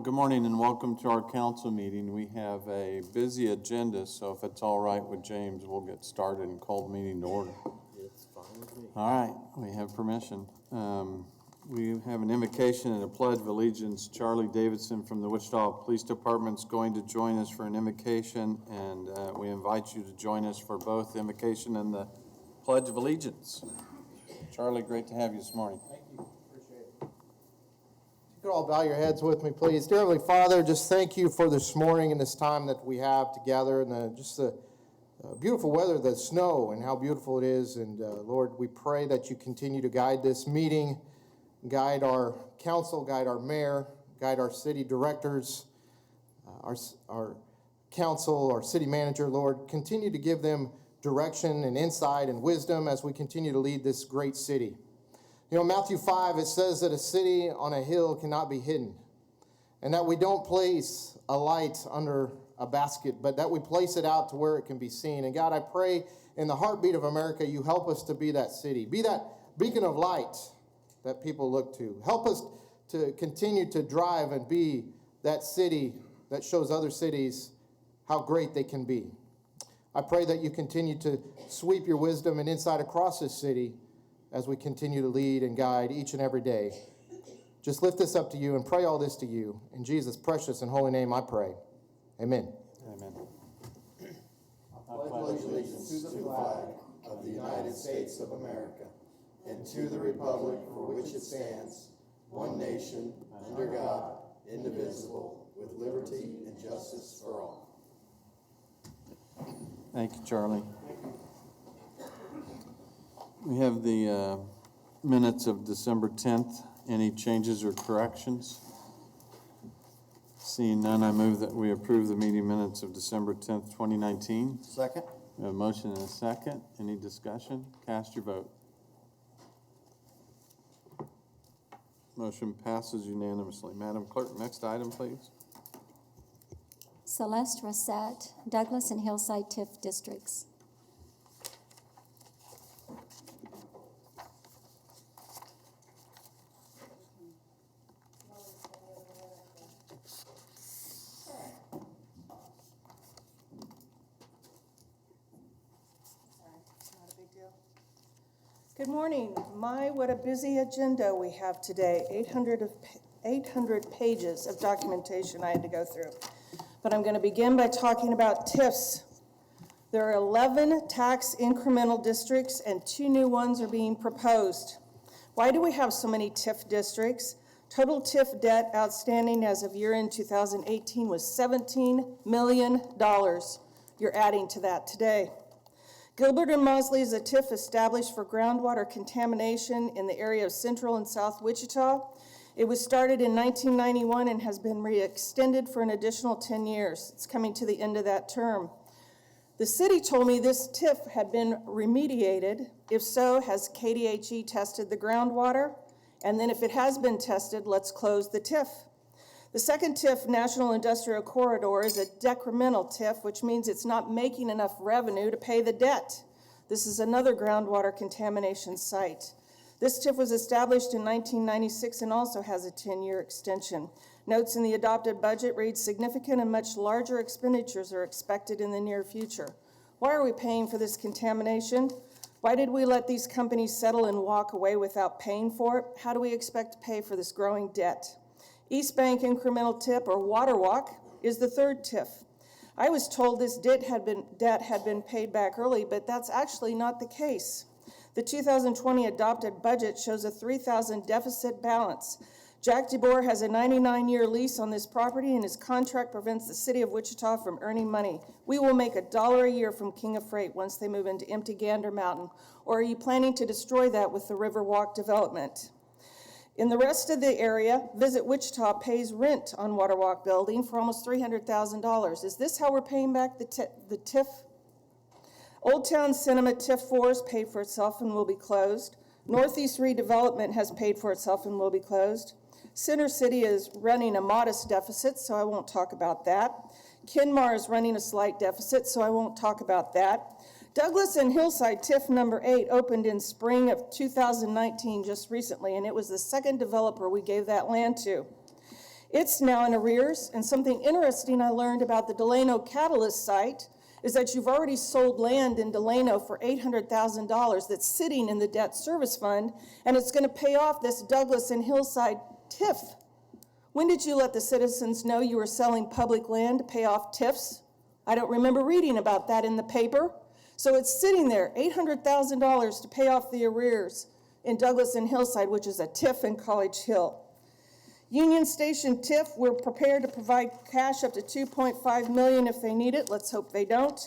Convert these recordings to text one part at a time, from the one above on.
Good morning and welcome to our council meeting. We have a busy agenda, so if it's all right with James, we'll get started and call the meeting to order. It's fine with me. All right, we have permission. We have an invocation and a pledge of allegiance. Charlie Davidson from the Wichita Police Department is going to join us for an invocation, and we invite you to join us for both the invocation and the pledge of allegiance. Charlie, great to have you this morning. Thank you. Appreciate it. If you could all bow your heads with me, please. Dear Heavenly Father, just thank you for this morning and this time that we have together, and the beautiful weather, the snow, and how beautiful it is. And Lord, we pray that you continue to guide this meeting, guide our council, guide our mayor, guide our city directors, our council, our city manager. Lord, continue to give them direction and insight and wisdom as we continue to lead this great city. You know, Matthew 5, it says that a city on a hill cannot be hidden, and that we don't place a light under a basket, but that we place it out to where it can be seen. And God, I pray in the heartbeat of America, you help us to be that city, be that beacon of light that people look to. Help us to continue to drive and be that city that shows other cities how great they can be. I pray that you continue to sweep your wisdom and insight across this city as we continue to lead and guide each and every day. Just lift this up to you and pray all this to you. In Jesus' precious and holy name I pray. Amen. Amen. I pledge allegiance to the flag of the United States of America and to the republic for which it stands, one nation, under God, indivisible, with liberty and justice for all. Thank you, Charlie. We have the minutes of December 10th. Any changes or corrections? Seeing none, I move that we approve the meeting minutes of December 10th, 2019. Second. We have a motion and a second. Any discussion? Cast your vote. Motion passes unanimously. Madam Clerk, next item, please. Celeste Rosette, Douglas and Hillside TIF Districts. Good morning. My, what a busy agenda we have today. 800 pages of documentation I had to go through. But I'm going to begin by talking about TIFs. There are 11 tax incremental districts and 2 new ones are being proposed. Why do we have so many TIF districts? Total TIF debt outstanding as of year-end 2018 was $17 million. You're adding to that today. Gilbert and Mosley is a TIF established for groundwater contamination in the area of central and south Wichita. It was started in 1991 and has been re-extended for an additional 10 years. It's coming to the end of that term. The city told me this TIF had been remediated. If so, has KDHE tested the groundwater? And then if it has been tested, let's close the TIF. The second TIF, National Industrial Corridor, is a decremental TIF, which means it's not making enough revenue to pay the debt. This is another groundwater contamination site. This TIF was established in 1996 and also has a 10-year extension. Notes in the adopted budget read significant and much larger expenditures are expected in the near future. Why are we paying for this contamination? Why did we let these companies settle and walk away without paying for it? How do we expect to pay for this growing debt? East Bank Incremental TIF, or Water Walk, is the third TIF. I was told this debt had been paid back early, but that's actually not the case. The 2020 adopted budget shows a $3,000 deficit balance. Jack DeBoer has a 99-year lease on this property, and his contract prevents the city of Wichita from earning money. We will make $1 a year from King of Freight once they move into Empty Gander Mountain. Or are you planning to destroy that with the Riverwalk development? In the rest of the area, Visit Wichita pays rent on Waterwalk building for almost $300,000. Is this how we're paying back the TIF? Old Town Cinema TIF 4 is paid for itself and will be closed. Northeast Redevelopment has paid for itself and will be closed. Center City is running a modest deficit, so I won't talk about that. Kenmar is running a slight deficit, so I won't talk about that. Douglas and Hillside TIF number 8 opened in spring of 2019, just recently, and it was the second developer we gave that land to. It's now in arrears, and something interesting I learned about the Delano Catalyst site is that you've already sold land in Delano for $800,000 that's sitting in the debt service fund, and it's going to pay off this Douglas and Hillside TIF. When did you let the citizens know you were selling public land to pay off TIFs? I don't remember reading about that in the paper. So it's sitting there, $800,000 to pay off the arrears in Douglas and Hillside, which is a TIF in College Hill. Union Station TIF, we're prepared to provide cash up to $2.5 million if they need it. Let's hope they don't.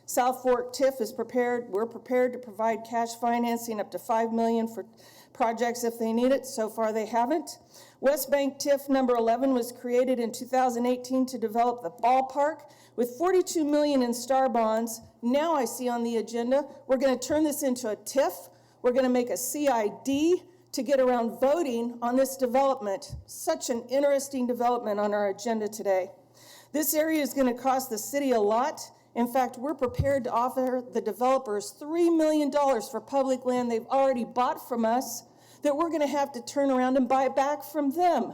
South Fork TIF is prepared. We're prepared to provide cash financing up to $5 million for projects if they need it. So far, they haven't. West Bank TIF number 11 was created in 2018 to develop the ballpark with $42 million in star bonds. Now I see on the agenda, we're going to turn this into a TIF. We're going to make a CID to get around voting on this development. Such an interesting development on our agenda today. This area is going to cost the city a lot. In fact, we're prepared to offer the developers $3 million for public land they've already bought from us that we're going to have to turn around and buy back from them.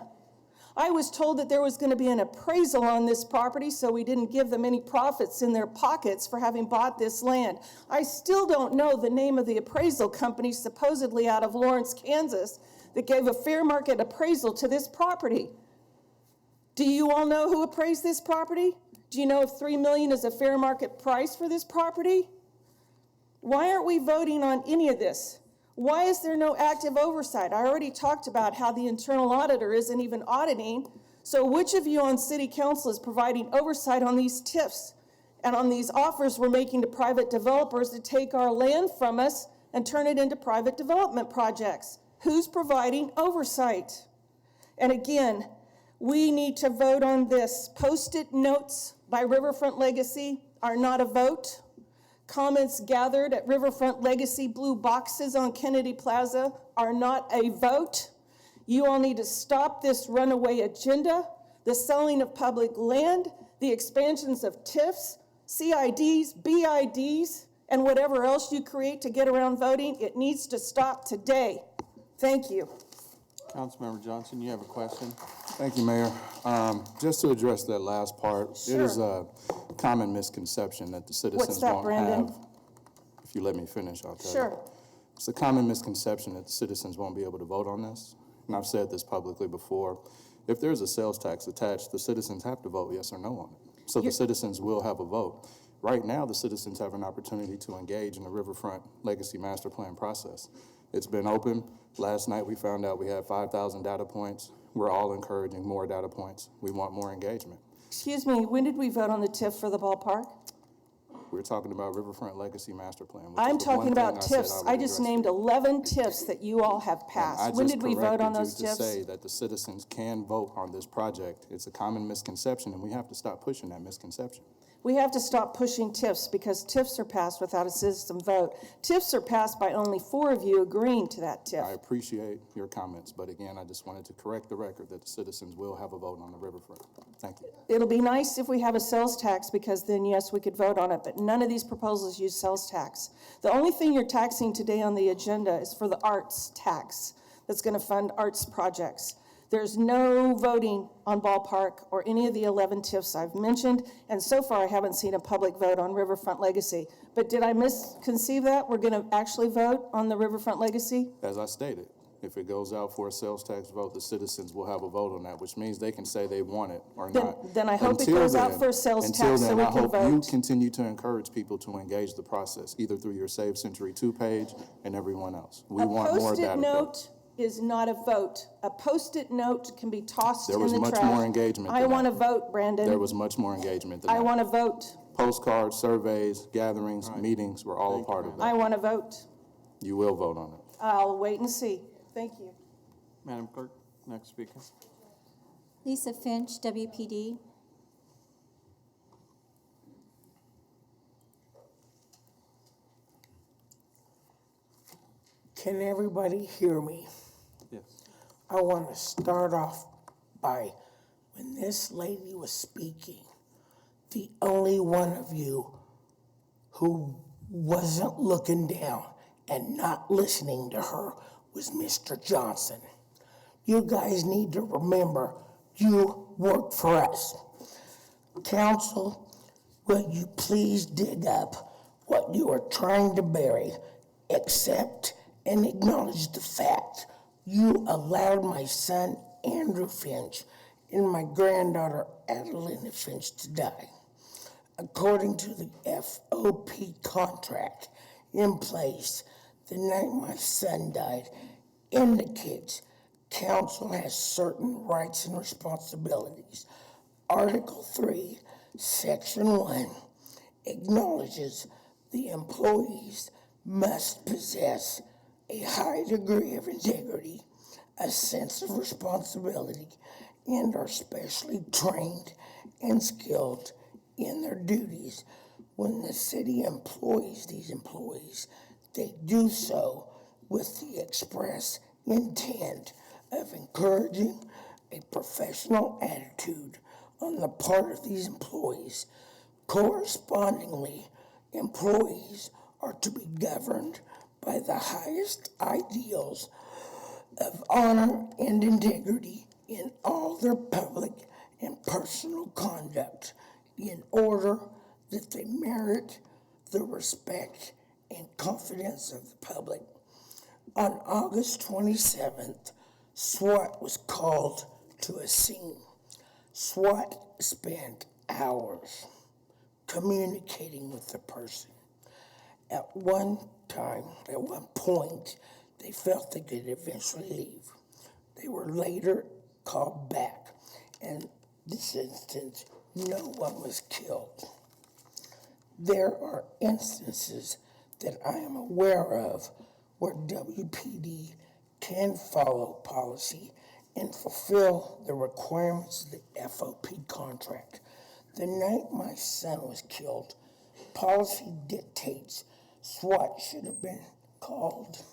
I was told that there was going to be an appraisal on this property, so we didn't give them any profits in their pockets for having bought this land. I still don't know the name of the appraisal company, supposedly out of Lawrence, Kansas, that gave a fair market appraisal to this property. Do you all know who appraised this property? Do you know if $3 million is a fair market price for this property? Why aren't we voting on any of this? Why is there no active oversight? I already talked about how the internal auditor isn't even auditing. So which of you on city council is providing oversight on these TIFs and on these offers we're making to private developers to take our land from us and turn it into private development projects? Who's providing oversight? And again, we need to vote on this. Post-it notes by Riverfront Legacy are not a vote. Comments gathered at Riverfront Legacy blue boxes on Kennedy Plaza are not a vote. You all need to stop this runaway agenda, the selling of public land, the expansions of TIFs, CIDs, BIDs, and whatever else you create to get around voting. It needs to stop today. Thank you. Councilmember Johnson, you have a question? Thank you, Mayor. Just to address that last part, Sure. it is a common misconception that the citizens What's that, won't Brandon? have. If you let me finish, I'll tell you. Sure. It's a common misconception that the citizens won't be able to vote on this. And I've said this publicly before. If there's a sales tax attached, the citizens have to vote yes or no on it. So the citizens will have a vote. Right now, the citizens have an opportunity to engage in the Riverfront Legacy Master Plan process. It's been open. Last night, we found out we had 5,000 data points. We're all encouraging more data points. We want more engagement. Excuse me, when did we vote on the TIF for the ballpark? We're talking about Riverfront Legacy Master Plan. which I'm is the one talking thing about said TIFs. would I just address named for you. 11 TIFs that you all have And passed. When did we vote on those I just corrected you to TIFs? say that the citizens can vote on this project. It's a common misconception, and we have to stop pushing that misconception. We have to stop pushing TIFs because TIFs are passed without a citizen vote. TIFs are passed by only 4 of you agreeing to that I TIF. appreciate your comments, but again, I just wanted to correct the record that the citizens will have a vote on the riverfront. Thank you. It'll be nice if we have a sales tax because then, yes, we could vote on it, but none of these proposals use sales tax. The only thing you're taxing today on the agenda is for the arts tax that's going to fund arts projects. There's no voting on ballpark or any of the 11 TIFs I've mentioned, and so far I haven't seen a public vote on Riverfront Legacy. But did I misconceive that? We're going to actually vote on the Riverfront Legacy? As I stated, if it goes out for a sales tax vote, the citizens will have a vote on that, which means they can say they want it or not. Then I hope it Until goes out then- for a sales until tax so then, we I can hope you vote. continue to encourage people to engage the process, either through your Save Century 2 page and everyone else. We want more A data. post-it note is not a vote. A post-it note can be tossed in There was the much trash. more engagement I than want to that. vote, Brandon. There was much more engagement than I that. want to vote. Postcards, surveys, gatherings, meetings were all a part of I that. want to vote. You will vote on it. I'll wait and see. Thank you. Madam Clerk, next speaker. Lisa Finch, WPD. Can everybody hear me? Yes. I want to start off by, when this lady was speaking, the only one of you who wasn't looking down and not listening to her was Mr. Johnson. You guys need to remember you work for us. Council, will you please dig up what you are trying to bury, accept and acknowledge the fact you allowed my son Andrew Finch and my granddaughter Adelina Finch to die. According to the FOP contract in place the night my son died, indicates council has certain rights and responsibilities. Article 3, Section 1 acknowledges the employees must possess a high degree of integrity, a sense of responsibility, and are specially trained and skilled in their duties. When the city employs these employees, they do so with the express intent of encouraging a professional attitude on the part of these employees. Correspondingly, employees are to be governed by the highest ideals of honor and integrity in all their public and personal conduct in order that they merit the respect and confidence of the public. On August 27th, SWAT was called to a scene. SWAT spent hours communicating with the person. At one point, they felt they could eventually leave. They were later called back, and in this instance, no one was killed. There are instances that I am aware of where WPD can follow policy and fulfill the requirements of the FOP contract. The night my son was killed, policy dictates SWAT should have been called.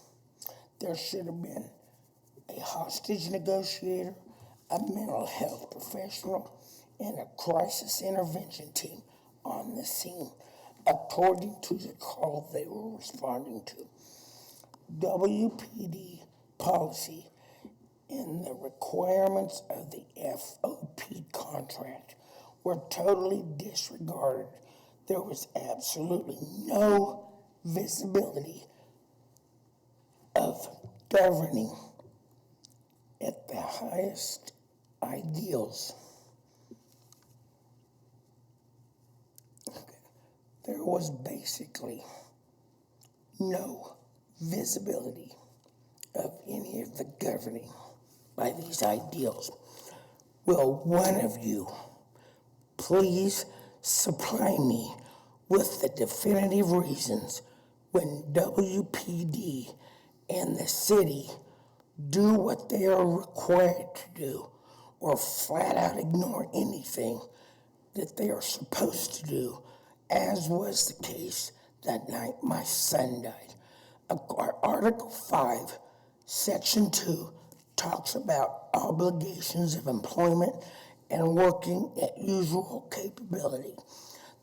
There should have been a hostage negotiator, a mental health professional, and a crisis intervention team on the scene, according to the call they were responding to. WPD policy and the requirements of the FOP contract were totally disregarded. There was absolutely no visibility of governing at the highest ideals. There was basically no visibility of any of the governing by these ideals. Will one of you please supply me with the definitive reasons when WPD and the city do what they are required to do, or flat out ignore anything that they are supposed to do, as was the case that night my son died. Article 5, Section 2 talks about obligations of employment and working at usual capability.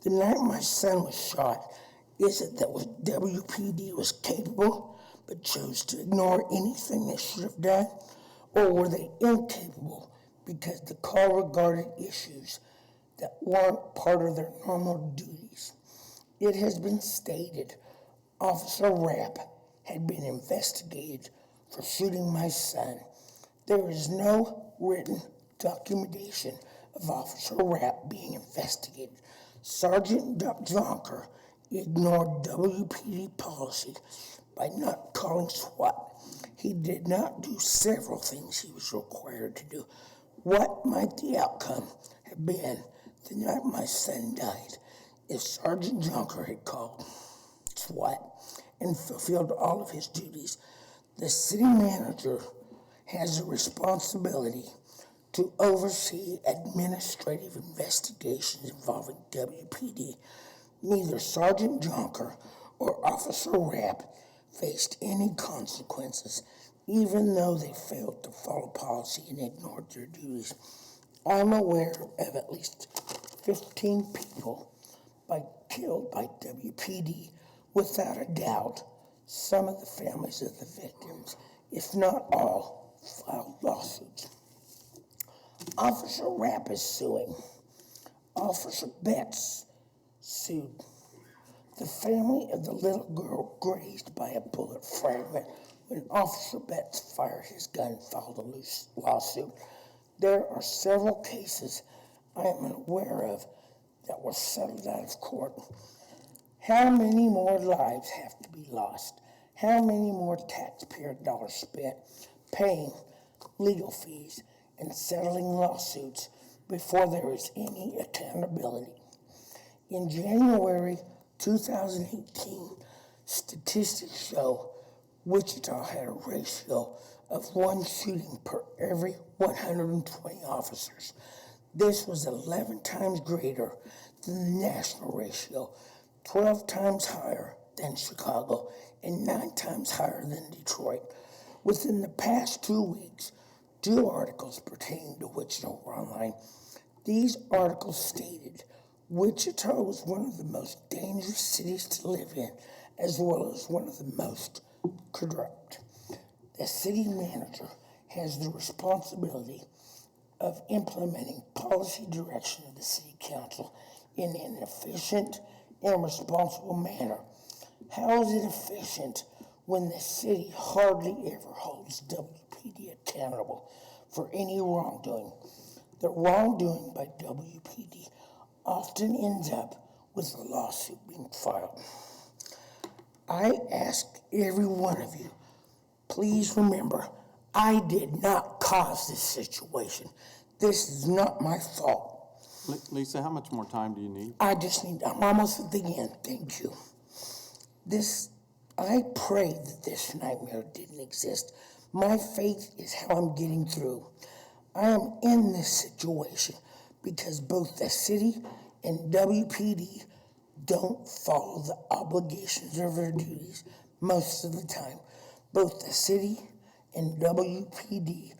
The night my son was shot, is it that WPD was capable but chose to ignore anything they should have done? Or were they incapable because the call regarded issues that weren't part of their normal duties? It has been stated Officer Rapp had been investigated for shooting my son. There is no written documentation of Officer Rapp being investigated. Sergeant Jonker ignored WPD policy by not calling SWAT. He did not do several things he was required to do. What might the outcome have been the night my son died if Sergeant Jonker had called SWAT and fulfilled all of his duties? The city manager has a responsibility to oversee administrative investigations involving WPD. Neither Sergeant Jonker or Officer Rapp faced any consequences, even though they failed to follow policy and ignored their duties. I'm aware of at least 15 people killed by WPD. Without a doubt, some of the families of the victims, if not all, filed lawsuits. Officer Rapp is suing. Officer Betts sued. The family of the little girl grazed by a bullet fragment when Officer Betts fired his gun filed a loose lawsuit. There are several cases I am aware of that were settled out of court. How many more lives have to be lost? How many more taxpayer dollars spent paying legal fees and settling lawsuits before there is any accountability? In January 2018, statistics show Wichita had a ratio of 1 shooting per every 120 officers. This was 11 times greater than the national ratio, 12 times higher than Chicago, and 9 times higher than Detroit. Within the past 2 weeks, 2 articles pertaining to Wichita were online. These articles stated Wichita was one of the most dangerous cities to live in, as well as one of the most corrupt. The city manager has the responsibility of implementing policy direction of the city council in an efficient and responsible manner. How is it efficient when the city hardly ever holds WPD accountable for any wrongdoing? The wrongdoing by WPD often ends up with a lawsuit being filed. I ask every one of you, please remember, I did not cause this situation. This is not my fault. Lisa, how much more time do you need? I'm almost at the end, thank you. I pray that this nightmare didn't exist. My faith is how I'm getting through. I am in this situation because both the city and WPD don't follow the obligations of their duties most of the time. Both the city and WPD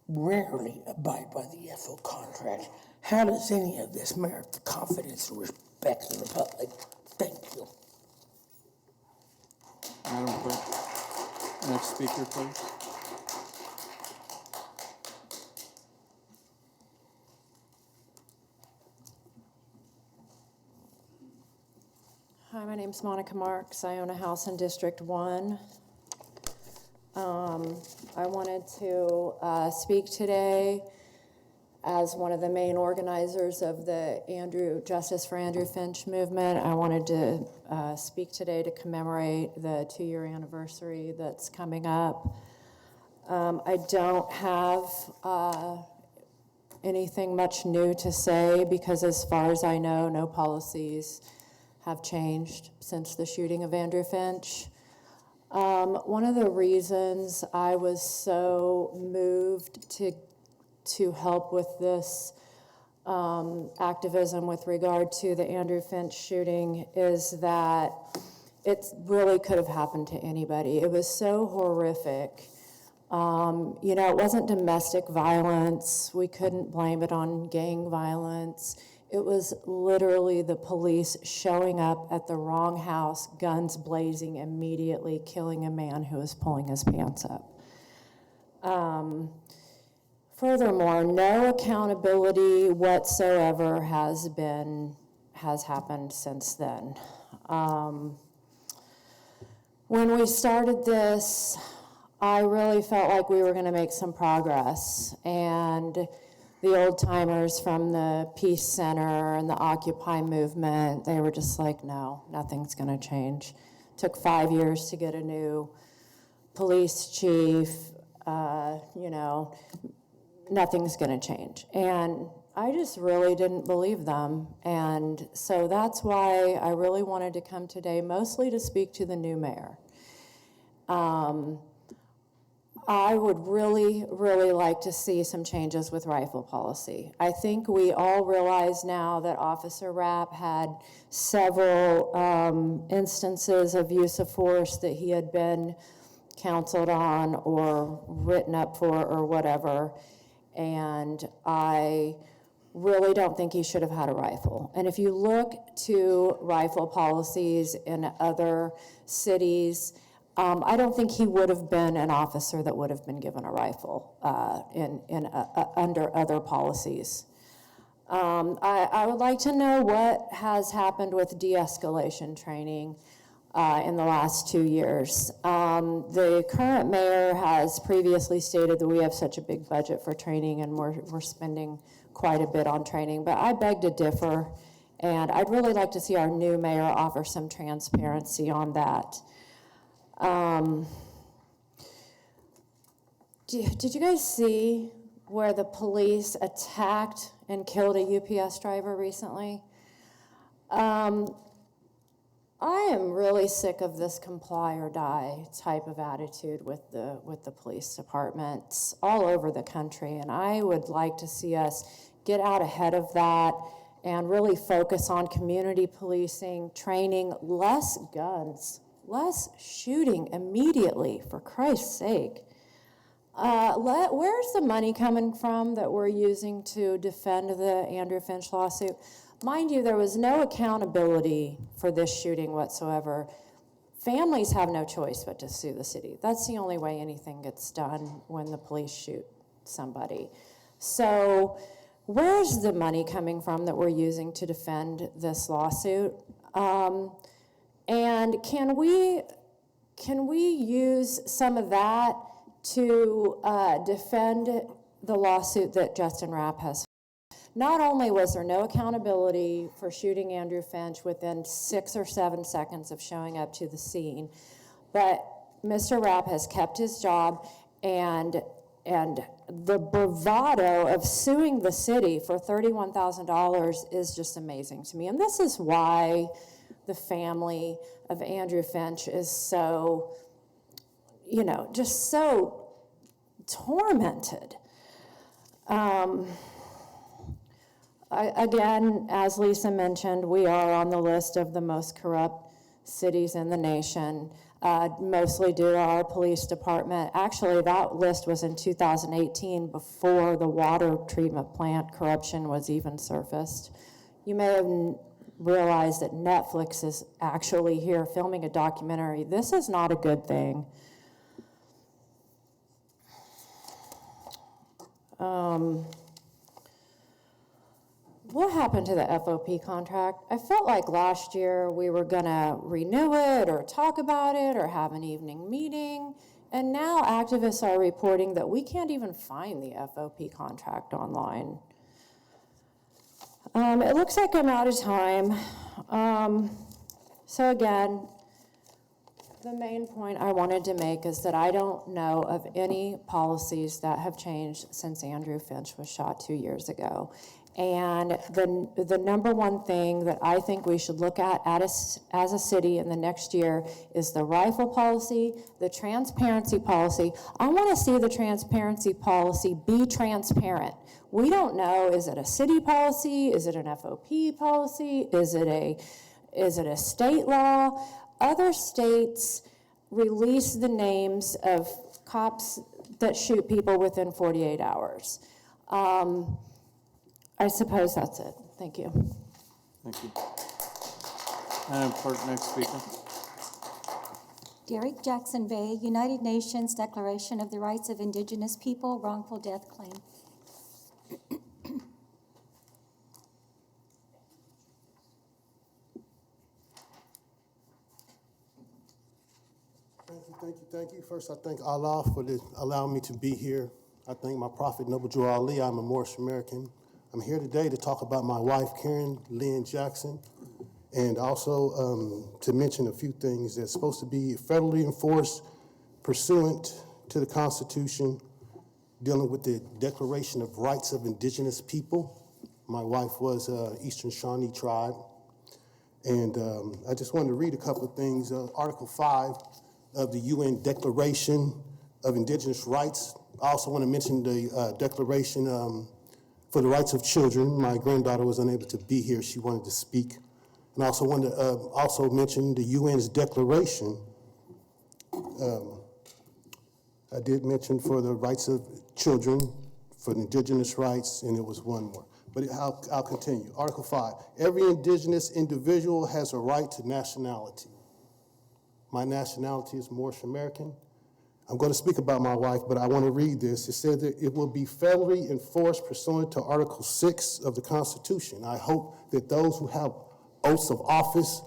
rarely abide by the FO contract. How does any of this merit the confidence and respect of the public? Thank you. Madam Clerk, next speaker, please. Hi, my name's Monica Marks. I own a house in District 1. I wanted to speak today as one of the main organizers of the Justice for Andrew Finch movement. I wanted to speak today to commemorate the 2-year anniversary that's coming up. I don't have anything much new to say because as far as I know, no policies have changed since the shooting of Andrew Finch. One of the reasons I was so moved to help with this activism with regard to the Andrew Finch shooting is that it really could have happened to anybody. It was so horrific. It wasn't domestic violence. We couldn't blame it on gang violence. It was literally the police showing up at the wrong house, guns blazing, immediately killing a man who was pulling his pants up. Furthermore, no accountability whatsoever has happened since then. When we started this, I really felt like we were going to make some progress, and the old timers from the Peace Center and the Occupy movement, they were just like, no, nothing's going to change. Took 5 years to get a new police chief, nothing's going to change. And I just really didn't believe them. And so that's why I really wanted to come today, mostly to speak to the new mayor. I would really, really like to see some changes with rifle policy. I think we all realize now that Officer Rapp had several instances of use of force that he had been counseled on or written up for or whatever. And I really don't think he should have had a rifle. And if you look to rifle policies in other cities, I don't think he would have been an officer that would have been given a rifle under other policies. I would like to know what has happened with de-escalation training in the last 2 years. The current mayor has previously stated that we have such a big budget for training and we're spending quite a bit on training, but I beg to differ, and I'd really like to see our new mayor offer some transparency on that. Did you guys see where the police attacked and killed a UPS driver recently? I am really sick of this comply or die type of attitude with the police departments all over the country, and I would like to see us get out ahead of that and really focus on community policing, training, less guns, less shooting immediately, for Christ's sake. Where's the money coming from that we're using to defend the Andrew Finch lawsuit? Mind you, there was no accountability for this shooting whatsoever. Families have no choice but to sue the city. That's the only way anything gets done when the police shoot somebody. So where's the money coming from that we're using to defend this lawsuit? And can we use some of that to defend the lawsuit that Justin Rapp has? Not only was there no accountability for shooting Andrew Finch within 6 or 7 seconds of showing up to the scene, but Mr. Rapp has kept his job, and the bravado of suing the city for $31,000 is just amazing to me. And this is why the family of Andrew Finch is so, just so tormented. Again, as Lisa mentioned, we are on the list of the most corrupt cities in the nation, mostly due to our police department. Actually, that list was in 2018, before the water treatment plant corruption was even surfaced. You may have realized that Netflix is actually here filming a documentary. This is not a good thing. What happened to the FOP contract? I felt like last year we were gonna renew it or talk about it or have an evening meeting, and now activists are reporting that we can't even find the FOP contract online. It looks like I'm out of time. So again, the main point I wanted to make is that I don't know of any policies that have changed since Andrew Finch was shot 2 years ago. And the number one thing that I think we should look at as a city in the next year is the rifle policy, the transparency policy. I want to see the transparency policy be transparent. We don't know, is it a city policy? Is it an FOP policy? Is it a state law? Other states release the names of cops that shoot people within 48 hours. I suppose that's it. Thank you. Thank you. Madam Clerk, next speaker. Derek Jackson Bay, United Nations Declaration of the Rights of Indigenous People, wrongful death claim. Thank you. First, I thank Allah for allowing me to be here. I thank my prophet, Noble Joe Ali. I'm a Moorish American. I'm here today to talk about my wife, Karen Lynn Jackson, and also to mention a few things that's supposed to be federally enforced pursuant to the Constitution, dealing with the Declaration of Rights of Indigenous People. My wife was Eastern Shawnee tribe. And I just wanted to read a couple of things. Article 5 of the UN Declaration of Indigenous Rights. I also want to mention the Declaration for the Rights of Children. My granddaughter was unable to be here. She wanted to speak. And I also want to also mention the UN's declaration. I did mention for the rights of children, for the indigenous rights, and it was one more. But I'll continue. Article 5, every indigenous individual has a right to nationality. My nationality is Moorish American. I'm going to speak about my wife, but I want to read this. It said that it will be federally enforced pursuant to Article 6 of the Constitution. I hope that those who have oaths of office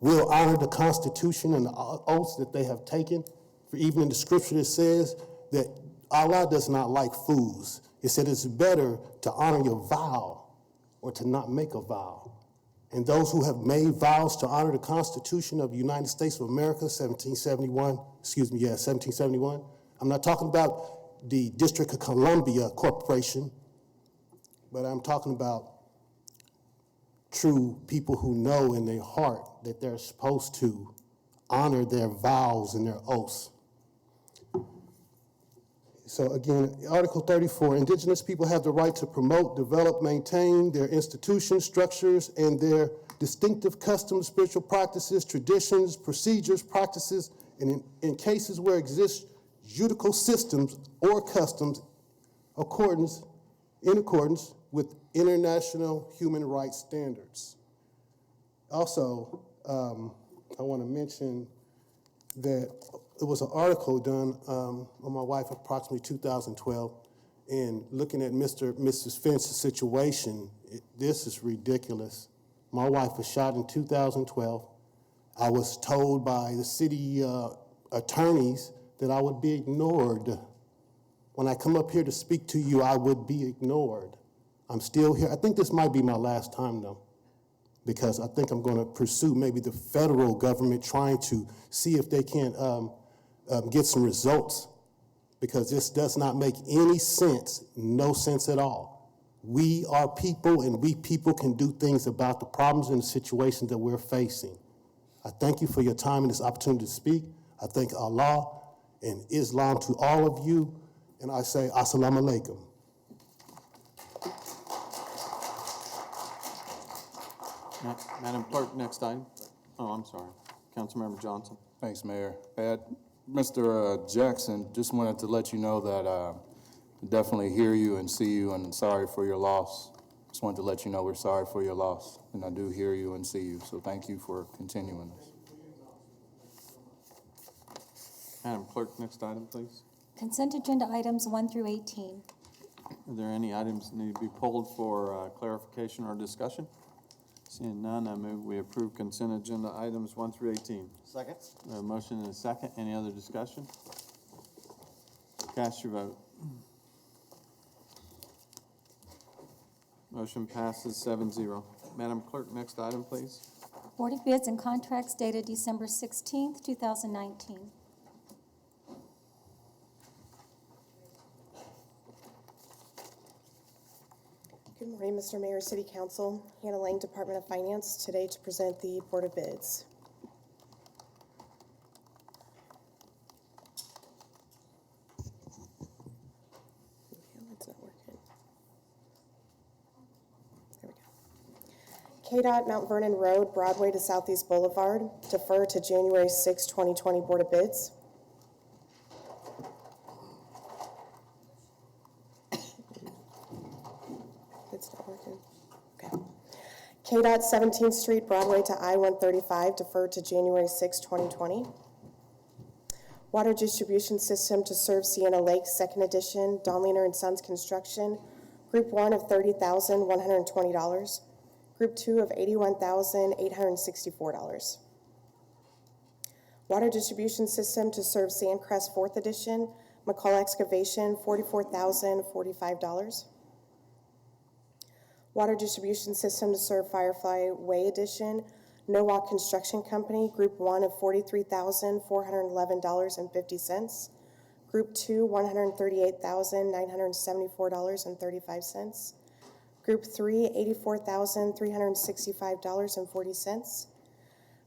will honor the Constitution and the oaths that they have taken. For even in the scripture it says that Allah does not like fools. It said it's better to honor your vow or to not make a vow. And those who have made vows to honor the Constitution of the United States of America, 1771. I'm not talking about the District of Columbia Corporation, but I'm talking about true people who know in their heart that they're supposed to honor their vows and their oaths. So again, Article 34, Indigenous people have the right to promote, develop, maintain their institutions, structures, and their distinctive customs, spiritual practices, traditions, procedures, practices, and in cases where exist judicial systems or customs in accordance with international human rights standards. Also, I want to mention that there was an article done on my wife approximately 2012, and looking at Mrs. Finch's situation, this is ridiculous. My wife was shot in 2012. I was told by the city attorneys that I would be ignored. When I come up here to speak to you, I would be ignored. I'm still here. I think this might be my last time, though, because I think I'm going to pursue maybe the federal government trying to see if they can get some results, because this does not make any sense, no sense at all. We are people, and we people can do things about the problems and the situations that we're facing. I thank you for your time and this opportunity to speak. I thank Allah and Islam to all of you, and I say assalamu alaikum. Madam Clerk, next item. Oh, I'm sorry. Councilmember Johnson. Thanks, Mayor. Mr. Jackson, just wanted to let you know that I definitely hear you and see you, and sorry for your loss. Just wanted to let you know we're sorry for your loss, and I do hear you and see you, so thank you for continuing this. Madam Clerk, next item, please. Consent agenda items 1 through 18. Are there any items that need to be pulled for clarification or discussion? Seeing none, I move we approve consent agenda items 1 through 18. Second. A motion and a second. Any other discussion? Cast your vote. Motion passes 7-0. Madam Clerk, next item, please. Board of Bids and Contracts dated December 16th, 2019. Good morning, Mr. Mayor, City Council. Hannah Lang, Department of Finance, today to present the Board of Bids. It's not working. There we go. KDOT Mount Vernon Road, Broadway to Southeast Boulevard, defer to January 6, 2020 Board of Bids. It's not working. Okay. KDOT 17th Street, Broadway to I-135, deferred to January 6, 2020. Water Distribution System to serve Sienna Lake, Second Edition, Donliner and Sons Construction, Group 1 of $30,120, Group 2 of $81,864. Water Distribution System to serve Sandcrest 4th Edition, McCall Excavation, $44,045. Water Distribution System to serve Firefly Way Edition, Nowak Construction Company, Group 1 of $43,411.50. Group 2, $138,974.35. Group 3, $84,365.40.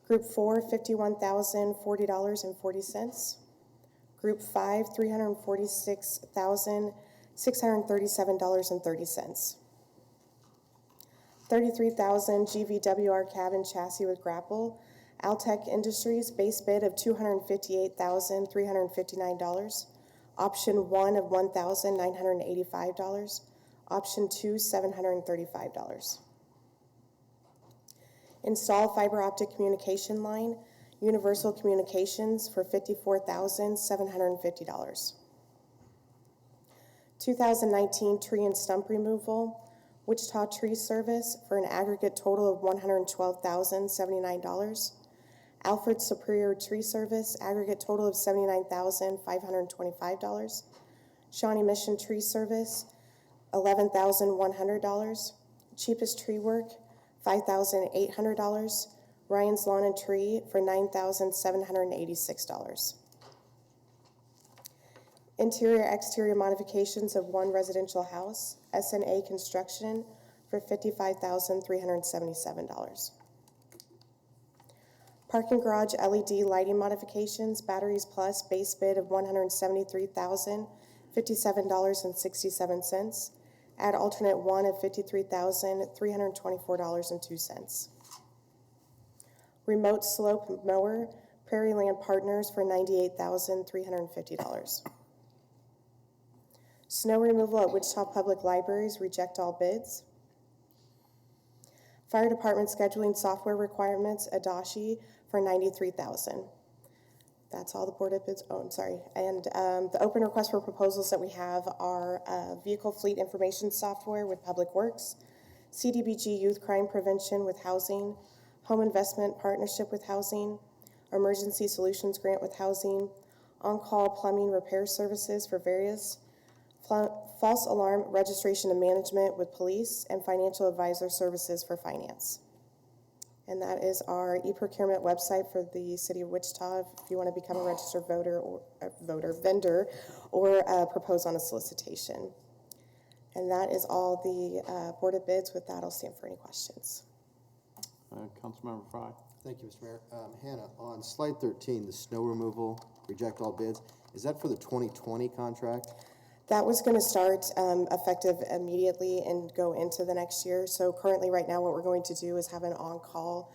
Group 4, $51,040.40. Group 5, $346,637.30. 33,000 GVWR cabin chassis with grapple. Altech Industries base bid of $258,359. Option 1 of $1,985. Option 2, $735. Install fiber optic communication line. Universal Communications for $54,750. 2019 tree and stump removal, Wichita Tree Service for an aggregate total of $112,079. Alfred Superior Tree Service, aggregate total of $79,525. Shawnee Mission Tree Service, $11,100. Cheapest Tree Work, $5,800. Ryan's Lawn and Tree for $9,786. Interior exterior modifications of one residential house, SNA Construction for $55,377. Parking garage LED lighting modifications, Batteries Plus, base bid of $173,057.67. Add alternate one of $53,324.02. Remote slope mower, Prairie Land Partners for $98,350. Snow removal at Wichita Public Libraries, reject all bids. Fire Department scheduling software requirements, Adashi for $93,000. That's all the Board of bids. Oh, I'm sorry. And the open requests for proposals that we have are vehicle fleet information software with Public Works, CDBG youth crime prevention with housing, home investment partnership with housing, emergency solutions grant with housing, on-call plumbing repair services for various, false alarm registration and management with police, and financial advisor services for finance. And that is our e-procurement website for the city of Wichita if you want to become a registered vendor or propose on a solicitation. And that is all the Board of bids. With that, I'll stand for any questions. Councilmember Frye. Thank you, Mr. Mayor. Hannah, on slide 13, the snow removal, reject all bids, is that for the 2020 contract? That was going to start effective immediately and go into the next year. So currently, right now, what we're going to do is have an on-call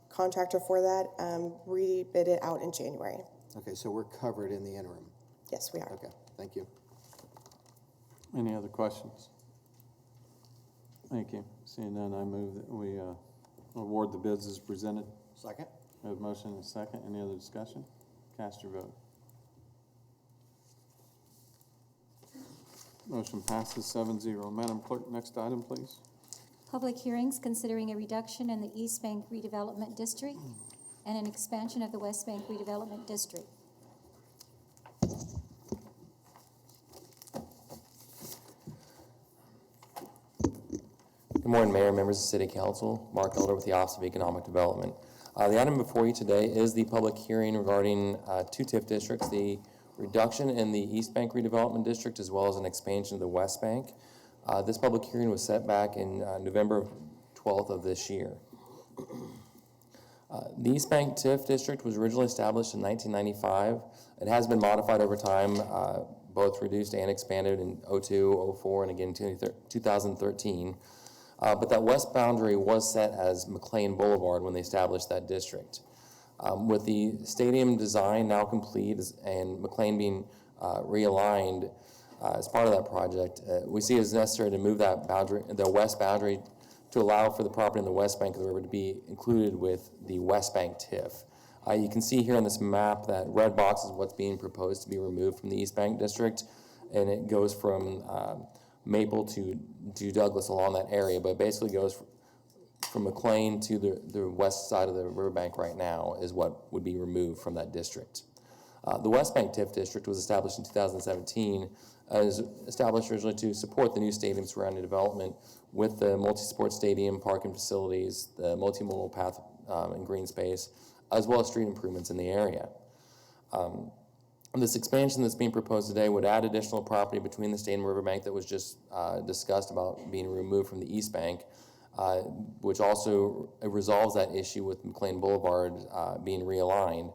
contractor for that, rebid it out in January. Okay, so we're covered in the interim. Yes, we are. Okay, thank you. Any other questions? Thank you. Seeing none, I move that we award the bids as presented. Second. We have a motion and a second. Any other discussion? Cast your vote. Motion passes 7-0. Madam Clerk, next item, please. Public hearings considering a reduction in the East Bank Redevelopment District and an expansion of the West Bank Redevelopment District. Good morning, Mayor, members of City Council. Mark Elder with the Office of Economic Development. The item before you today is the public hearing regarding two TIF districts, the reduction in the East Bank Redevelopment District as well as an expansion of the West Bank. This public hearing was set back in November 12th of this year. The East Bank TIF District was originally established in 1995. It has been modified over time, both reduced and expanded in 02, 04, and again 2013. But that west boundary was set as McLean Boulevard when they established that district. With the stadium design now complete and McLean being realigned as part of that project, we see it as necessary to move that boundary, the west boundary, to allow for the property in the west bank of the river to be included with the West Bank TIF. You can see here on this map that red box is what's being proposed to be removed from the East Bank District, and it goes from Maple to Douglas along that area, but it basically goes from McLean to the west side of the riverbank right now is what would be removed from that district. The West Bank TIF District was established in 2017, as established originally to support the new stadium surrounding development with the multi-sport stadium, parking facilities, the multimodal path and green space, as well as street improvements in the area. This expansion that's being proposed today would add additional property between the stadium and riverbank that was just discussed about being removed from the East Bank, which also resolves that issue with McLean Boulevard being realigned,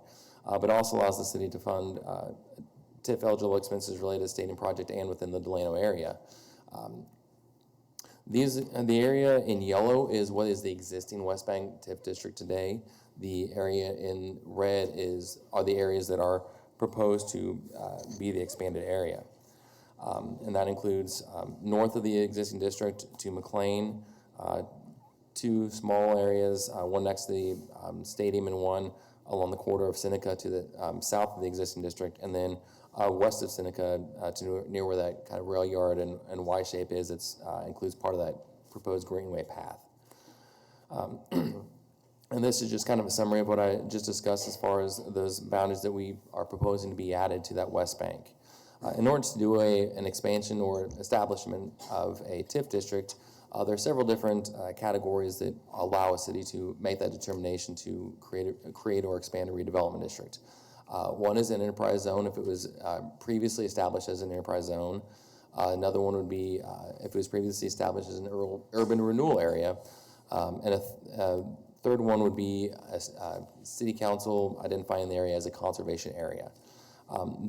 but also allows the city to fund TIF eligible expenses related to the stadium project and within the Delano area. The area in yellow is what is the existing West Bank TIF district today. The area in red are the areas that are proposed to be the expanded area. And that includes north of the existing district to McLean, two small areas, one next to the stadium and one along the corridor of Seneca to the south of the existing district, and then west of Seneca to near where that kind of rail yard and Y shape is. It's includes part of that proposed greenway path. And this is just kind of a summary of what I just discussed as far as those boundaries that we are proposing to be added to that west bank. In order to do an expansion or establishment of a TIF district, there are several different categories that allow a city to make that determination to create or expand a redevelopment district. One is an enterprise zone if it was previously established as an enterprise zone. Another one would be if it was previously established as an urban renewal area. And a third one would be a city council identifying the area as a conservation area.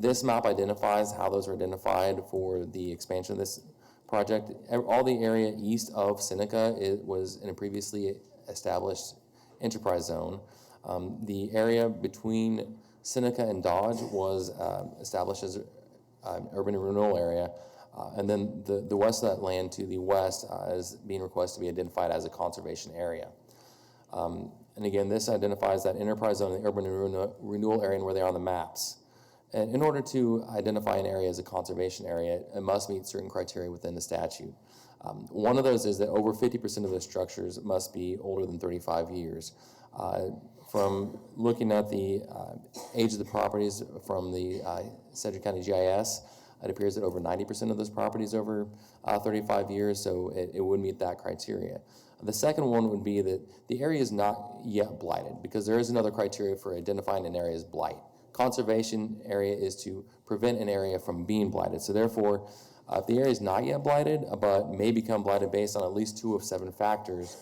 This map identifies how those are identified for the expansion of this project. All the area east of Seneca was in a previously established enterprise zone. The area between Seneca and Dodge was established as an urban renewal area. And then the west of that land to the west is being requested to be identified as a conservation area. And again, this identifies that enterprise zone, the urban renewal area, and where they are on the maps. And in order to identify an area as a conservation area, it must meet certain criteria within the statute. One of those is that over 50% of the structures must be older than 35 years. From looking at the age of the properties from the Sedgwick County GIS, it appears that over 90% of those properties over 35 years, so it would meet that criteria. The second one would be that the area is not yet blighted, because there is another criteria for identifying an area as blight. Conservation area is to prevent an area from being blighted. So therefore, if the area is not yet blighted, but may become blighted based on at least 2 of 7 factors,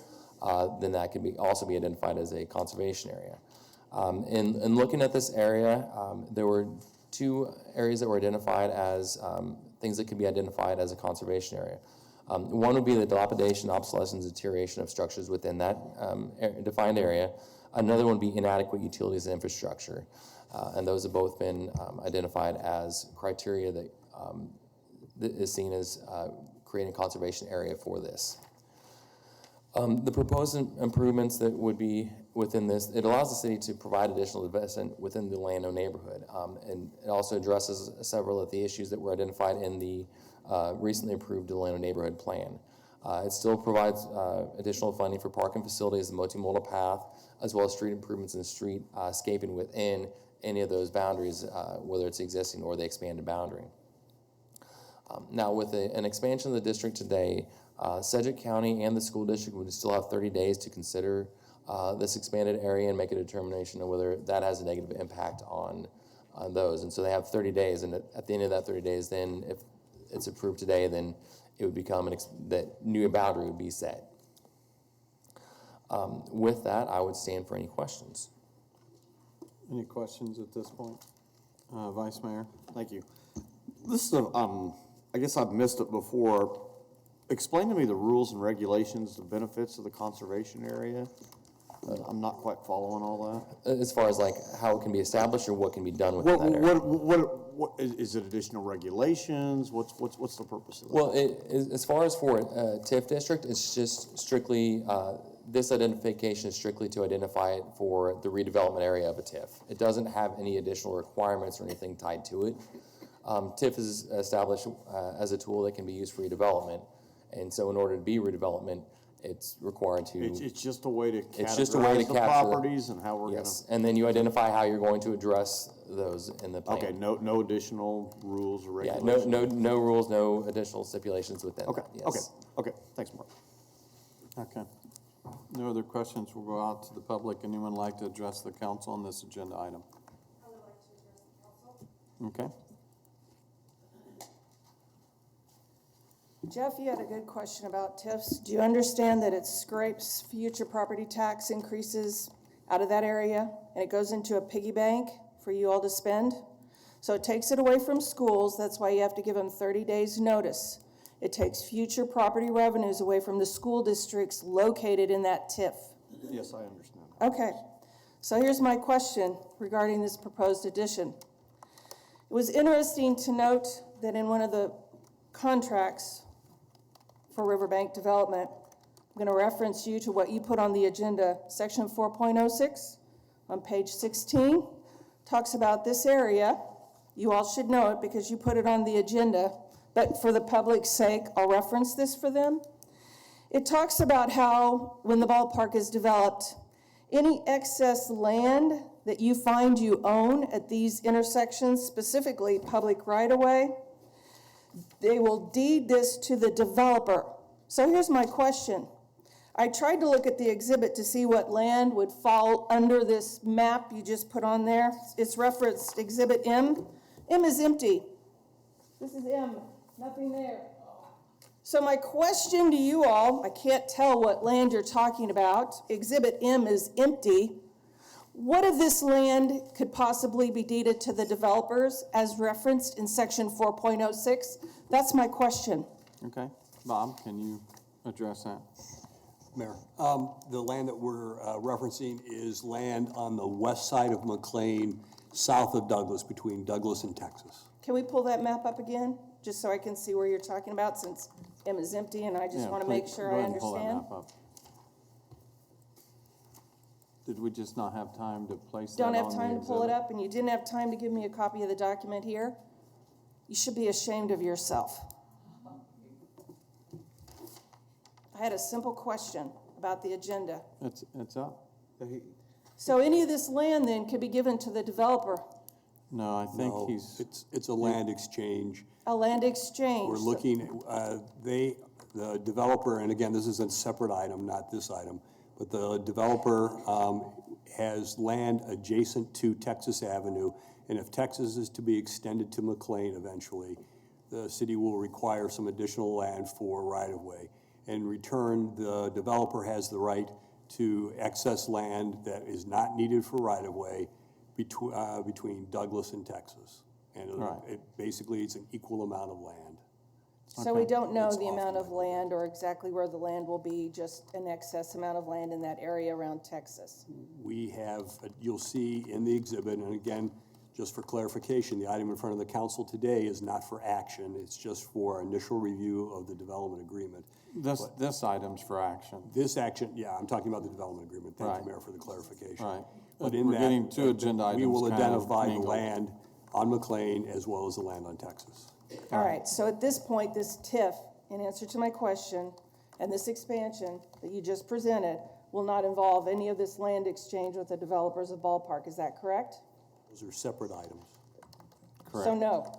then that can also be identified as a conservation area. In looking at this area, there were 2 areas that were identified as things that could be identified as a conservation area. One would be the dilapidation, obsolescence, deterioration of structures within that defined area. Another one would be inadequate utilities and infrastructure. And those have both been identified as criteria that is seen as creating a conservation area for this. The proposed improvements that would be within this, it allows the city to provide additional investment within the land-owned neighborhood. And it also addresses several of the issues that were identified in the recently approved land-owned neighborhood plan. It still provides additional funding for parking facilities, the multimodal path, as well as street improvements and street scaping within any of those boundaries, whether it's existing or the expanded boundary. Now, with an expansion of the district today, Sedgwick County and the school district would still have 30 days to consider this expanded area and make a determination of whether that has a negative impact on those. And so they have 30 days, and at the end of that 30 days, then if it's approved today, then it would become that new boundary would be set. With that, I would stand for any questions. Any questions at this point? Vice Mayor? Thank you. This is I guess I've missed it before. Explain to me the rules and regulations, the benefits of the conservation area. I'm not quite following all that. As far as like how it can be established or what can be done within that area? What is it? Additional regulations? What's the purpose of that? Well, as far as for a TIF district, it's just strictly this identification is strictly to identify it for the redevelopment area of a TIF. It doesn't have any additional requirements or anything tied to it. TIF is established as a tool that can be used for redevelopment, and so in order to be redevelopment, it's required to. It's just a way to categorize it's just a way to the capture properties and how we're yes, and then you identify how you're going to address those in the plan. Okay, no additional rules or Yeah, regulations. no rules, no additional stipulations within. Okay, that, yes. okay. Thanks, Mark. Okay. No other questions. We'll go out to the public. Anyone like to address the council on this agenda item? I would like to address the council. Okay. Jeff, you had a good question about TIFs. Do you understand that it scrapes future property tax increases out of that area, and it goes into a piggy bank for you all to spend? So it takes it away from schools. That's why you have to give them 30 days notice. It takes future property revenues away from the school districts located in that TIF. Yes, I understand. Okay, so here's my question regarding this proposed addition. It was interesting to note that in one of the contracts for Riverbank Development, I'm going to reference you to what you put on the agenda. Section 4.06 on page 16 talks about this area. You all should know it because you put it on the agenda, but for the public's sake, I'll reference this for them. It talks about how when the ballpark is developed, any excess land that you find you own at these intersections, specifically public right-of-way, they will deed this to the developer. So here's my question. I tried to look at the exhibit to see what land would fall under this map you just put on there. It's referenced Exhibit M. M is empty. This is M, nothing there. So my question to you all, I can't tell what land you're talking about. Exhibit M is empty. What of this land could possibly be deeded to the developers as referenced in section 4.06? That's my question. Okay. Bob, can you address that? Mayor, the land that we're referencing is land on the west side of McLean, south of Douglas, between Douglas and Texas. Can we pull that map up again, just so I can see where you're talking about, since M is empty and I just want to make sure I understand? Did we just not have time to place that on Don't the have time to pull it exhibit? up, and you didn't have time to give me a copy of the document here? You should be ashamed of yourself. I had a simple question about the agenda. It's up. So any of this land then could be given to the developer, No, I think No, he's, it's a land exchange. a land exchange. We're looking, the developer, and again, this is a separate item, not this item, but the developer has land adjacent to Texas Avenue, and if Texas is to be extended to McLean eventually, the city will require some additional land for right-of-way. In return, the developer has the right to access land that is not needed for right-of-way between Douglas and Texas. And basically, it's an equal amount of land. So we don't know the amount of land or exactly where the land will be, just an excess amount of land in that area around Texas. We have, you'll see in the exhibit, and again, just for clarification, the item in front of the council today is not for action. It's just for initial review of the development agreement. this item's for action. This action, yeah, I'm talking about the development agreement. Thank Right. you, Mayor, for the clarification. Right. But in We're that, getting two agenda items we will kind of identify the mingled. land on McLean as well as the land on Texas. All right, so at this point, this TIF, in answer to my question, and this expansion that you just presented, will not involve any of this land exchange with the developers of ballpark, is that correct? Those are separate items. So Correct. no.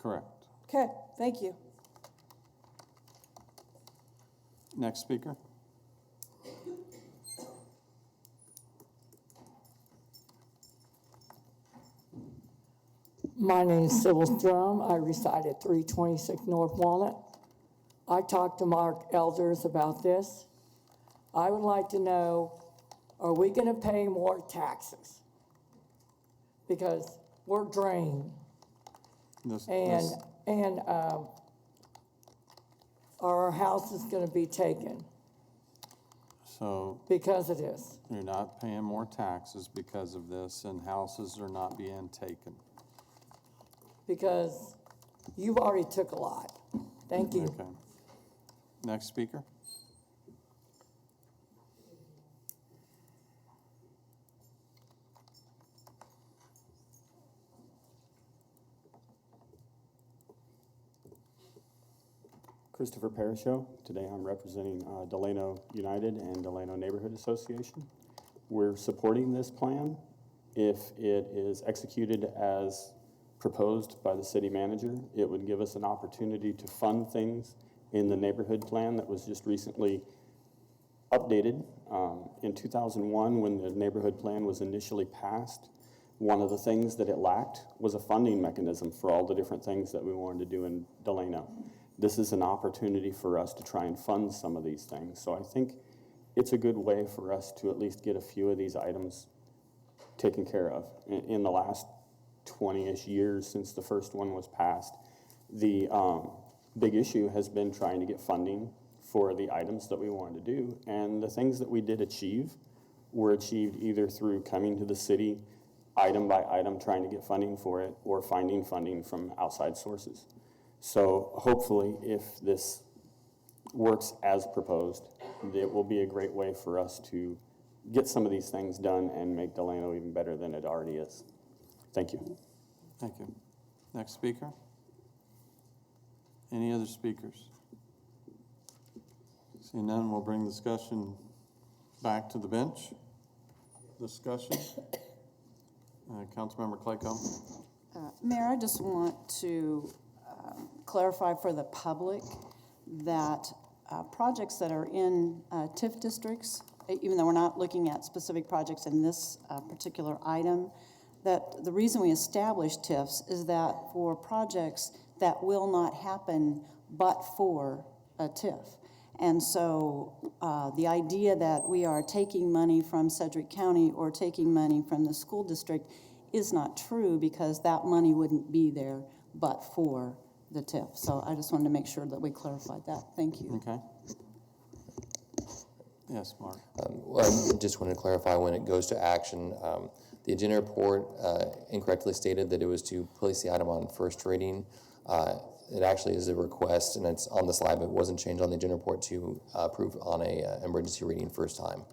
Correct. Okay, thank you. Next speaker. My name is Sybil Strom. I reside at 326 North Walnut. I talked to Mark Elders about this. I would like to know, are we going to pay more taxes? Because we're drained, and are our houses going to be taken So because of this? you're not paying more taxes because of this, and houses are not being taken. Because you've already took a lot. Thank you. Okay. Next speaker. Christopher Parashow. Today I'm representing Delano United and Delano Neighborhood Association. We're supporting this plan if it is executed as proposed by the city manager. It would give us an opportunity to fund things in the neighborhood plan that was just recently updated. In 2001, when the neighborhood plan was initially passed, one of the things that it lacked was a funding mechanism for all the different things that we wanted to do in Delano. This is an opportunity for us to try and fund some of these things. So I think it's a good way for us to at least get a few of these items taken care of. In the last 20-ish years since the first one was passed, the big issue has been trying to get funding for the items that we wanted to do. And the things that we did achieve were achieved either through coming to the city item by item trying to get funding for it or finding funding from outside sources. So hopefully if this works as proposed, it will be a great way for us to get some of these things done and make Delano even better than it already is. Thank you. Thank you. Next speaker? Any other speakers? Seeing none, we'll bring discussion back to the bench. Discussion. Councilmember Claycomb. Mayor, I just want to clarify for the public that projects that are in TIF districts, even though we're not looking at specific projects in this particular item, that the reason we established TIFs is that for projects that will not happen but for a TIF. And so the idea that we are taking money from Sedgwick County or taking money from the school district is not true, because that money wouldn't be there but for the TIF. So I just wanted to make sure that we clarified that. Thank you. Okay. Yes, Mark. Well, I just want to clarify when it goes to action. The agenda report incorrectly stated that it was to place the item on first reading. It actually is a request, and it's on the slide, but it wasn't changed on the agenda report to approve on a emergency reading first time.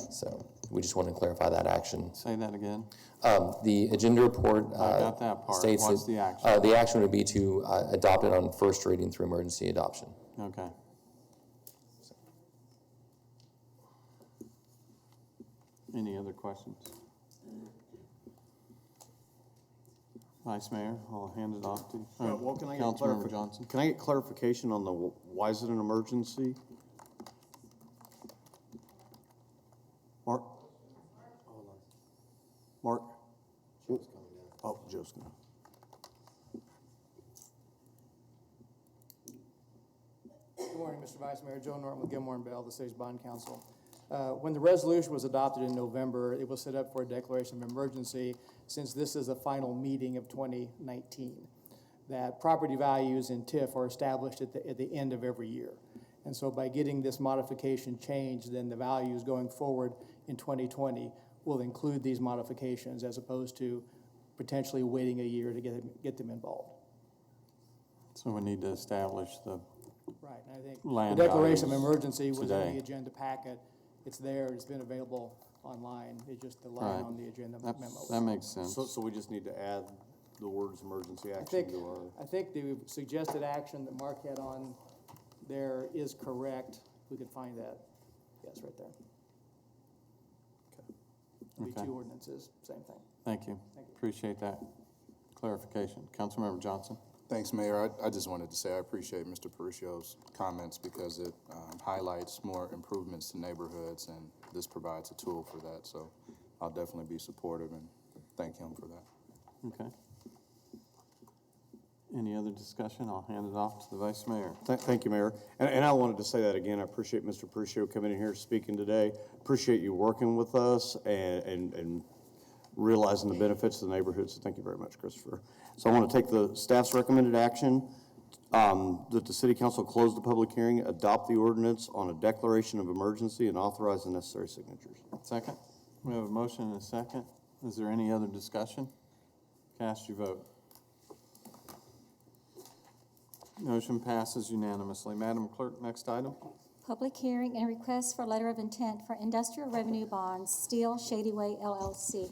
So we just want to clarify that action. Say that again. The agenda report I got that part. states What's that the action? the action would be to adopt it on first reading through emergency adoption. Okay. Any other questions? Vice Mayor, I'll hand it off to you. Well, can I get Councilmember Johnson. Can I get clarification on the why is it an emergency? Mark? Hold on. Mark? Joe's coming down. Oh, Joe's coming. Good morning, Mr. Vice Mayor. Joe Norton with Gilmore and Bell, the city's bond council. When the resolution was adopted in November, it was set up for a declaration of emergency since this is the final meeting of 2019. That property values in TIF are established at the end of every year. And so by getting this modification changed, then the values going forward in 2020 will include these modifications as opposed to potentially waiting a year to get them involved. So we need to establish the Right, and I think land the declaration of values emergency was today. in the agenda packet. It's there, it's been available online, it's just the line Right. on the agenda That- memo. That makes sense. So we just need to add the words emergency I action think, to our. I think the suggested action that Mark had on there is correct. We could find that, yes, right there. It'll be Okay. two ordinances, same thing. Thank you. Appreciate that clarification. Councilmember Johnson. Thanks, Mayor. I just wanted to say I appreciate Mr. Paricio's comments because it highlights more improvements to neighborhoods, and this provides a tool for that. So I'll definitely be supportive and thank him for that. Okay. Any other discussion? I'll hand it off to the Vice Mayor. Thank you, Mayor. And I wanted to say that again. I appreciate Mr. Pericio coming in here speaking today. Appreciate you working with us and realizing the benefits of the neighborhood. So thank you very much, Christopher. So I want to take the staff's recommended action that the city council close the public hearing, adopt the ordinance on a declaration of emergency, and authorize the necessary signatures. Second? We have a motion and a second. Is there any other discussion? Cast your vote. Motion passes unanimously. Madam Clerk, next item. Public hearing and request for letter of intent for industrial revenue bonds, Steel Shady Way LLC.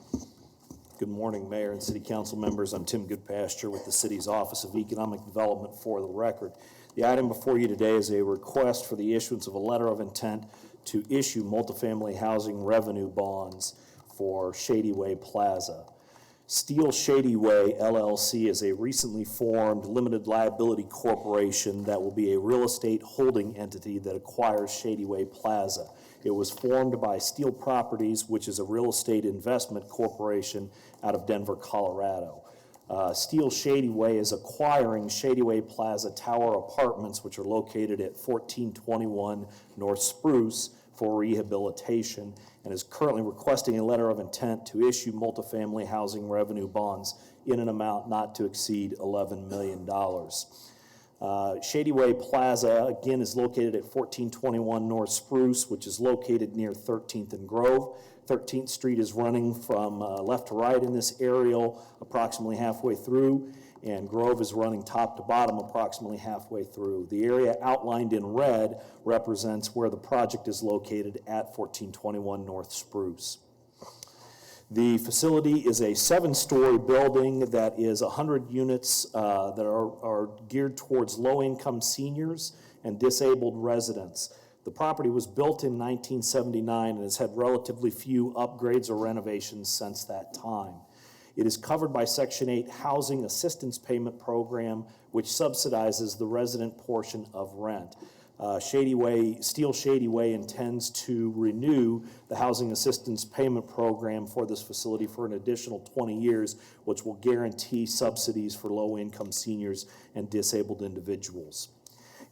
Good morning, Mayor and City Council members. I'm Tim Goodpasture with the City's Office of Economic Development. For the record, the item before you today is a request for the issuance of a letter of intent to issue multifamily housing revenue bonds for Shady Way Plaza. Steel Shady Way LLC is a recently formed limited liability corporation that will be a real estate holding entity that acquires Shady Way Plaza. It was formed by Steel Properties, which is a real estate investment corporation out of Denver, Colorado. Steel Shady Way is acquiring Shady Way Plaza Tower Apartments, which are located at 1421 North Spruce, for rehabilitation, and is currently requesting a letter of intent to issue multifamily housing revenue bonds in an amount not to exceed $11 million. Shady Way Plaza, again, is located at 1421 North Spruce, which is located near 13th and Grove. 13th Street is running from left to right in this aerial, approximately halfway through, and Grove is running top to bottom approximately halfway through. The area outlined in red represents where the project is located at 1421 North Spruce. The facility is a 7-story building that is 100 units that are geared towards low-income seniors and disabled residents. The property was built in 1979 and has had relatively few upgrades or renovations since that time. It is covered by Section 8 Housing Assistance Payment Program, which subsidizes the resident portion of rent. Steel Shady Way intends to renew the Housing Assistance Payment Program for this facility for an additional 20 years, which will guarantee subsidies for low-income seniors and disabled individuals.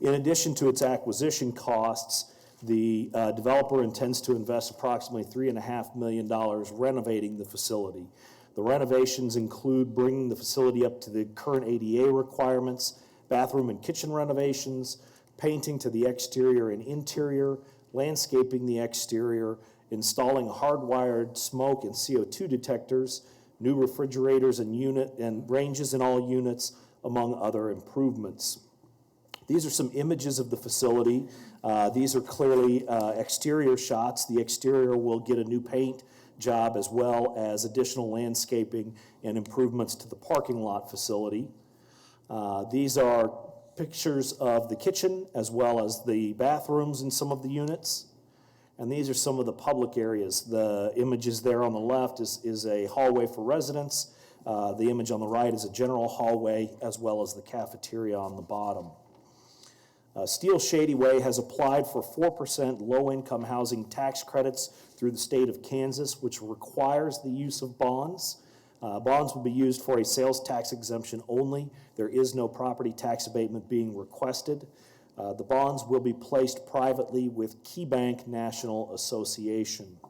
In addition to its acquisition costs, the developer intends to invest approximately $3.5 million renovating the facility. The renovations include bringing the facility up to the current ADA requirements, bathroom and kitchen renovations, painting to the exterior and interior, landscaping the exterior, installing hardwired smoke and CO2 detectors, new refrigerators and ranges in all units, among other improvements. These are some images of the facility. These are clearly exterior shots. The exterior will get a new paint job as well as additional landscaping and improvements to the parking lot facility. These are pictures of the kitchen as well as the bathrooms in some of the units. And these are some of the public areas. The images there on the left is a hallway for residents. The image on the right is a general hallway as well as the cafeteria on the bottom. Steel Shady Way has applied for 4% low-income housing tax credits through the state of Kansas, which requires the use of bonds. Bonds will be used for a sales tax exemption only. There is no property tax abatement being requested. The bonds will be placed privately with KeyBank National Association.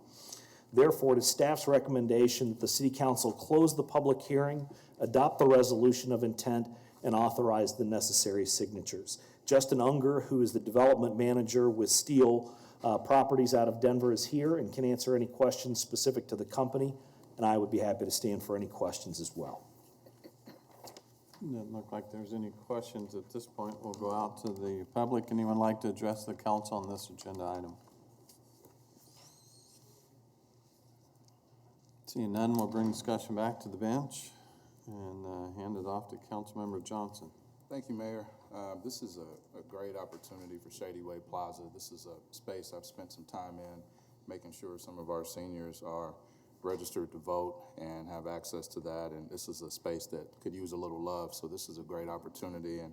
Therefore, it is staff's recommendation that the City Council close the public hearing, adopt the resolution of intent, and authorize the necessary signatures. Justin Unger, who is the development manager with Steel Properties out of Denver, is here and can answer any questions specific to the company, and I would be happy to stand for any questions as well. Doesn't look like there's any questions at this point. We'll go out to the public. Anyone like to address the council on this agenda item? Seeing none, we'll bring discussion back to the bench and hand it off to Councilmember Johnson. Thank you, Mayor. This is a great opportunity for Shady Way Plaza. This is a space I've spent some time in, making sure some of our seniors are registered to vote and have access to that. And this is a space that could use a little love. So this is a great opportunity, and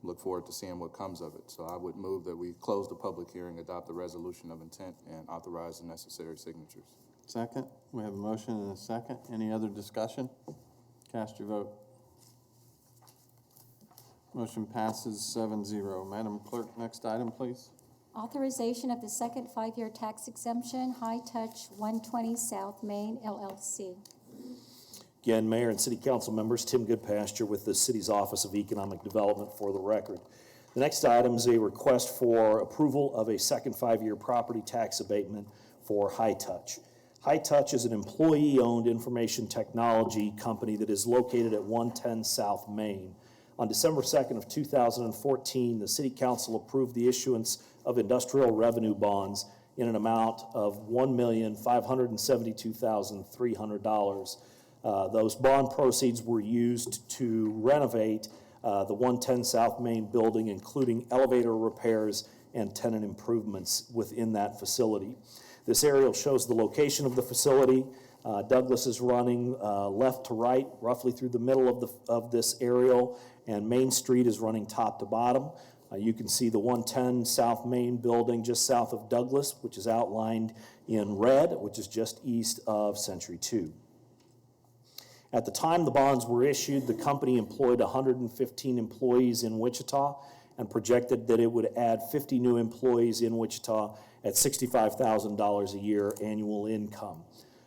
look forward to seeing what comes of it. So I would move that we close the public hearing, adopt the resolution of intent, and authorize the necessary signatures. Second. We have a motion and a second. Any other discussion? Cast your vote. Motion passes 7-0. Madam Clerk, next item, please. Authorization of the second 5-year tax exemption, High Touch 120 South Main LLC. Again, Mayor and City Council members, Tim Goodpasture with the City's Office of Economic Development for the record. The next item is a request for approval of a second 5-year property tax abatement for High Touch. High Touch is an employee-owned information technology company that is located at 110 South Main. On December 2nd of 2014, the City Council approved the issuance of industrial revenue bonds in an amount of $1,572,300. Those bond proceeds were used to renovate the 110 South Main building, including elevator repairs and tenant improvements within that facility. This aerial shows the location of the facility. Douglas is running left to right, roughly through the middle of this aerial, and Main Street is running top to bottom. You can see the 110 South Main building just south of Douglas, which is outlined in red, which is just east of Century 2. At the time the bonds were issued, the company employed 115 employees in Wichita and projected that it would add 50 new employees in Wichita at $65,000 a year annual income.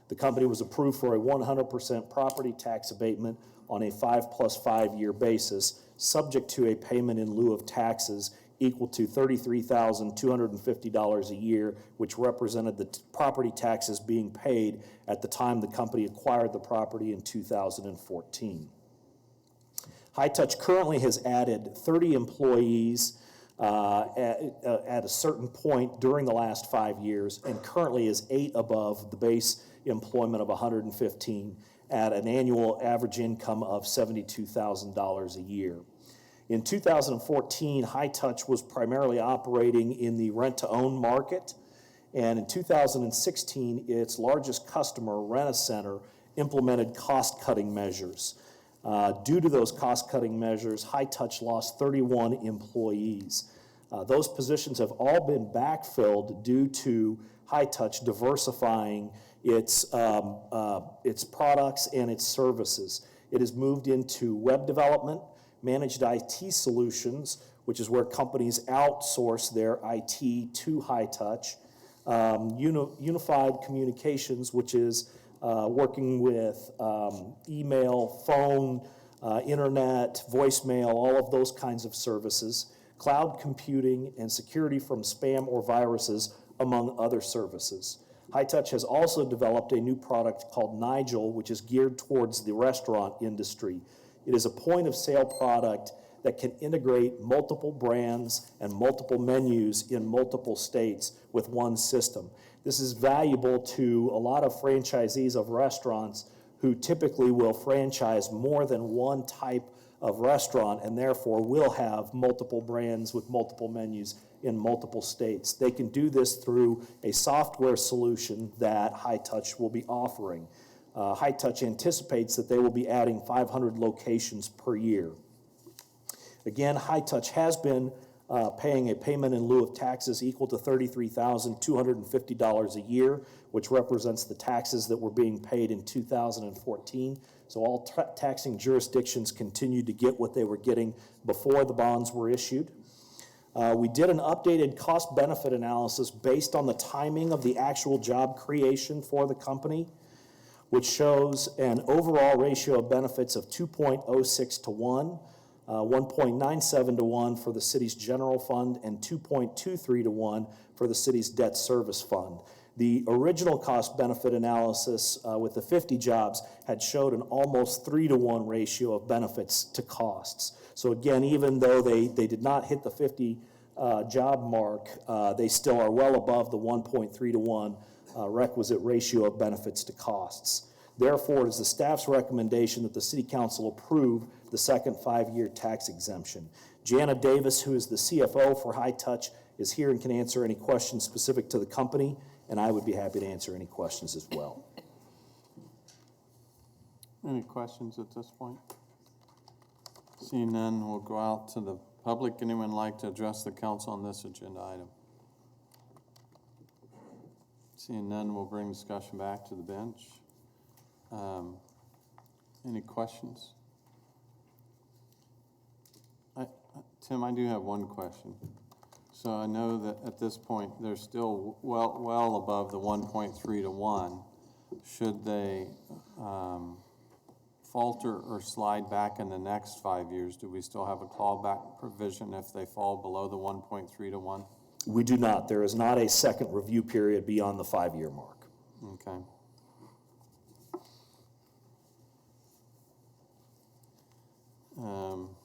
The company was approved for a 100% property tax abatement on a 5+5 year basis, subject to a payment in lieu of taxes equal to $33,250 a year, which represented the property taxes being paid at the time the company acquired the property in 2014. High Touch currently has added 30 employees at a certain point during the last 5 years, and currently is 8 above the base employment of 115 at an annual average income of $72,000 a year. In 2014, High Touch was primarily operating in the rent-to-own market, and in 2016, its largest customer, Rent-A-Center, implemented cost-cutting measures. Due to those cost-cutting measures, High Touch lost 31 employees. Those positions have all been backfilled due to High Touch diversifying its products and its services. It has moved into web development, managed IT solutions, which is where companies outsource their IT to High Touch, unified communications, which is working with email, phone, internet, voicemail, all of those kinds of services, cloud computing, and security from spam or viruses, among other services. High Touch has also developed a new product called Nigel, which is geared towards the restaurant industry. It is a point-of-sale product that can integrate multiple brands and multiple menus in multiple states with one system. This is valuable to a lot of franchisees of restaurants who typically will franchise more than one type of restaurant and therefore will have multiple brands with multiple menus in multiple states. They can do this through a software solution that High Touch will be offering. High Touch anticipates that they will be adding 500 locations per year. Again, High Touch has been paying a payment in lieu of taxes equal to $33,250 a year, which represents the taxes that were being paid in 2014. So all taxing jurisdictions continued to get what they were getting before the bonds were issued. We did an updated cost-benefit analysis based on the timing of the actual job creation for the company, which shows an overall ratio of benefits of 2.06 to 1, 1.97 to 1 for the city's general fund, and 2.23 to 1 for the city's debt service fund. The original cost-benefit analysis with the 50 jobs had showed an almost 3-to-1 ratio of benefits to costs. So again, even though they did not hit the 50 job mark, they still are well above the 1.3 to 1 requisite ratio of benefits to costs. Therefore, it is the staff's recommendation that the City Council approve the second 5-year tax exemption. Jana Davis, who is the CFO for High Touch, is here and can answer any questions specific to the company, and I would be happy to answer any questions as well. Any questions at this point? Seeing none, we'll go out to the public. Anyone like to address the council on this agenda item? Seeing none, we'll bring discussion back to the bench. Any questions? Tim, I do have one question. So I know that at this point, they're still well above the 1.3 to 1. Should they falter or slide back in the next 5 years, do we still have a clawback provision if they fall below the 1.3 to 1? We do not. There is not a second review period beyond the 5-year mark. Okay.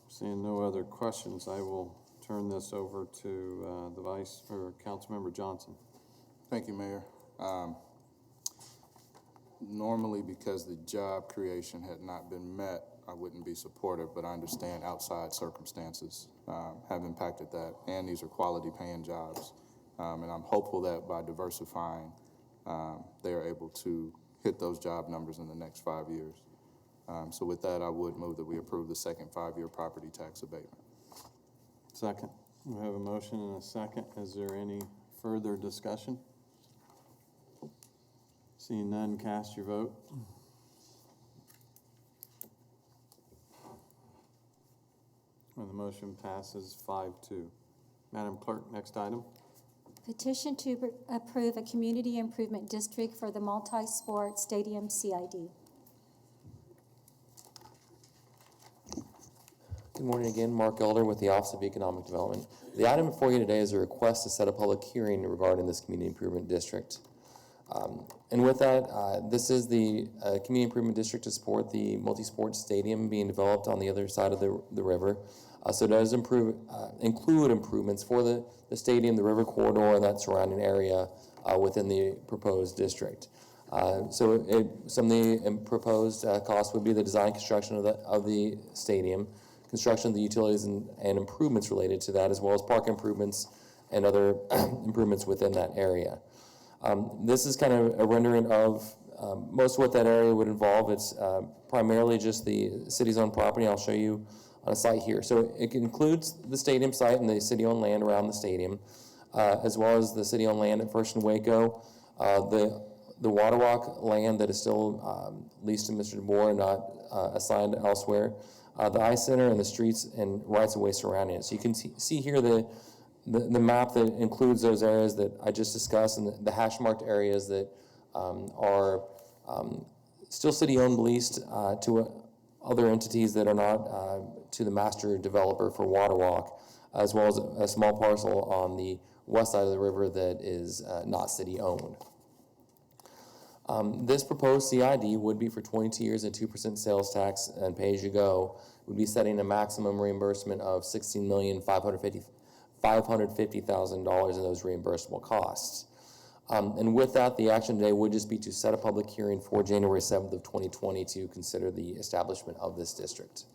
Seeing no other questions, I will turn this over to the Vice or Councilmember Johnson. Thank you, Mayor. Normally, because the job creation had not been met, I wouldn't be supportive, but I understand outside circumstances have impacted that, and these are quality paying jobs. And I'm hopeful that by diversifying, they are able to hit those job numbers in the next 5 years. So with that, I would move that we approve the second 5-year property tax abatement. Second. We have a motion and a second. Is there any further discussion? Seeing none, cast your vote. And the motion passes 5-2. Madam Clerk, next item. Petition to approve a community improvement district for the multi-sport stadium CID. Good morning again, Mark Elder with the Office of Economic Development. The item before you today is a request to set a public hearing regarding this community improvement district. And with that, this is the community improvement district to support the multi-sport stadium being developed on the other side of the river. So it does include improvements for the stadium, the river corridor, and that surrounding area within the proposed district. Some of the proposed costs would be the design construction of the stadium, construction of the utilities and improvements related to that, as well as park improvements and other improvements within that area. This is kind of a rendering of most of what that area would involve. It's primarily just the city's owned property. I'll show you on a site here. So it includes the stadium site and the city-owned land around the stadium, as well as the city-owned land at First and Waco, the Waterwalk land that is still leased to Mr. DeBoer and not assigned elsewhere, the ice center, and the streets and rights-of-way surrounding it. So you can see here the map that includes those areas that I just discussed, and the hash-marked areas that are still city-owned, leased to other entities that are not to the master developer for Waterwalk, as well as a small parcel on the west side of the river that is not city-owned. This proposed CID would be for 22 years at 2% sales tax and pay-as-you-go. Would be setting a maximum reimbursement of $16,550,000 in those reimbursable costs. And with that, the action today would just be to set a public hearing for January 7th of 2020 to consider the establishment of this district.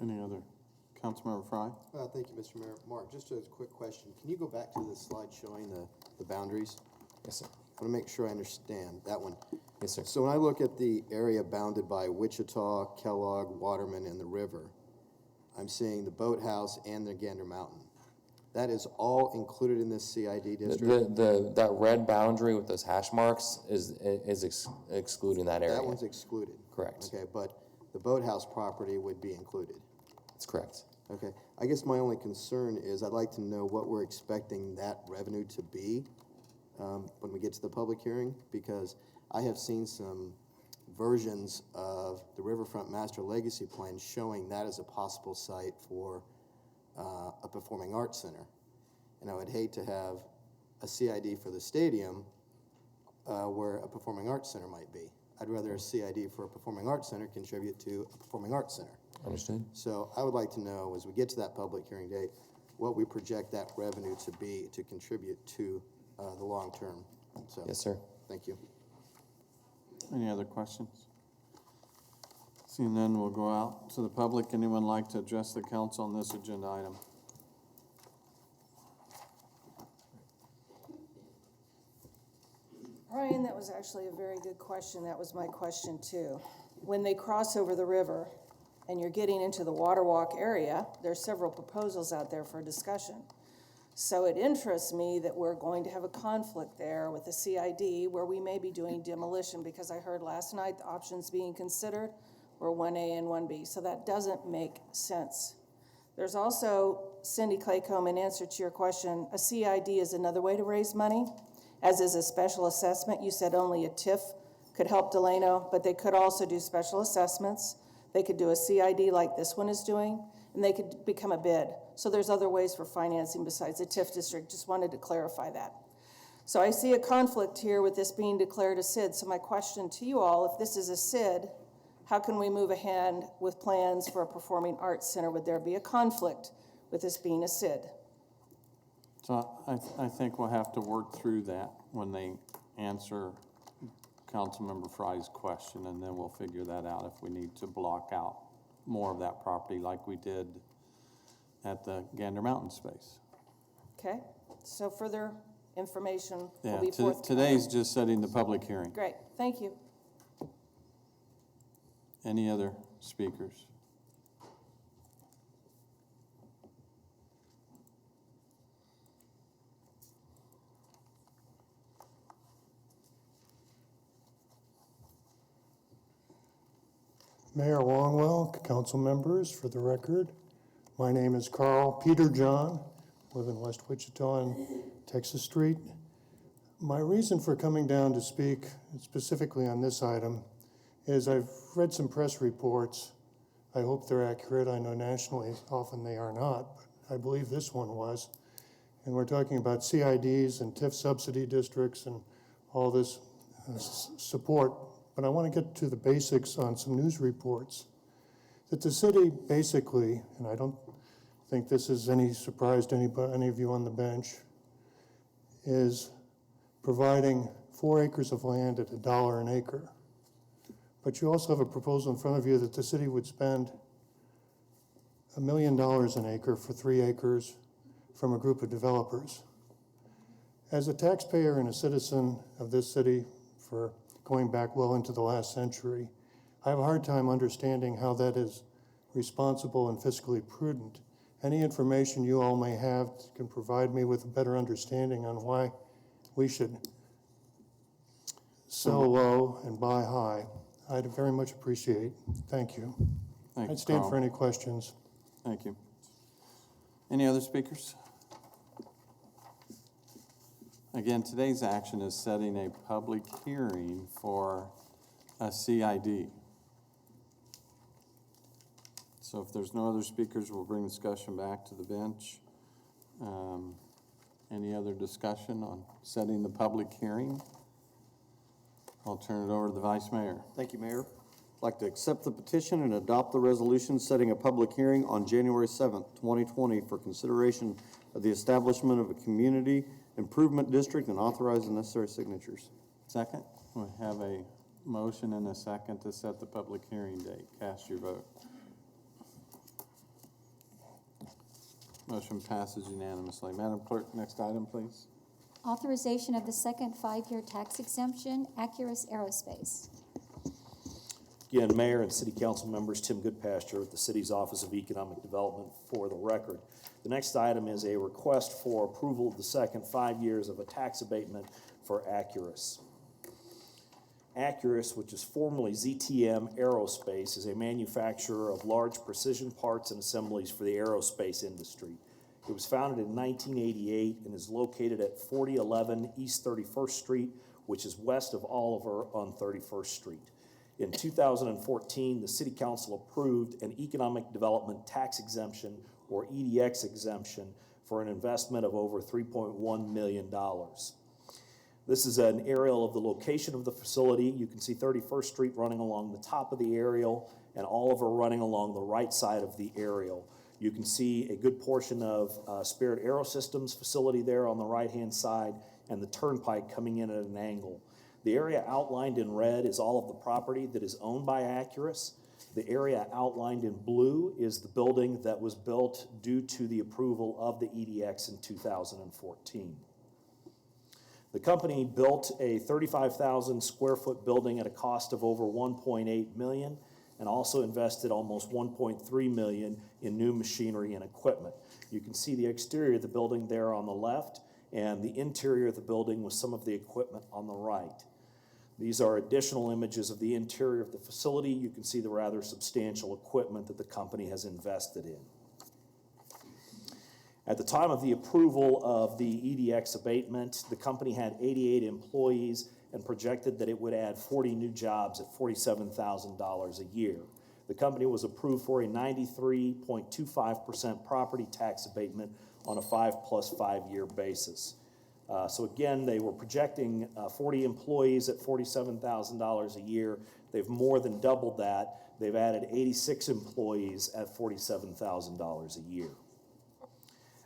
Any other? Councilmember Fry? Thank you, Mr. Mayor. Mark, just a quick question. Can you go back to the slide showing the boundaries? Yes, sir. I want to make sure I understand that one. Yes, sir. So when I look at the area bounded by Wichita, Kellogg, Waterman, and the river, I'm seeing the boathouse and the Gander Mountain. That is all included in this CID district? That red boundary with those hash marks is excluding that area. That one's excluded? Correct. Okay, but the boathouse property would be included? That's correct. Okay. I guess my only concern is I'd like to know what we're expecting that revenue to be when we get to the public hearing, because I have seen some versions of the Riverfront Master Legacy Plan showing that as a possible site for a performing arts center. And I would hate to have a CID for the stadium where a performing arts center might be. I'd rather a CID for a performing arts center contribute to a performing arts center. Understood. So I would like to know, as we get to that public hearing date, what we project that revenue to be to contribute to the long term. So, yes, sir. Thank you. Any other questions? Seeing none, we'll go out to the public. Anyone like to address the council on this agenda item? Brian, that was actually a very good question. That was my question too. When they cross over the river and you're getting into the Waterwalk area, there's several proposals out there for discussion. So it interests me that we're going to have a conflict there with the CID where we may be doing demolition, because I heard last night the options being considered were 1A and 1B. So that doesn't make sense. There's also, Cindy Claycomb, in answer to your question, a CID is another way to raise money, as is a special assessment. You said only a TIF could help Delano, but they could also do special assessments. They could do a CID like this one is doing, and they could become a bid. So there's other ways for financing besides the TIF district. Just wanted to clarify that. So I see a conflict here with this being declared a SID. So my question to you all, if this is a SID, how can we move ahead with plans for a performing arts center? Would there be a conflict with this being a SID? So I think we'll have to work through that when they answer Councilmember Fry's question, and then we'll figure that out if we need to block out more of that property like we did at the Gander Mountain space. Okay, so further information Yeah, will be forthcoming. today's just setting the public hearing. Great, thank you. Any other speakers? Mayor Longwell, council members, for the record, my name is Carl Peter John, live in West Wichita on Texas Street. My reason for coming down to speak specifically on this item is I've read some press reports. I hope they're accurate. I know nationally often they are not, but I believe this one was. and we're talking about CIDs and TIF subsidy districts and all this support. But I want to get to the basics on some news reports. That the city basically, and I don't think this is any surprise to any of you on the bench, is providing 4 acres of land at $1 an acre. But you also have a proposal in front of you that the city would spend $1 million an acre for 3 acres from a group of developers. As a taxpayer and a citizen of this city for going back well into the last century, I have a hard time understanding how that is responsible and fiscally prudent. Any information you all may have can provide me with a better understanding on why we should sell low and buy high. I'd very much appreciate. Thank you. I'd stand for any questions. Thank you. Any other speakers? Again, today's action is setting a public hearing for a CID. So if there's no other speakers, we'll bring discussion back to the bench. Any other discussion on setting the public hearing? I'll turn it over to the Vice Mayor. Thank you, Mayor. I'd like to accept the petition and adopt the resolution setting a public hearing on January 7th, 2020 for consideration of the establishment of a community improvement district and authorize the necessary signatures. Second, we have a motion and a second to set the public hearing date. Cast your vote. Motion passes unanimously. Madam Clerk, next item, please. Authorization of the second 5-year tax exemption, Accurus Aerospace. Again, Mayor and City Council members, Tim Goodpasture with the City's Office of Economic Development for the record. The next item is a request for approval of the second 5 years of a tax abatement for Accurus. Accurus, which is formerly ZTM Aerospace, is a manufacturer of large precision parts and assemblies for the aerospace industry. It was founded in 1988 and is located at 4011 East 31st Street, which is west of Oliver on 31st Street. In 2014, the City Council approved an Economic Development Tax Exemption, or EDX exemption, for an investment of over $3.1 million. This is an aerial of the location of the facility. You can see 31st Street running along the top of the aerial and Oliver running along the right side of the aerial. You can see a good portion of Spirit Aerosystems facility there on the right-hand side and the turnpike coming in at an angle. The area outlined in red is all of the property that is owned by Accurus. The area outlined in blue is the building that was built due to the approval of the EDX in 2014. The company built a 35,000 square foot building at a cost of over $1.8 million and also invested almost $1.3 million in new machinery and equipment. You can see the exterior of the building there on the left and the interior of the building with some of the equipment on the right. These are additional images of the interior of the facility. You can see the rather substantial equipment that the company has invested in. At the time of the approval of the EDX abatement, the company had 88 employees and projected that it would add 40 new jobs at $47,000 a year. The company was approved for a 93.25% property tax abatement on a 5+5 year basis. So again, they were projecting 40 employees at $47,000 a year. They've more than doubled that. They've added 86 employees at $47,000 a year.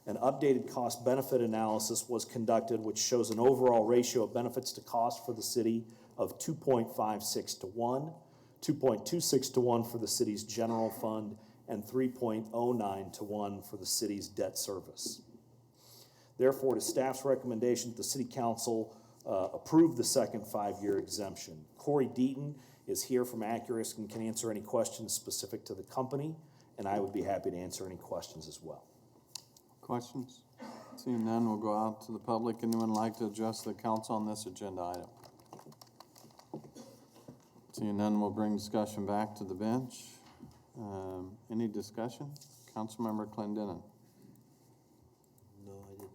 An updated cost-benefit analysis was conducted, which shows an overall ratio of benefits to cost for the city of 2.56 to 1, 2.26 to 1 for the city's general fund, and 3.09 to 1 for the city's debt service. Therefore, to staff's recommendation, the City Council approved the second 5-year exemption. Corey Deaton is here from Accurus and can answer any questions specific to the company, and I would be happy to answer any questions as well. Questions? Seeing none, we'll go out to the public. Anyone like to address the council on this agenda item? Seeing none, we'll bring discussion back to the bench. Any discussion? Councilmember Clendenin. No, I didn't.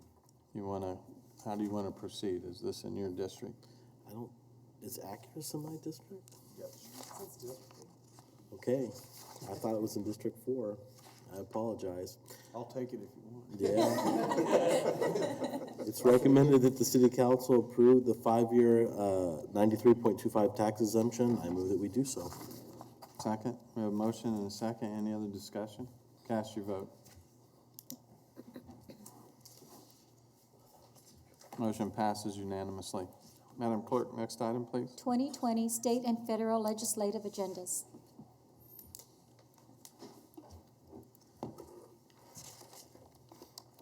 How do you want to proceed? Is this in your district? Is Accurus in my district? Yes. Okay, I thought it was in District 4. I apologize. I'll take it if you want. Yeah. It's recommended that the city council approve the 5-year 93.25 tax exemption. I move that we do so. Second, we have a motion and a second. Any other discussion? Cast your vote. Motion passes unanimously. Madam Clerk, next item, please. 2020 state and federal legislative agendas.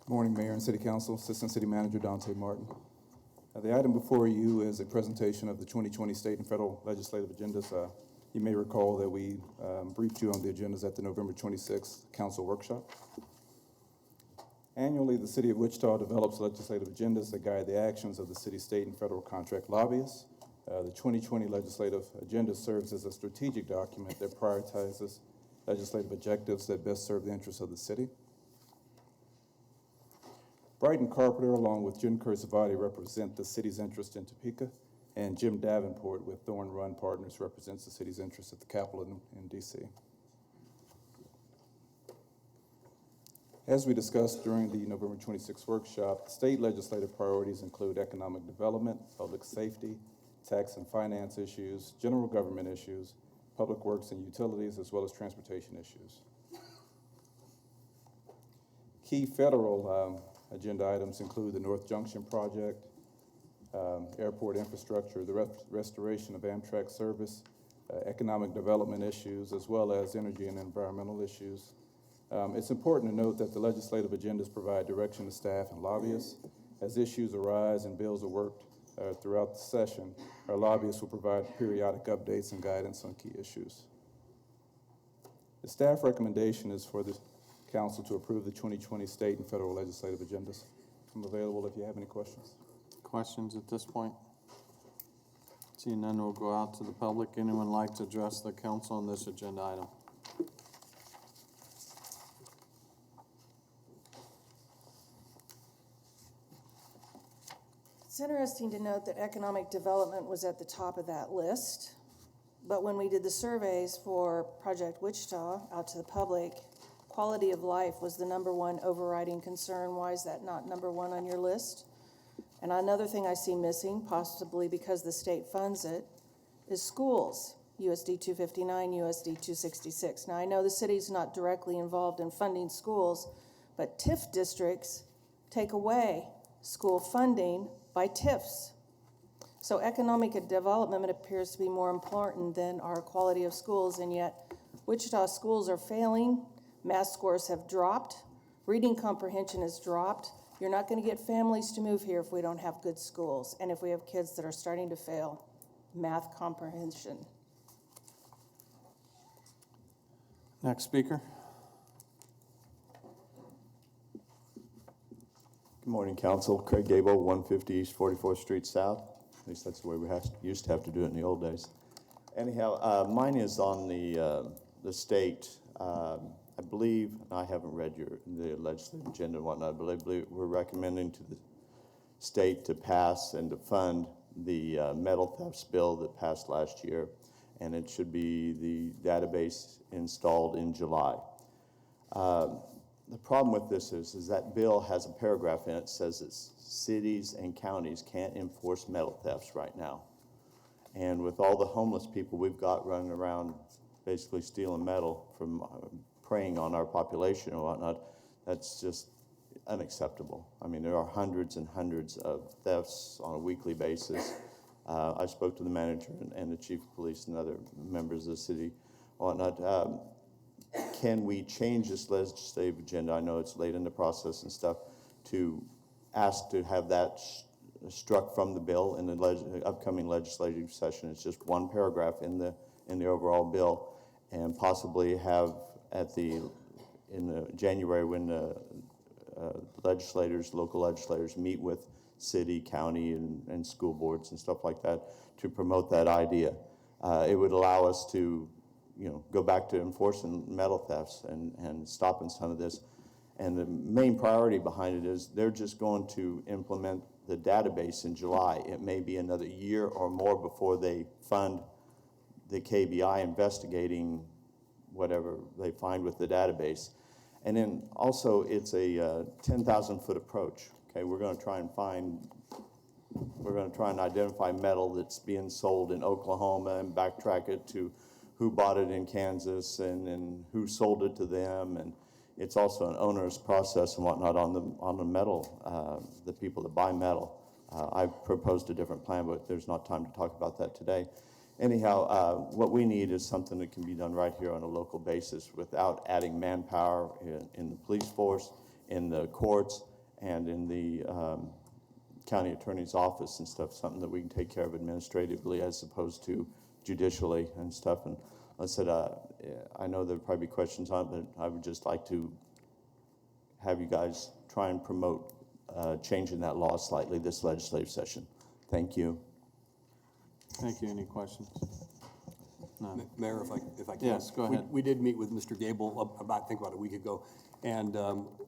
Morning, Mayor and City Council. Assistant City Manager Dante Martin. The item before you is a presentation of the 2020 state and federal legislative agendas. You may recall that we briefed you on the agendas at the November 26th council workshop. Annually, the City of Wichita develops legislative agendas that guide the actions of the city, state, and federal contract lobbyists. The 2020 legislative agenda serves as a strategic document that prioritizes legislative objectives that best serve the interests of the city. Brighton Carpenter, along with Jim Cursivati, represent the city's interest in Topeka, and Jim Davenport with Thorn Run Partners represents the city's interest at the Capitol in D.C. As we discussed during the November 26th workshop, state legislative priorities include economic development, public safety, tax and finance issues, general government issues, public works and utilities, as well as transportation issues. Key federal agenda items include the North Junction project, airport infrastructure, the restoration of Amtrak service, economic development issues, as well as energy and environmental issues. It's important to note that the legislative agendas provide direction to staff and lobbyists. As issues arise and bills are worked throughout the session, our lobbyists will provide periodic updates and guidance on key issues. The staff recommendation is for the council to approve the 2020 state and federal legislative agendas. I'm available if you have any questions. Questions at this point? Seeing none, we'll go out to the public. Anyone like to address the council on this agenda item? It's interesting to note that economic development was at the top of that list, but when we did the surveys for Project Wichita out to the public, quality of life was the #1 overriding concern. Why is that not #1 on your list? And another thing I see missing, possibly because the state funds it, is schools, USD 259, USD 266. Now, I know the city's not directly involved in funding schools, but TIF districts take away school funding by TIFs. So economic development appears to be more important than our quality of schools, and yet Wichita schools are failing. Math scores have dropped. Reading comprehension has dropped. You're not going to get families to move here if we don't have good schools and if we have kids that are starting to fail math comprehension. Next speaker. Good morning, Council. Craig Gable, 150 East 44th Street South. At least that's the way we used to have to do it in the old days. Anyhow, mine is on the state. I believe, and I haven't read the legislative agenda and whatnot, but I believe we're recommending to the state to pass and to fund the metal thefts bill that passed last year, and it should be the database installed in July. The problem with this is that bill has a paragraph in it that says that cities and counties can't enforce metal thefts right now. And with all the homeless people we've got running around basically stealing metal from preying on our population and whatnot, that's just unacceptable. I mean, there are hundreds and hundreds of thefts on a weekly basis. I spoke to the manager and the chief of police and other members of the city and whatnot. Can we change this legislative agenda? I know it's late in the process and stuff, to ask to have that struck from the bill in the upcoming legislative session. It's just one paragraph in the overall bill, and possibly have in the January when the local legislators meet with city, county, and school boards and stuff like that to promote that idea. It would allow us to, go back to enforcing metal thefts and stopping some of this. And the main priority behind it is they're just going to implement the database in July. It may be another year or more before they fund the KBI investigating whatever they find with the database. And then also it's a 10,000-foot approach. Okay, we're gonna try and identify metal that's being sold in Oklahoma and backtrack it to who bought it in Kansas and who sold it to them. And it's also an onerous process and whatnot on the metal, the people that buy metal. I've proposed a different plan, but there's not time to talk about that today. Anyhow, what we need is something that can be done right here on a local basis without adding manpower in the police force, in the courts, and in the county attorney's office and stuff, something that we can take care of administratively as opposed to judicially and stuff. And like I said, I know there'll probably be questions on it, but I would just like to have you guys try and promote changing that law slightly this legislative session. Thank you. Thank you. Any questions? None. Mayor, if I can. Yes, go ahead. We did meet with Mr. Gable about a week ago, and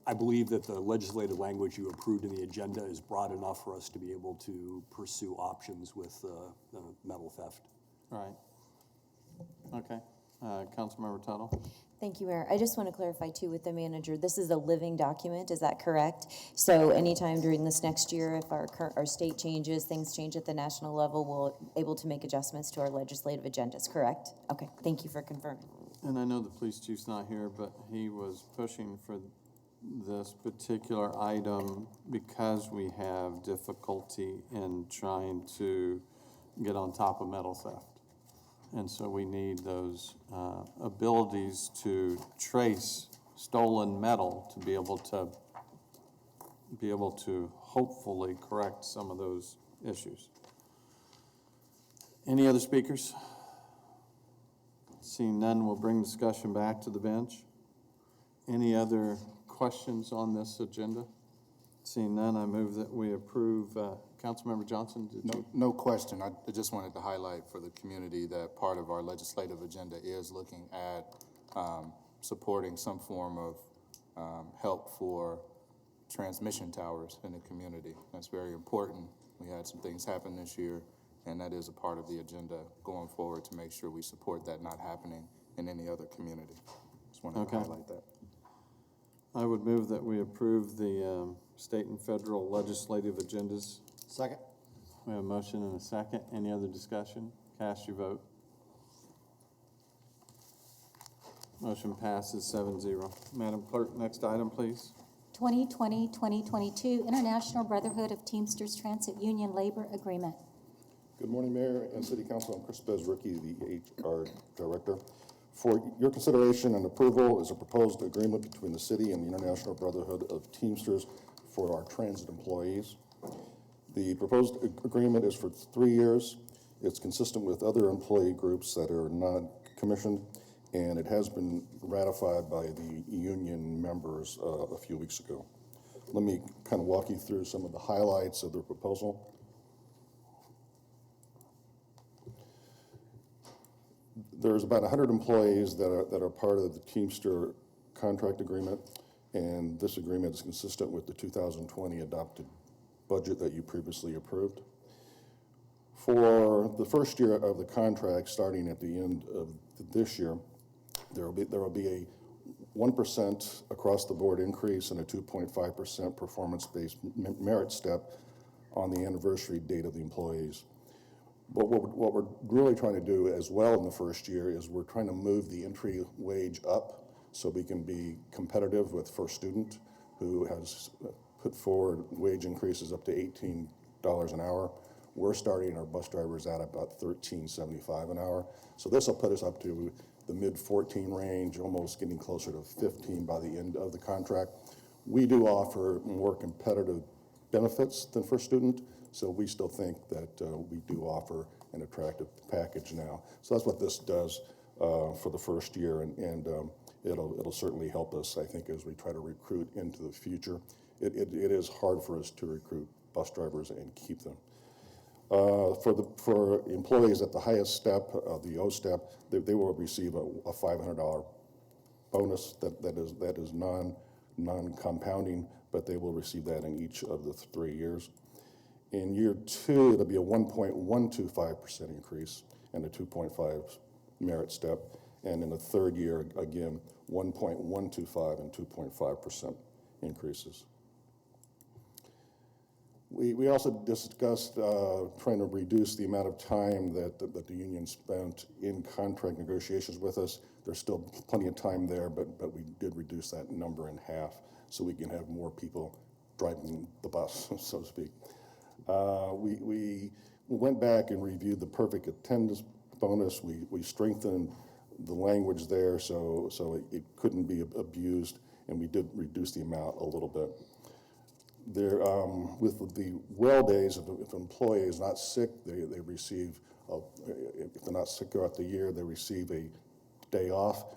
I believe that the legislative language you approved in the agenda is broad enough for us to be able to pursue options with the metal theft. Right. Okay. Councilmember Tuttle? Thank you, Mayor. I just want to clarify too with the manager, this is a living document, is that correct? So anytime during this next year, if our state changes, things change at the national level, we'll able to make adjustments to our legislative agendas, correct? Okay, thank you for confirming. And I know the police chief's not here, but he was pushing for this particular item because we have difficulty in trying to get on top of metal theft. And so we need those abilities to trace stolen metal to be able to hopefully correct some of those issues. Any other speakers? Seeing none, we'll bring discussion back to the bench. Any other questions on this agenda? Seeing none, I move that we approve. Councilmember Johnson, did you? No question. I just wanted to highlight for the community that part of our legislative agenda is looking at supporting some form of help for transmission towers in the community. That's very important. We had some things happen this year, and that is a part of the agenda going forward to make sure we support that not happening in any other community. Just wanted to highlight that. I would move that we approve the state and federal legislative agendas. Second. We have a motion and a second. Any other discussion? Cast your vote. Motion passes 7-0. Madam Clerk, next item, please. 2020-2022 International Brotherhood of Teamsters Transit Union Labor Agreement. Good morning, Mayor and City Council. I'm Chris Bezricki, the HR Director. For your consideration and approval is a proposed agreement between the city and the International Brotherhood of Teamsters for our transit employees. The proposed agreement is for 3 years. It's consistent with other employee groups that are non-commissioned, and it has been ratified by the union members a few weeks ago. Let me kind of walk you through some of the highlights of the proposal. There's about 100 employees that are part of the Teamster contract agreement, and this agreement is consistent with the 2020 adopted budget that you previously approved. For the first year of the contract, starting at the end of this year, there will be a 1% across the board increase and a 2.5% performance-based merit step on the anniversary date of the employees. But what we're really trying to do as well in the first year is we're trying to move the entry wage up so we can be competitive with First Student, who has put forward wage increases up to $18 an hour. We're starting our bus drivers at about $13.75 an hour. So this will put us up to the mid-14 range, almost getting closer to 15 by the end of the contract. We do offer more competitive benefits than First Student, so we still think that we do offer an attractive package now. So that's what this does for the first year, and it'll certainly help us, I think, as we try to recruit into the future. It is hard for us to recruit bus drivers and keep them. For employees at the highest step of the O step, they will receive a $500 bonus that is non-compounding, but they will receive that in each of the 3 years. In year 2, it'll be a 1.125% increase and a 2.5 merit step. And in the third year, again, 1.125 and 2.5% increases. We also discussed trying to reduce the amount of time that the union spent in contract negotiations with us. There's still plenty of time there, but we did reduce that number in half so we can have more people driving the bus, so to speak. We went back and reviewed the perfect attendance bonus. We strengthened the language there so it couldn't be abused, and we did reduce the amount a little bit. There, with the well days, if an employee is not sick, they receive, if they're not sick throughout the year, they receive a day off.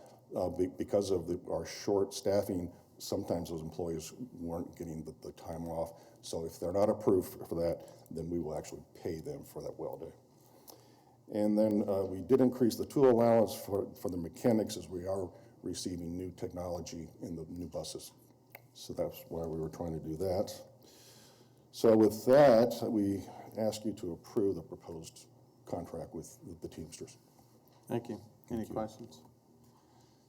Because of our short staffing, sometimes those employees weren't getting the time off. So if they're not approved for that, then we will actually pay them for that well day. And then we did increase the tool allowance for the mechanics as we are receiving new technology in the new buses. So that's why we were trying to do that. So with that, we ask you to approve the proposed contract with the Teamsters. Thank you. Any questions?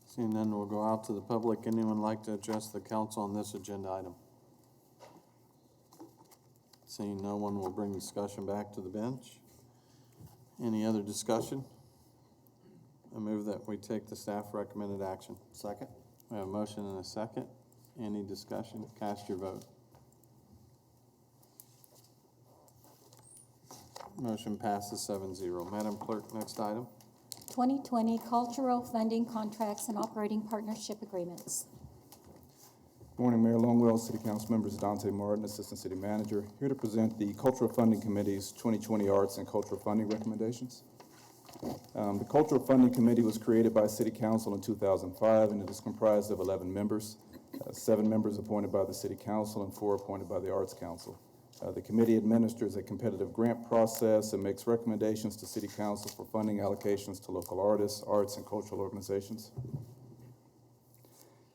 Seeing none, we'll go out to the public. Anyone like to address the council on this agenda item? Seeing no one, will bring discussion back to the bench. Any other discussion? I move that we take the staff recommended action. Second. We have a motion and a second. Any discussion? Cast your vote. Motion passes 7-0. Madam Clerk, next item. 2020 Cultural Funding Contracts and Operating Partnership Agreements. Morning, Mayor Longwell, City Council members, Dante Martin, Assistant City Manager, here to present the Cultural Funding Committee's 2020 Arts and Cultural Funding recommendations. The Cultural Funding Committee was created by City Council in 2005, and it is comprised of 11 members, 7 members appointed by the City Council and 4 appointed by the Arts Council. The committee administers a competitive grant process and makes recommendations to City Council for funding allocations to local artists, arts, and cultural organizations.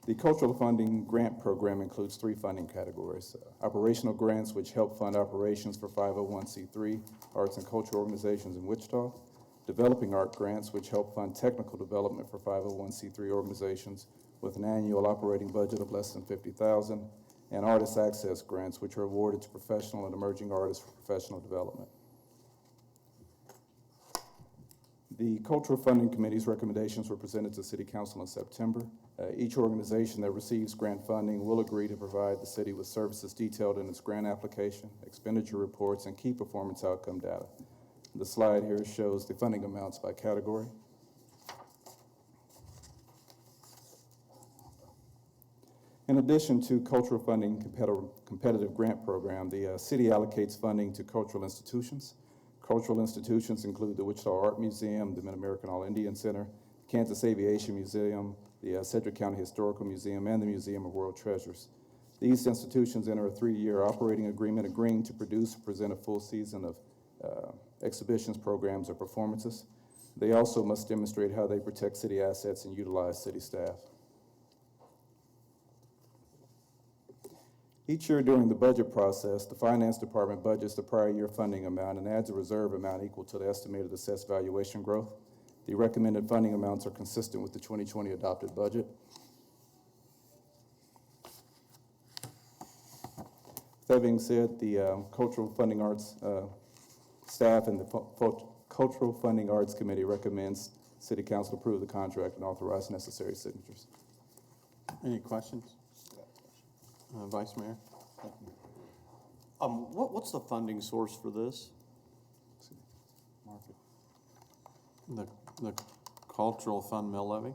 The Cultural Funding Grant Program includes 3 funding categories. Operational grants, which help fund operations for 501c3 arts and cultural organizations in Wichita. Developing art grants, which help fund technical development for 501c3 organizations with an annual operating budget of less than $50,000. And artist access grants, which are awarded to professional and emerging artists for professional development. The Cultural Funding Committee's recommendations were presented to City Council in September. Each organization that receives grant funding will agree to provide the city with services detailed in its grant application, expenditure reports, and key performance outcome data. The slide here shows the funding amounts by category. In addition to Cultural Funding Competitive Grant Program, the city allocates funding to cultural institutions. Cultural institutions include the Wichita Art Museum, the Mid-American All-Indian Center, Kansas Aviation Museum, the Sedgwick County Historical Museum, and the Museum of World Treasures. These institutions enter a 3-year operating agreement agreeing to produce and present a full season of exhibitions, programs, or performances. They also must demonstrate how they protect city assets and utilize city staff. Each year during the budget process, the Finance Department budgets the prior year funding amount and adds a reserve amount equal to the estimated assessed valuation growth. The recommended funding amounts are consistent with the 2020 adopted budget. That being said, the Cultural Funding Arts staff and the Cultural Funding Arts Committee recommends City Council approve the contract and authorize necessary signatures. Any questions? Vice Mayor? What's the funding source for this? The Cultural Fund Mill Levy?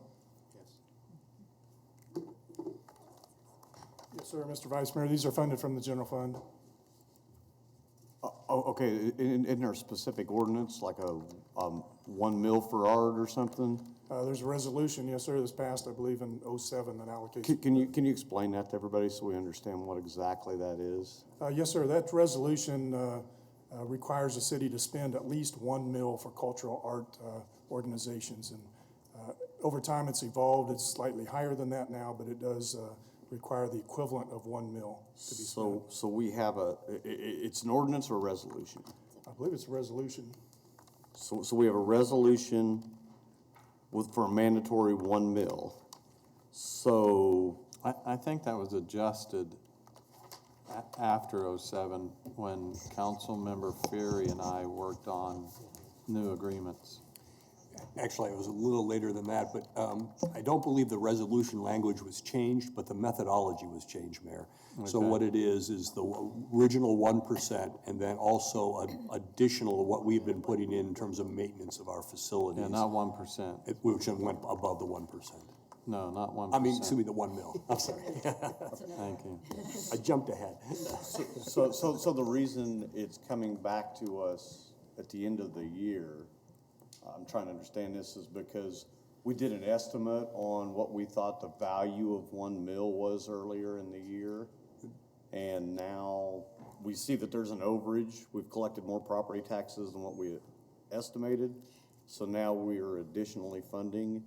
Yes, sir, Mr. Vice Mayor. These are funded from the general fund. Okay. Isn't there a specific ordinance, like a 1 mil for art or something? There's a resolution, yes, sir, that's passed, I believe, in '07 that allocates. Can you explain that to everybody so we understand what exactly that is? Yes, sir. That resolution requires the city to spend at least 1 mil for cultural art organizations. And over time, it's evolved. It's slightly higher than that now, but it does require the equivalent of 1 mil to be spent. So we have it's an ordinance or a resolution? I believe it's a resolution. So we have a resolution for a mandatory 1 mil. So I think that was adjusted after '07, when Councilmember Fury and I worked on new agreements. Actually, it was a little later than that, but I don't believe the resolution language was changed, but the methodology was changed, Mayor. So Okay. what it is the original 1%, and then also an additional, what we've been putting in terms of maintenance of our facilities. Yeah, not 1%. Which went above the 1%. No, not 1%. I mean, excuse me, the 1 mil. I'm sorry. Thank you. I jumped ahead. So the reason it's coming back to us at the end of the year, I'm trying to understand this, is because we did an estimate on what we thought the value of 1 mil was earlier in the year. And now we see that there's an overage. We've collected more property taxes than what we estimated. So now we are additionally funding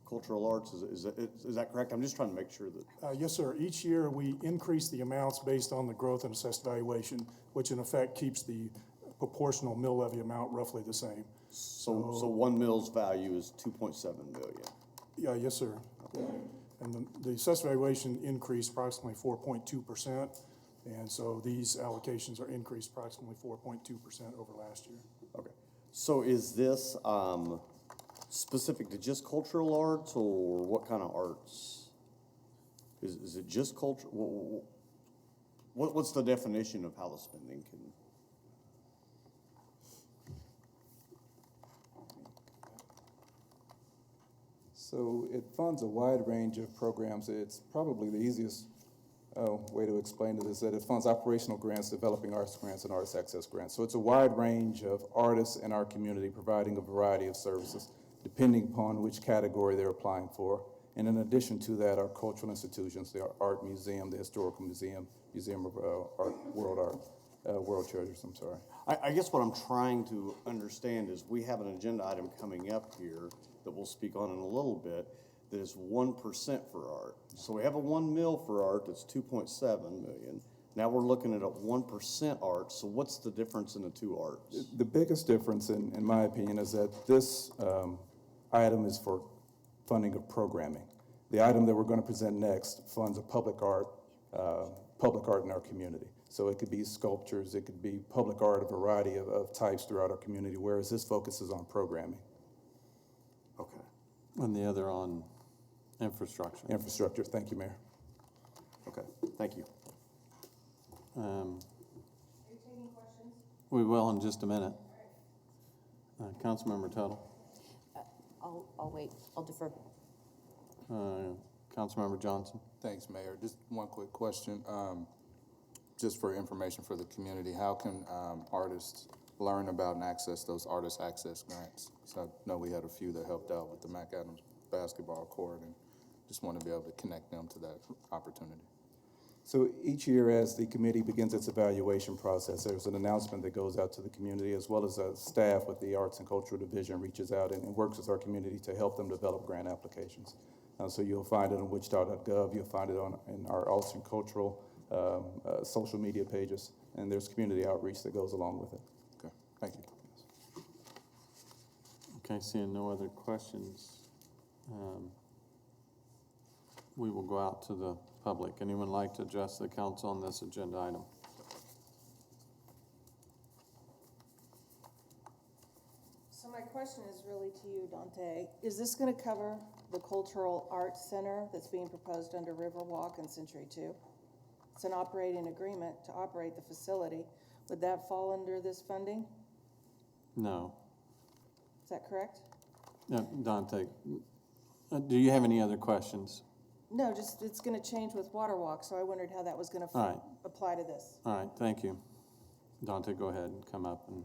cultural arts. Is that correct? I'm just trying to make sure that. Yes, sir. Each year, we increase the amounts based on the growth and assessed valuation, which in effect keeps the proportional mill levy amount roughly the same. So 1 mil's value is 2.7 million. Yeah, yes, sir. And the assessed valuation increased approximately 4.2%, and so these allocations are increased approximately 4.2% over last year. Okay. So is this specific to just cultural arts, or what kind of arts? Is it just culture? What's the definition of how the spending can? So it funds a wide range of programs. It's probably the easiest way to explain it is that it funds operational grants, developing arts grants, and arts access grants. So it's a wide range of artists in our community providing a variety of services, depending upon which category they're applying for. And in addition to that, our cultural institutions, the Art Museum, the Historical Museum, Museum of World Treasures, I'm sorry. I guess what I'm trying to understand is we have an agenda item coming up here that we'll speak on in a little bit that is 1% for art. So we have a 1 mil for art that's 2.7 million. Now we're looking at a 1% art. So what's the difference in the two arts? The biggest difference, in my opinion, is that this item is for funding of programming. The item that we're going to present next funds a public art in our community. So it could be sculptures, it could be public art, a variety of types throughout our community, whereas this focuses on programming. Okay. And the other on infrastructure. Infrastructure, thank you, Mayor. Okay, thank you. Are you taking questions? We will in just a minute. Councilmember Tuttle. I'll wait, I'll defer. Councilmember Johnson. Thanks, Mayor. Just one quick question. Just for information for the community, how can artists learn about and access those artist access grants? So I know we had a few that helped out with the Mac Adams basketball court, and just want to be able to connect them to that opportunity. So each year as the committee begins its evaluation process, there's an announcement that goes out to the community, as well as staff with the Arts and Cultural Division reaches out and works with our community to help them develop grant applications. So you'll find it on wichita.gov, you'll find it in our Arts and Cultural social media pages, and there's community outreach that goes along with it. Okay, thank you. Okay, seeing no other questions, we will go out to the public. Anyone like to address the council on this agenda item? So my question is really to you, Dante. Is this going to cover the Cultural Arts Center that's being proposed under Riverwalk and Century 2? It's an operating agreement to operate the facility. Would that fall under this funding? No. Is that correct? Dante, do you have any other questions? No, just it's going to change with Waterwalk, so I wondered how that was going to All right. apply to this. All right, thank you. Dante, go ahead and come up. And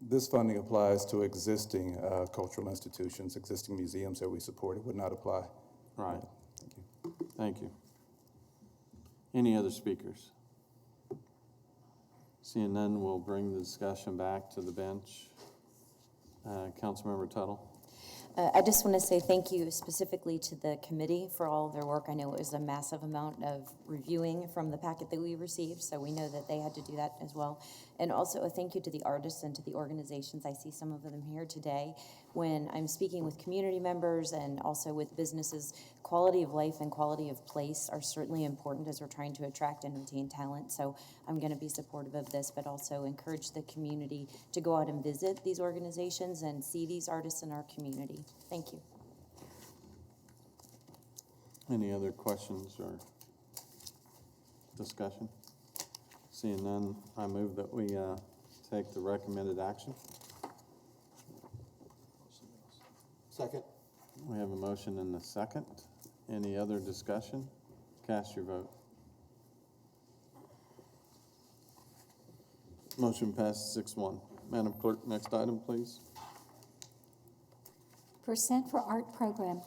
This funding applies to existing cultural institutions, existing museums that we support. It would not apply. Right. Thank you. Thank you. Any other speakers? Seeing none, we'll bring the discussion back to the bench. Councilmember Tuttle. I just want to say thank you specifically to the committee for all of their work. I know it was a massive amount of reviewing from the packet that we received, so we know that they had to do that as well. And also a thank you to the artists and to the organizations. I see some of them here today. When I'm speaking with community members and also with businesses, quality of life and quality of place are certainly important as we're trying to attract and retain talent. So I'm going to be supportive of this, but also encourage the community to go out and visit these organizations and see these artists in our community. Thank you. Any other questions or discussion? Seeing none, I move that we take the recommended action. Second. We have a motion and a second. Any other discussion? Cast your vote. Motion passes 6-1. Madam Clerk, next item, please. Percent for Art Program.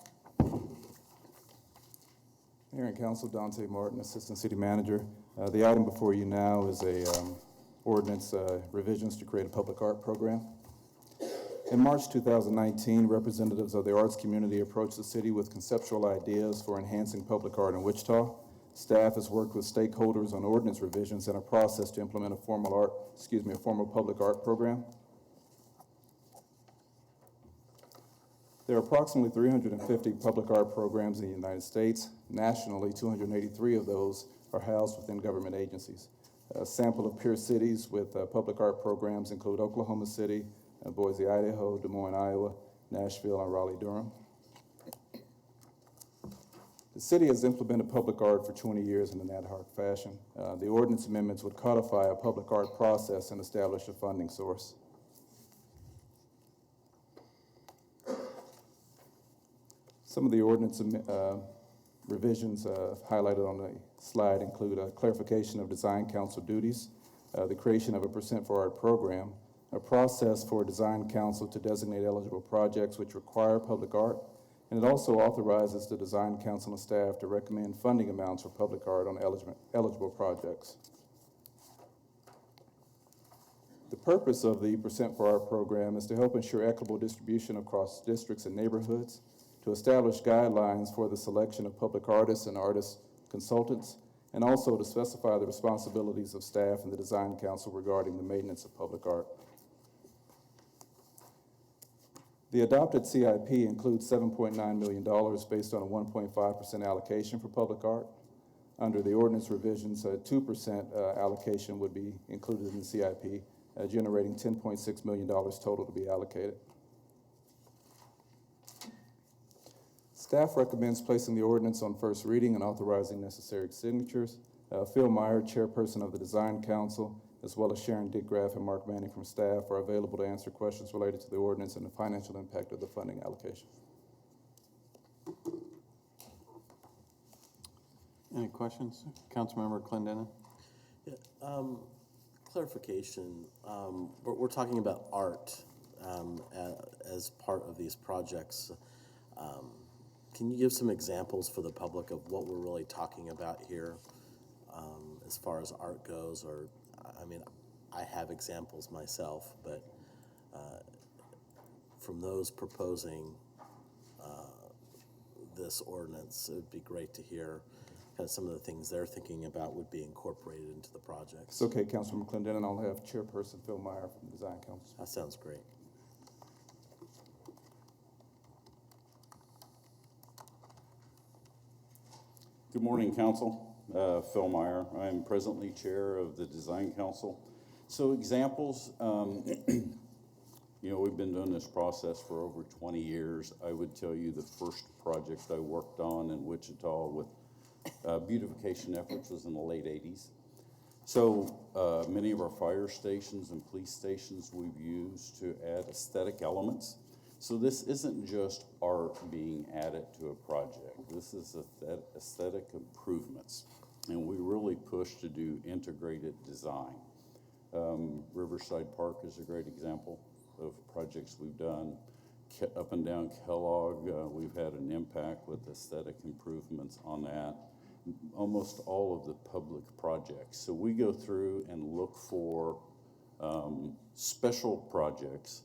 Mayor and Council, Dante Martin, Assistant City Manager. The item before you now is a ordinance revisions to create a public art program. In March 2019, representatives of the arts community approached the city with conceptual ideas for enhancing public art in Wichita. Staff has worked with stakeholders on ordinance revisions and a process to implement a formal public art program. There are approximately 350 public art programs in the United States. Nationally, 283 of those are housed within government agencies. A sample of peer cities with public art programs include Oklahoma City, Boise, Idaho, Des Moines, Iowa, Nashville, and Raleigh-Durham. The city has implemented public art for 20 years in an ad hoc fashion. The ordinance amendments would codify a public art process and establish a funding source. Some of the ordinance revisions highlighted on the slide include a clarification of design council duties, the creation of a percent for art program, a process for design council to designate eligible projects which require public art, and it also authorizes the design council and staff to recommend funding amounts for public art on eligible projects. The purpose of the percent for art program is to help ensure equitable distribution across districts and neighborhoods, to establish guidelines for the selection of public artists and artist consultants, and also to specify the responsibilities of staff and the design council regarding the maintenance of public art. The adopted CIP includes $7.9 million based on a 1.5% allocation for public art. Under the ordinance revisions, a 2% allocation would be included in the CIP, generating $10.6 million total to be allocated. Staff recommends placing the ordinance on first reading and authorizing necessary signatures. Phil Meyer, chairperson of the Design Council, as well as Sharon Dickgraff and Mark Manning from staff are available to answer questions related to the ordinance and the financial impact of the funding allocation. Any questions? Councilmember Clendenin? Yeah, clarification. We're talking about art as part of these projects. Can you give some examples for the public of what we're really talking about here as far as art goes? Or, I mean, I have examples myself, but from those proposing this ordinance, it would be great to hear kind of some of the things they're thinking about would be incorporated into the project. It's okay, Councilman Clendenin. I'll have Chairperson Phil Meyer from the Design Council. That sounds great. Good morning, Council. Phil Meyer. I'm presently chair of the Design Council. So examples, you know, we've been doing this process for over 20 years. I would tell you the first project I worked on in Wichita with beautification efforts was in the late 80s. So many of our fire stations and police stations we've used to add aesthetic elements. So this isn't just art being added to a project. This is aesthetic improvements. And we really push to do integrated design. Riverside Park is a great example of projects we've done. Up and down Kellogg, we've had an impact with aesthetic improvements on that. Almost all of the public projects. So we go through and look for special projects,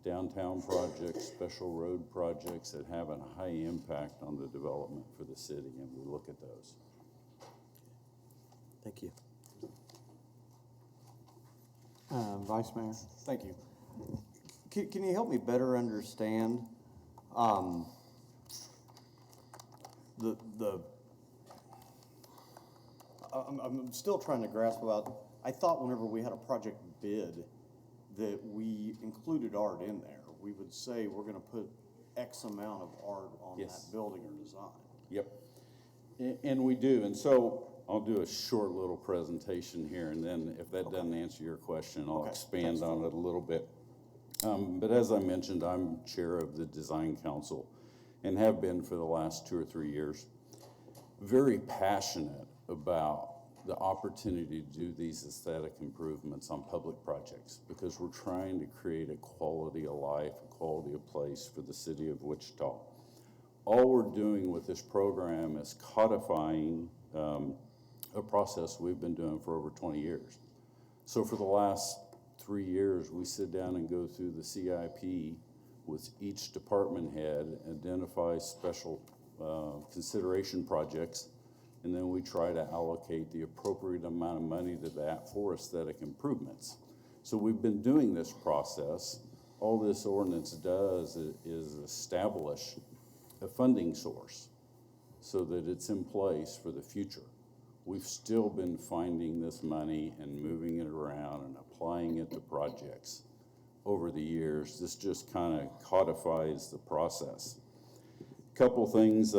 downtown projects, special road projects that have a high impact on the development for the city, and we look at those. Thank you. Vice Mayor? Thank you. Can you help me better understand I'm still trying to grasp about, I thought whenever we had a project bid that we included art in there. We would say we're gonna put X amount of art on that building or design. Yep. And we do, and so I'll do a short little presentation here, and then if that doesn't answer your question, I'll expand on it a little bit. But as I mentioned, I'm chair of the Design Council and have been for the last 2 or 3 years. Very passionate about the opportunity to do these aesthetic improvements on public projects because we're trying to create a quality of life, a quality of place for the city of Wichita. All we're doing with this program is codifying a process we've been doing for over 20 years. So for the last 3 years, we sit down and go through the CIP with each department head, identify special consideration projects, and then we try to allocate the appropriate amount of money to that for aesthetic improvements. So we've been doing this process. All this ordinance does is establish a funding source so that it's in place for the future. We've still been finding this money and moving it around and applying it to projects over the years. This just kind of codifies the process. Couple things,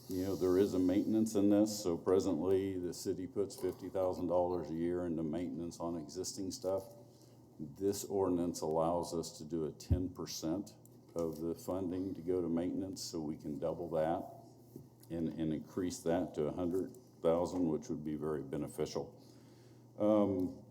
you know, there is a maintenance in this. So presently, the city puts $50,000 a year into maintenance on existing stuff. This ordinance allows us to do a 10% of the funding to go to maintenance, so we can double that and increase that to $100,000, which would be very beneficial.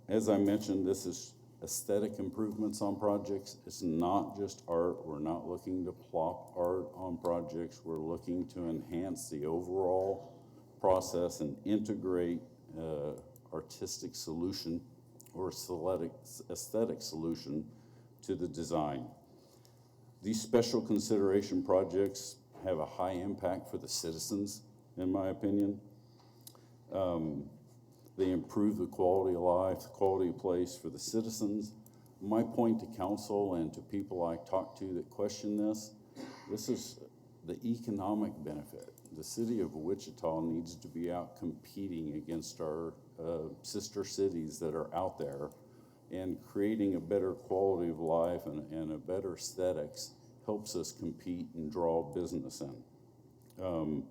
As I mentioned, this is aesthetic improvements on projects. It's not just art. We're not looking to plop art on projects. We're looking to enhance the overall process and integrate artistic solution or aesthetic solution to the design. These special consideration projects have a high impact for the citizens, in my opinion. They improve the quality of life, the quality of place for the citizens. My point to council and to people I talk to that question this is the economic benefit. The city of Wichita needs to be out competing against our sister cities that are out there, and creating a better quality of life and a better aesthetics helps us compete and draw business in.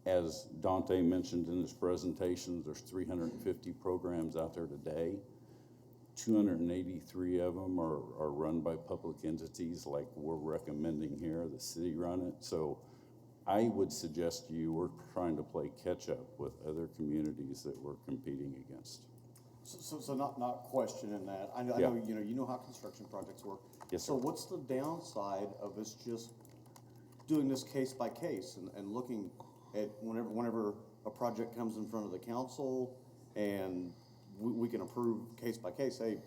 As Dante mentioned in his presentation, there's 350 programs out there today. 283 of them are run by public entities like we're recommending here, the city run it. So I would suggest to you we're trying to play catch up with other communities that we're competing against. So not questioning that. I know you know how construction projects work. Yes, sir. So what's the downside of us just doing this case by case and looking at whenever a project comes in front of the council and we can approve case by case, hey,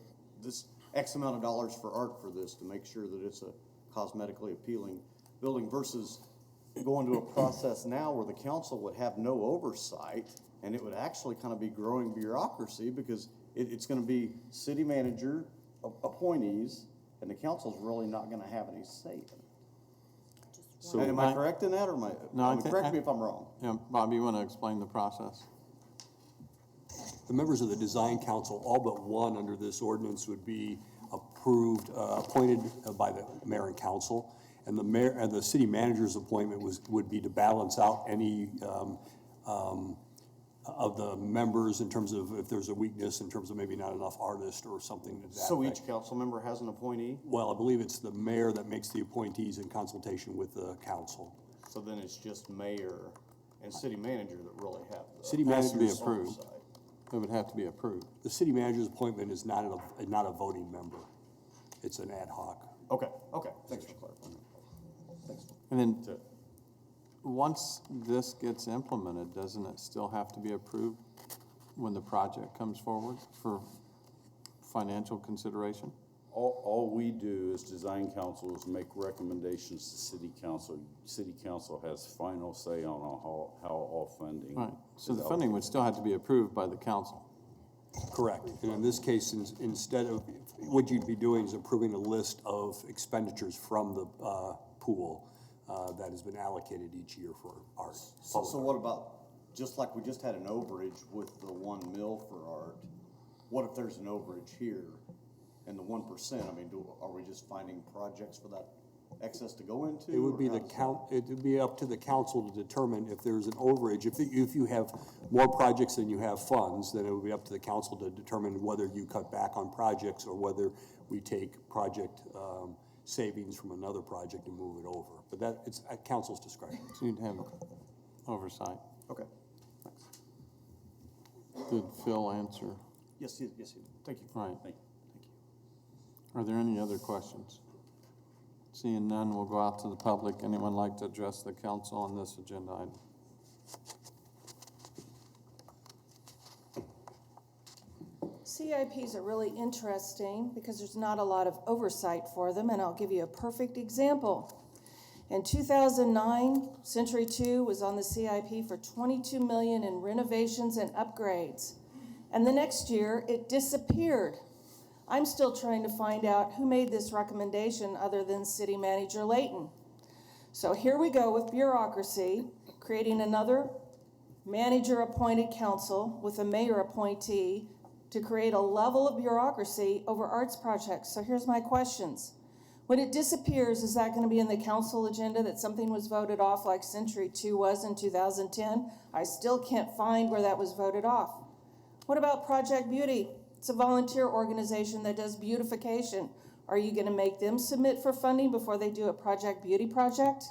this X amount of dollars for art for this to make sure that it's a cosmetically appealing building versus going to a process now where the council would have no oversight and it would actually kind of be growing bureaucracy because it's going to be city manager appointees and the council's really not going to have any say in it. So am I correct in that, or correct me if I'm wrong? Yeah, Bob, you want to explain the process? The members of the design council, all but one under this ordinance, would be appointed by the mayor and council, and the mayor and the city manager's appointment would be to balance out any of the members in terms of if there's a weakness in terms of maybe not enough artists or something to that So effect. each council member has an appointee? Well, I believe it's the mayor that makes the appointees in consultation with the council. So then it's just mayor and city manager that really have the City It has to be manager's approved. It would have to be approved. The city manager's appointment is not a voting member. It's an ad hoc. Okay, thanks for clarifying. Thanks. And then, once this gets implemented, doesn't it still have to be approved when the project comes forward for financial consideration? All we do as design council is make recommendations to city council. City council has final say on how all funding. Right, so the funding would still have to be approved by the council. Correct. And in this case, instead of, what you'd be doing is approving a list of expenditures from the pool that has been allocated each year for art. So what about, just like we just had an overage with the 1 mil for art, what if there's an overage here and the 1%? I mean, are we just finding projects for that excess to go into? It would be it would be up to the council to determine if there's an overage. If you have more projects than you have funds, then it would be up to the council to determine whether you cut back on projects or whether we take project savings from another project and move it over. But it's at council's discretion. So you'd have oversight. Okay. Did Phil answer? Yes, thank you. Right. Thank you. Are there any other questions? Seeing none, we'll go out to the public. Anyone like to address the council on this agenda item? CIPs are really interesting because there's not a lot of oversight for them, and I'll give you a perfect example. In 2009, Century 2 was on the CIP for $22 million in renovations and upgrades. And the next year, it disappeared. I'm still trying to find out who made this recommendation other than City Manager Layton. So here we go with bureaucracy, creating another manager-appointed council with a mayor appointee to create a level of bureaucracy over arts projects. So here's my questions. When it disappears, is that going to be in the council agenda that something was voted off like Century 2 was in 2010? I still can't find where that was voted off. What about Project Beauty? It's a volunteer organization that does beautification. Are you going to make them submit for funding before they do a Project Beauty project?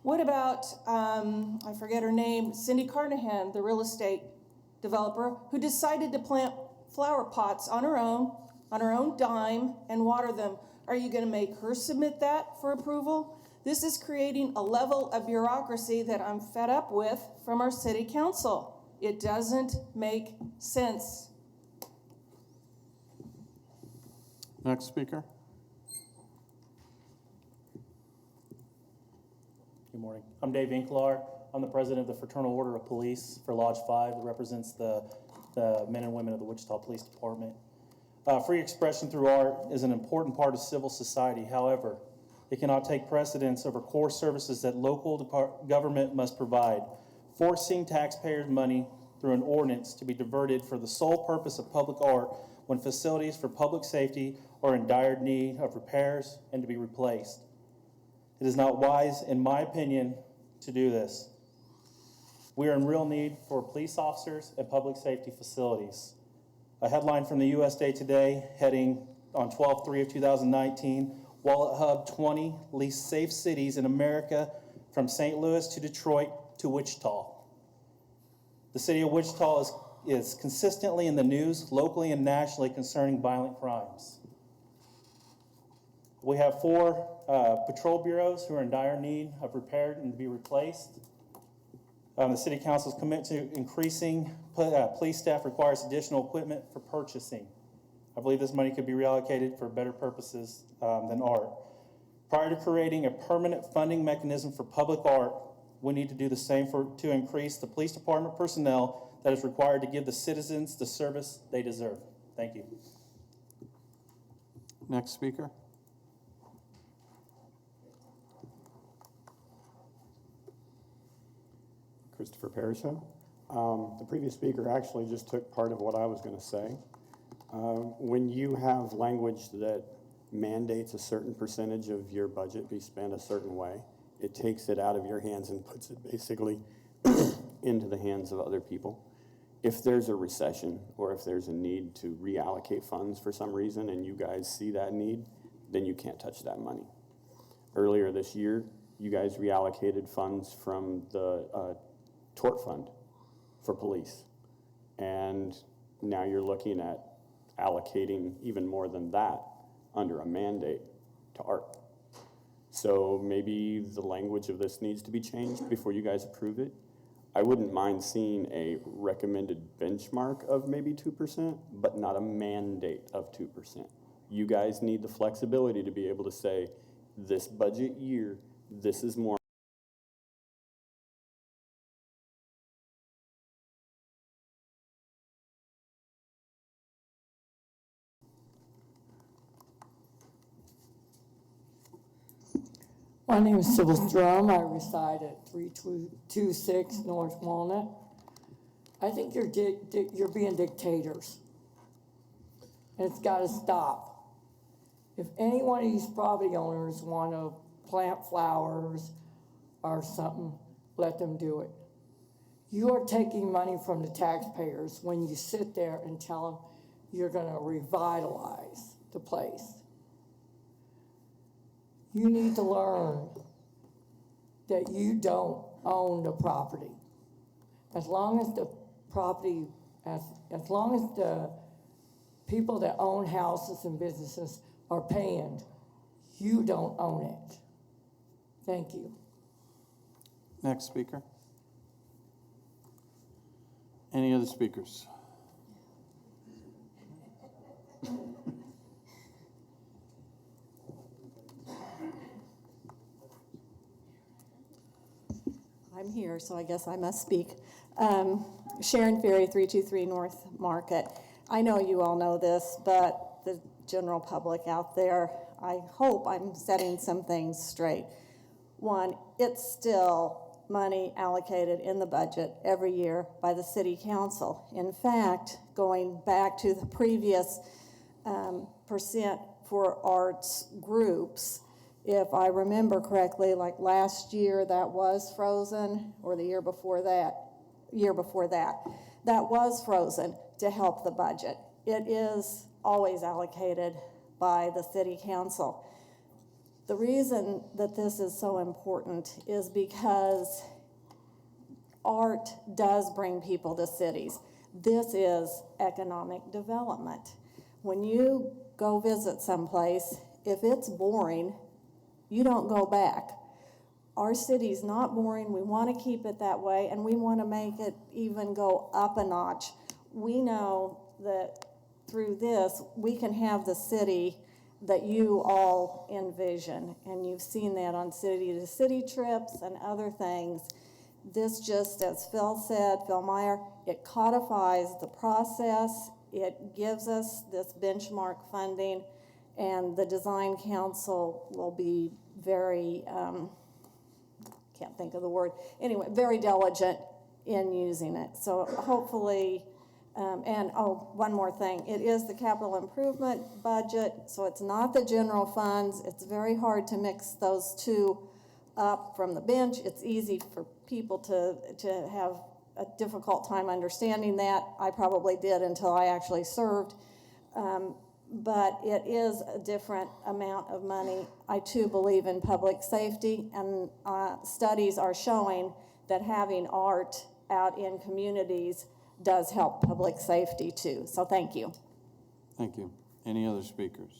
What about, I forget her name, Cindy Carnahan, the real estate developer who decided to plant flower pots on her own dime and water them? Are you going to make her submit that for approval? This is creating a level of bureaucracy that I'm fed up with from our city council. It doesn't make sense. Next speaker. Good morning. I'm Dave Inklar. I'm the president of the Fraternal Order of Police for Lodge 5 that represents the men and women of the Wichita Police Department. Free expression through art is an important part of civil society. However, it cannot take precedence over core services that local government must provide. Forcing taxpayers' money through an ordinance to be diverted for the sole purpose of public art when facilities for public safety are in dire need of repairs and to be replaced. It is not wise, in my opinion, to do this. We are in real need for police officers and public safety facilities. A headline from the USA Today heading on 12/3 of 2019, Wallet Hub 20 least safe cities in America from St. Louis to Detroit to Wichita. The city of Wichita is consistently in the news locally and nationally concerning violent crimes. We have 4 patrol bureaus who are in dire need of repair and to be replaced. The City Council's commitment to increasing police staff requires additional equipment for purchasing. I believe this money could be reallocated for better purposes than art. Prior to creating a permanent funding mechanism for public art, we need to do the same to increase the police department personnel that is required to give the citizens the service they deserve. Thank you. Next speaker. Christopher Perishow. The previous speaker actually just took part of what I was going to say. When you have language that mandates a certain percentage of your budget be spent a certain way, it takes it out of your hands and puts it basically into the hands of other people. If there's a recession or if there's a need to reallocate funds for some reason and you guys see that need, then you can't touch that money. Earlier this year, you guys reallocated funds from the tort fund for police. And now you're looking at allocating even more than that under a mandate to art. So maybe the language of this needs to be changed before you guys approve it. I wouldn't mind seeing a recommended benchmark of maybe 2%, but not a mandate of 2%. You guys need the flexibility to be able to say, this budget year, this is more My name is Sybil Strum. I reside at 3226 North Walnut. I think you're being dictators. And it's got to stop. If any one of these property owners want to plant flowers or something, let them do it. You are taking money from the taxpayers when you sit there and tell them you're going to revitalize the place. You need to learn that you don't own the property. As long as the property, as long as the people that own houses and businesses are paying, you don't own it. Thank you. Next speaker. Any other speakers? I'm here, so I guess I must speak. Sharon Ferry, 323 North Market. I know you all know this, but the general public out there, I hope I'm setting some things straight. One, it's still money allocated in the budget every year by the city council. In fact, going back to the previous percent for arts groups, if I remember correctly, like last year that was frozen, or the year before that, that was frozen to help the budget. It is always allocated by the city council. The reason that this is so important is because art does bring people to cities. This is economic development. When you go visit someplace, if it's boring, you don't go back. Our city's not boring. We want to keep it that way, and we want to make it even go up a notch. We know that through this, we can have the city that you all envision, and you've seen that on city-to-city trips and other things. This just, as Phil Meyer, it codifies the process. It gives us this benchmark funding, and the design council will be very, can't think of the word, anyway, very diligent in using it. So hopefully, and one more thing, it is the capital improvement budget, so it's not the general funds. It's very hard to mix those two up from the bench. It's easy for people to have a difficult time understanding that. I probably did until I actually served. But it is a different amount of money. I too believe in public safety, and studies are showing that having art out in communities does help public safety too. So thank you. Thank you. Any other speakers?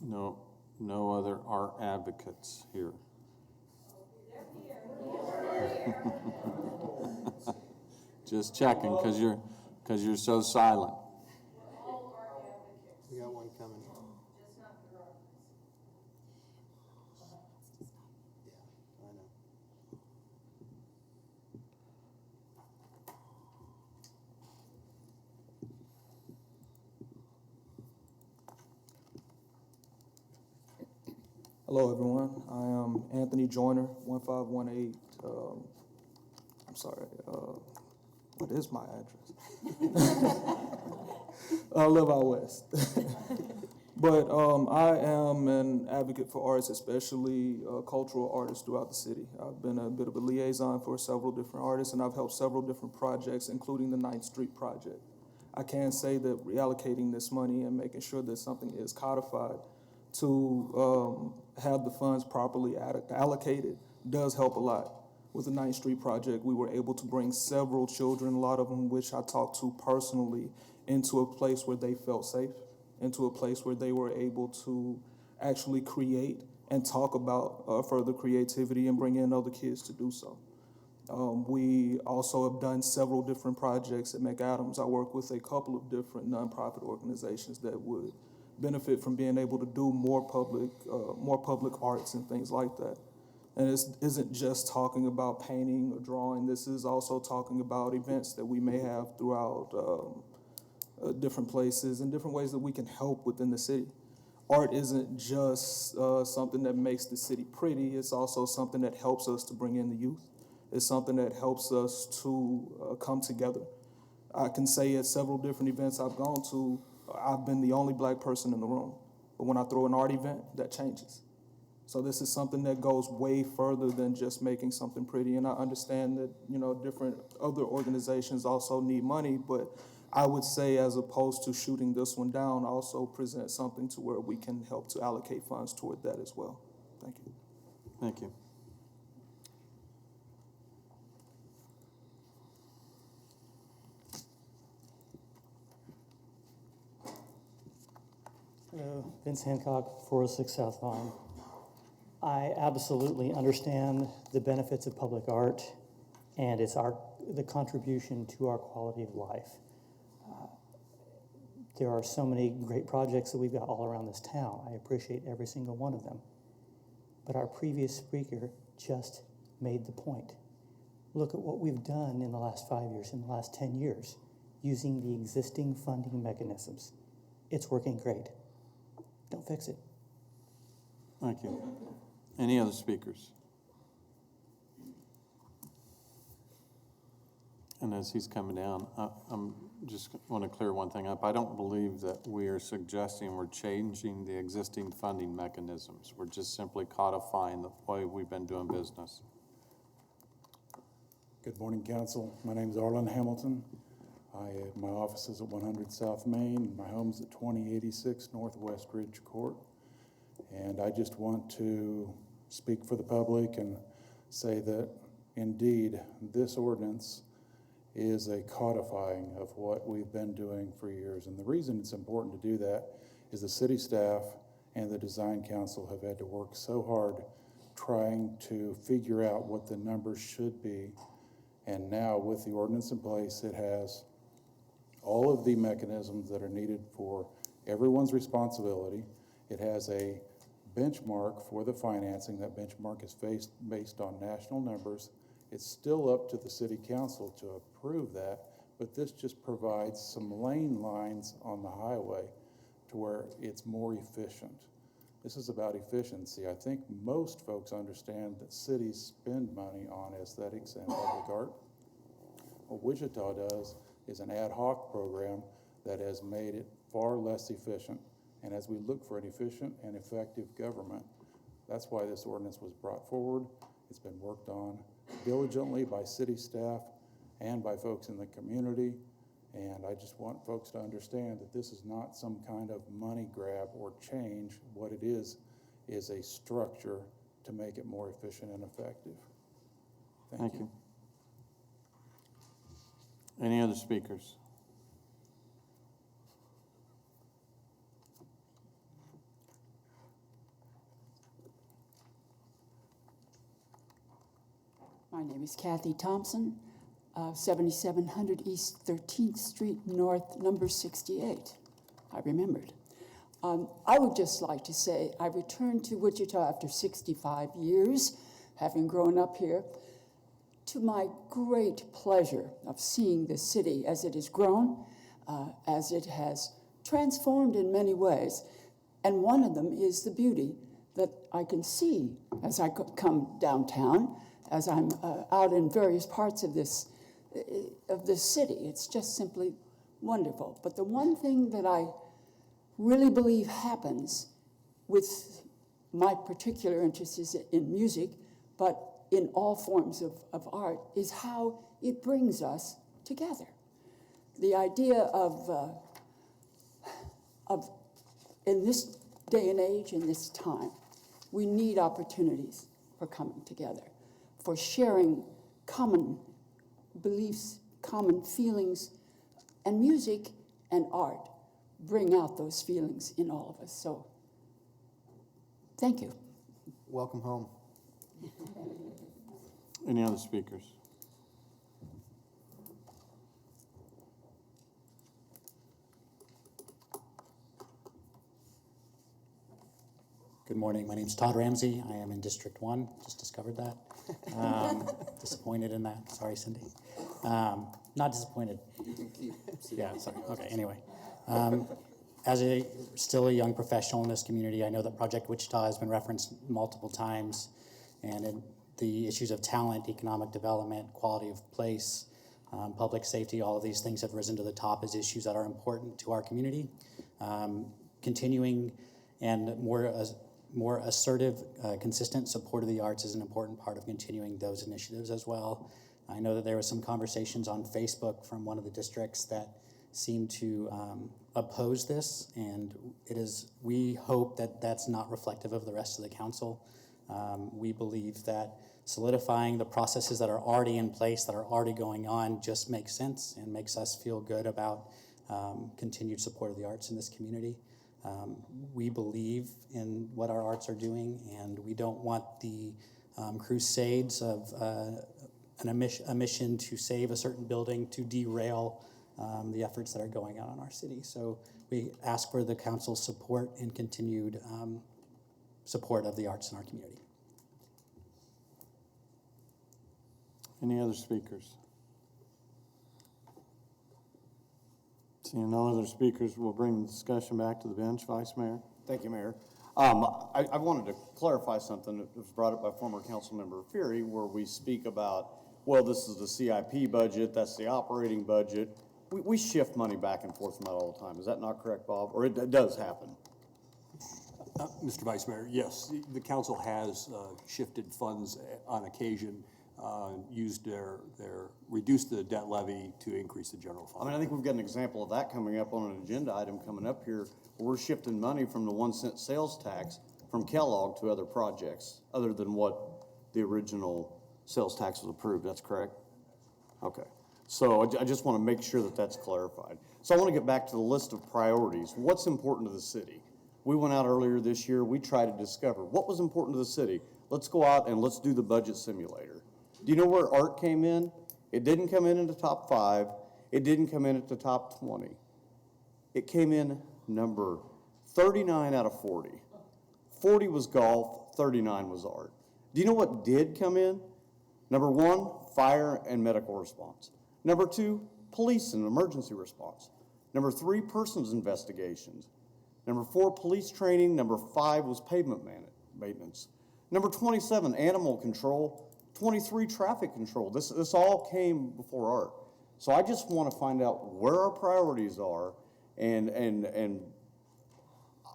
No other art advocates here. Just checking, because you're so silent. We got one coming. Yeah, I know. Hello, everyone. I am Anthony Joyner, 1518. I'm sorry. What is my address? I live out west. But I am an advocate for arts, especially cultural artists throughout the city. I've been a bit of a liaison for several different artists, and I've helped several different projects, including the 9th Street project. I can say that reallocating this money and making sure that something is codified to have the funds properly allocated does help a lot. With the 9th Street project, we were able to bring several children, a lot of them which I talked to personally, into a place where they felt safe, into a place where they were able to actually create and talk about further creativity and bring in other kids to do so. We also have done several different projects at McAdams. I work with a couple of different nonprofit organizations that would benefit from being able to do more public arts and things like that. And it isn't just talking about painting or drawing. This is also talking about events that we may have throughout different places and different ways that we can help within the city. art isn't just something that makes the city pretty, it's also something that helps us to bring in the youth. It's something that helps us to come together. I can say at several different events I've gone to, I've been the only black person in the room. But when I throw an art event, that changes. So this is something that goes way further than just making something pretty. And I understand that, you know, different other organizations also need money, but I would say as opposed to shooting this one down, also present something to where we can help to allocate funds toward that as well. Thank you. Thank you. Hello, Vince Hancock, 406 South Vine. I absolutely understand the benefits of public art and the contribution to our quality of life. There are so many great projects that we've got all around this town. I appreciate every single one of them. But our previous speaker just made the point. Look at what we've done in the last 5 years, in the last 10 years, using the existing funding mechanisms. It's working great. Don't fix it. Thank you. Any other speakers? And as he's coming down, I'm just want to clear one thing up. I don't believe that we are suggesting we're changing the existing funding mechanisms. We're just simply codifying the way we've been doing business. Good morning, council. My name is Arlen Hamilton. My office is at 100 South Main. My home's at 2086 Northwest Ridge Court. And I just want to speak for the public and say that indeed this ordinance is a codifying of what we've been doing for years. And the reason it's important to do that is the city staff and the design council have had to work so hard trying to figure out what the numbers should be. And now with the ordinance in place, it has all of the mechanisms that are needed for everyone's responsibility. It has a benchmark for the financing. That benchmark is based on national numbers. It's still up to the city council to approve that, but this just provides some lane lines on the highway to where it's more efficient. This is about efficiency. I think most folks understand that cities spend money on aesthetics and public art. What Wichita does is an ad hoc program that has made it far less efficient. And as we look for an efficient and effective government, that's why this ordinance was brought forward. It's been worked on diligently by city staff and by folks in the community. And I just want folks to understand that this is not some kind of money grab or change. What it is a structure to make it more efficient and effective. Thank you. Any other speakers? My name is Kathy Thompson, 7700 East 13th Street North, number 68. I remembered. I would just like to say I returned to Wichita after 65 years, having grown up here, to my great pleasure of seeing the city as it has grown, as it has transformed in many ways. And one of them is the beauty that I can see as I come downtown, as I'm out in various parts of this city. It's just simply wonderful. But the one thing that I really believe happens with my particular interest is in music, but in all forms of art, is how it brings us together. The idea of in this day and age, in this time, we need opportunities for coming together, for sharing common beliefs, common feelings, and music and art bring out those feelings in all of us. So, thank you. Welcome home. Any other speakers? Good morning. My name's Todd Ramsey. I am in District 1. Just discovered that. Disappointed in that. Sorry, Cindy. Not disappointed. Yeah, sorry. Okay, anyway. still a young professional in this community, I know that Project Wichita has been referenced multiple times, and the issues of talent, economic development, quality of place, public safety, all of these things have risen to the top as issues that are important to our community. Continuing and more assertive, consistent support of the arts is an important part of continuing those initiatives as well. I know that there was some conversations on Facebook from one of the districts that seem to oppose this, and we hope that that's not reflective of the rest of the council. We believe that solidifying the processes that are already in place, that are already going on, just makes sense and makes us feel good about continued support of the arts in this community. We believe in what our arts are doing, and we don't want the crusades of a mission to save a certain building to derail the efforts that are going on in our city. So we ask for the council's support and continued support of the arts in our community. Any other speakers? Seeing no other speakers, we'll bring the discussion back to the bench. Vice Mayor? Thank you, Mayor. I wanted to clarify something that was brought up by former Councilmember Fury, where we speak about, well, this is the CIP budget, that's the operating budget. We shift money back and forth from that all the time. Is that not correct, Bob? Or it does happen? Mr. Vice Mayor, yes, the council has shifted funds on occasion, reduced the debt levy to increase the general fund. I mean, I think we've got an example of that coming up on an agenda item coming up here, where we're shifting money from the 1 cent sales tax from Kellogg to other projects, other than what the original sales tax was approved. That's correct? Okay. So I just want to make sure that that's clarified. So I want to get back to the list of priorities. What's important to the city? We went out earlier this year. We tried to discover what was important to the city. Let's go out and let's do the budget simulator. Do you know where art came in? It didn't come in the top 5. It didn't come in at the top 20. It came in number 39 out of 40. 40 was golf, 39 was art. Do you know what did come in? Number 1, fire and medical response. Number 2, police and emergency response. Number 3, persons investigations. Number 4, police training. Number 5 was pavement maintenance. Number 27, animal control. 23, traffic control. This all came before art. So I just want to find out where our priorities are, and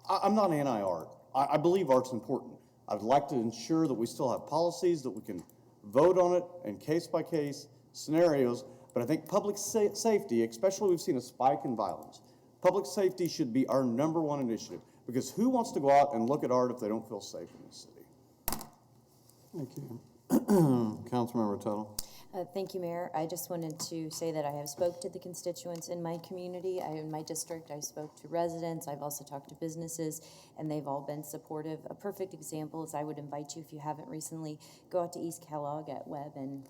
I'm not anti-art. I believe art's important. I'd like to ensure that we still have policies, that we can vote on it in case-by-case scenarios, but I think public safety, especially we've seen a spike in violence, public safety should be our number 1 initiative, because who wants to go out and look at art if they don't feel safe in this city? Thank you. Councilmember Tuttle. Thank you, Mayor. I just wanted to say that I have spoke to the constituents in my community. In my district, I spoke to residents. I've also talked to businesses, and they've all been supportive. A perfect example is I would invite you, if you haven't recently, go out to East Kellogg at Webb and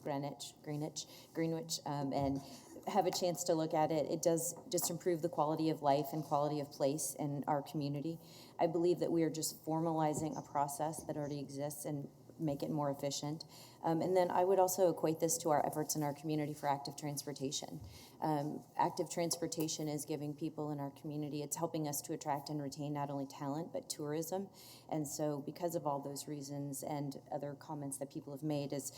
Greenwich, and have a chance to look at it. It does just improve the quality of life and quality of place in our community. I believe that we are just formalizing a process that already exists and make it more efficient. And then I would also equate this to our efforts in our community for active transportation. Active transportation is giving people in our community, it's helping us to attract and retain not only talent, but tourism. And so because of all those reasons and other comments that people have made is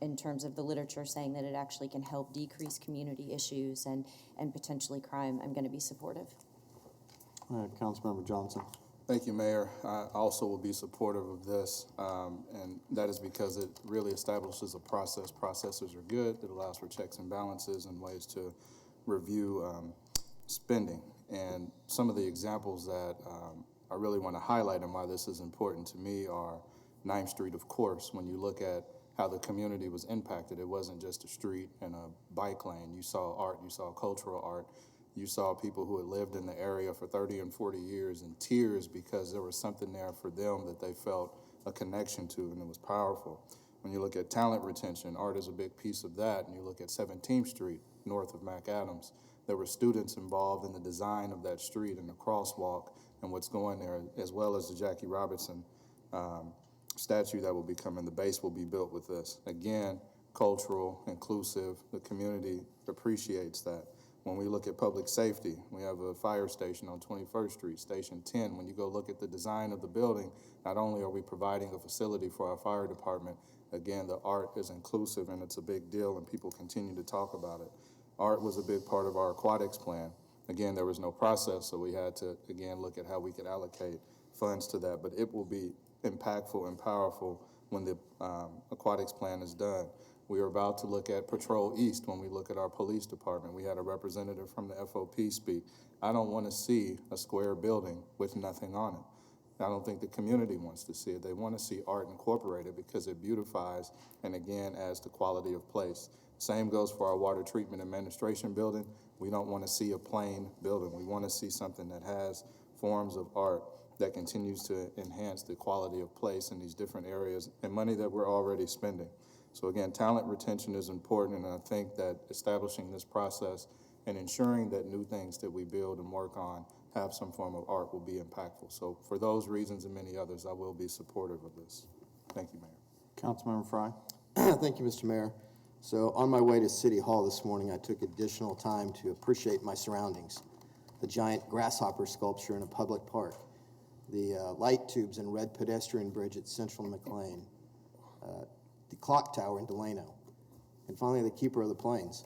in terms of the literature saying that it actually can help decrease community issues and potentially crime, I'm going to be supportive. Councilmember Johnson. Thank you, Mayor. I also will be supportive of this, and that is because it really establishes a process. Processes are good. It allows for checks and balances and ways to review spending. And some of the examples that I really want to highlight and why this is important to me are 9th Street, of course. When you look at how the community was impacted, it wasn't just a street and a bike lane. You saw art, you saw cultural art. You saw people who had lived in the area for 30 and 40 years in tears because there was something there for them that they felt a connection to, and it was powerful. When you look at talent retention, art is a big piece of that. And you look at 17th Street, north of McAdams, there were students involved in the design of that street and the crosswalk and what's going there, as well as the Jackie Robinson statue that will be coming. The base will be built with this. Again, cultural, inclusive, the community appreciates that. When we look at public safety, we have a fire station on 21st Street, Station 10. When you go look at the design of the building, not only are we providing a facility for our fire department, again, the art is inclusive and it's a big deal and people continue to talk about it. Art was a big part of our aquatics plan. Again, there was no process, so we had to, again, look at how we could allocate funds to that, but it will be impactful and powerful when the aquatics plan is done. We are about to look at Patrol East when we look at our police department. We had a representative from the FOP speak. I don't want to see a square building with nothing on it. I don't think the community wants to see it. They want to see art incorporated because it beautifies and, again, adds to quality of place. Same goes for our water treatment administration building. We don't want to see a plain building. We want to see something that has forms of art that continues to enhance the quality of place in these different areas and money that we're already spending. So again, talent retention is important, and I think that establishing this process and ensuring that new things that we build and work on have some form of art will be impactful. So for those reasons and many others, I will be supportive of this. Thank you, Mayor. Councilmember Fry. Thank you, Mr. Mayor. So on my way to City Hall this morning, I took additional time to appreciate my surroundings. The giant grasshopper sculpture in a public park, the light tubes and red pedestrian bridge at Central and McLean, the clock tower in Delano, and finally the Keeper of the Plains.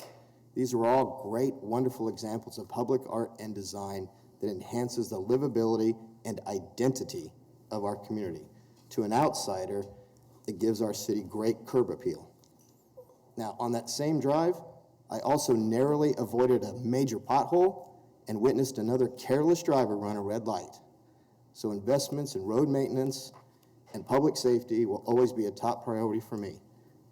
These are all great, wonderful examples of public art and design that enhances the livability and identity of our community. To an outsider, it gives our city great curb appeal. Now, on that same drive, I also narrowly avoided a major pothole and witnessed another careless driver run a red light. So investments in road maintenance and public safety will always be a top priority for me.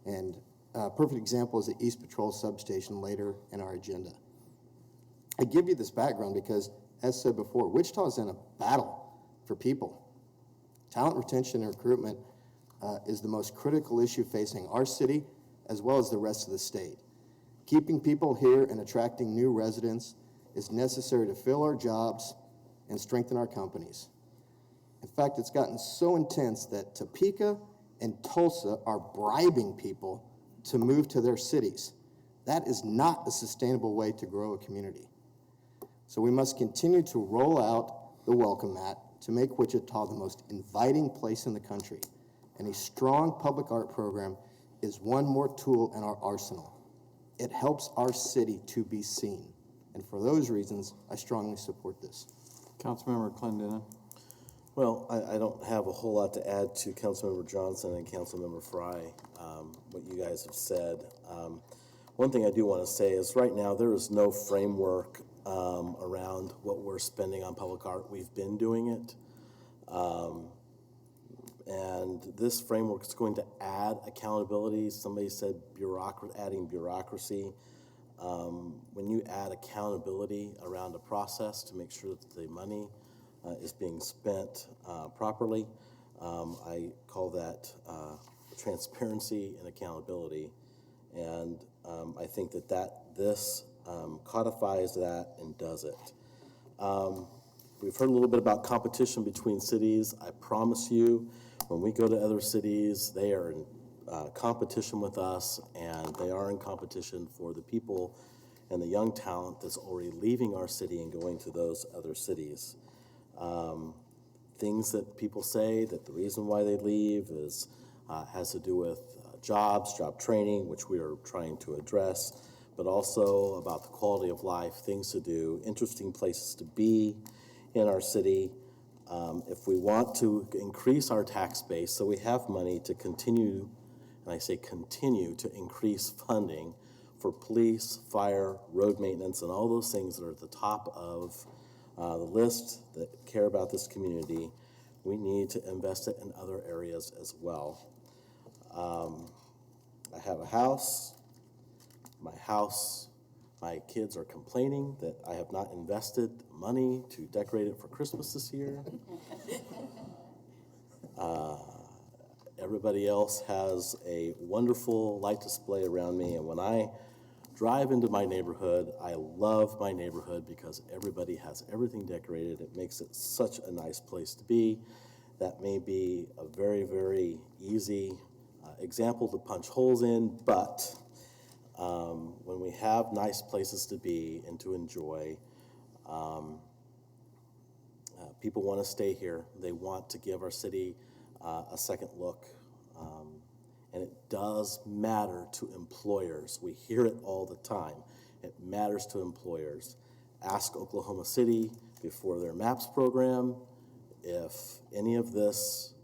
And a perfect example is the East Patrol substation later in our agenda. I give you this background because, as said before, Wichita is in a battle for people. Talent retention and recruitment is the most critical issue facing our city as well as the rest of the state. Keeping people here and attracting new residents is necessary to fill our jobs and strengthen our companies. In fact, it's gotten so intense that Topeka and Tulsa are bribing people to move to their cities. That is not a sustainable way to grow a community. So we must continue to roll out the welcome mat to make Wichita the most inviting place in the country. And a strong public art program is one more tool in our arsenal. It helps our city to be seen. And for those reasons, I strongly support this. Councilmember Clendenin. Well, I don't have a whole lot to add to Councilmember Johnson and Councilmember Fry, what you guys have said. One thing I do want to say is right now there is no framework around what we're spending on public art. We've been doing it. And this framework is going to add accountability. Somebody said adding bureaucracy. When you add accountability around a process to make sure that the money is being spent properly, I call that transparency and accountability. And I think that this codifies that and does it. We've heard a little bit about competition between cities. I promise you, when we go to other cities, they are in competition with us, and they are in competition for the people and the young talent that's already leaving our city and going to those other cities. Things that people say that the reason why they leave is has to do with jobs, job training, which we are trying to address, but also about the quality of life, things to do, interesting places to be in our city. If we want to increase our tax base so we have money to continue, and I say continue, to increase funding for police, fire, road maintenance, and all those things that are at the top of the list that care about this community, we need to invest it in other areas as well. I have a house. My kids are complaining that I have not invested money to decorate it for Christmas this year. Everybody else has a wonderful light display around me, and when I drive into my neighborhood, I love my neighborhood because everybody has everything decorated. It makes it such a nice place to be. That may be a very, very easy example to punch holes in, but when we we have nice places to be and to enjoy, people want to stay here. They want to give our city a second look. And it does matter to employers. We hear it all the time. It matters to employers. Ask Oklahoma City before their MAPS program if any of this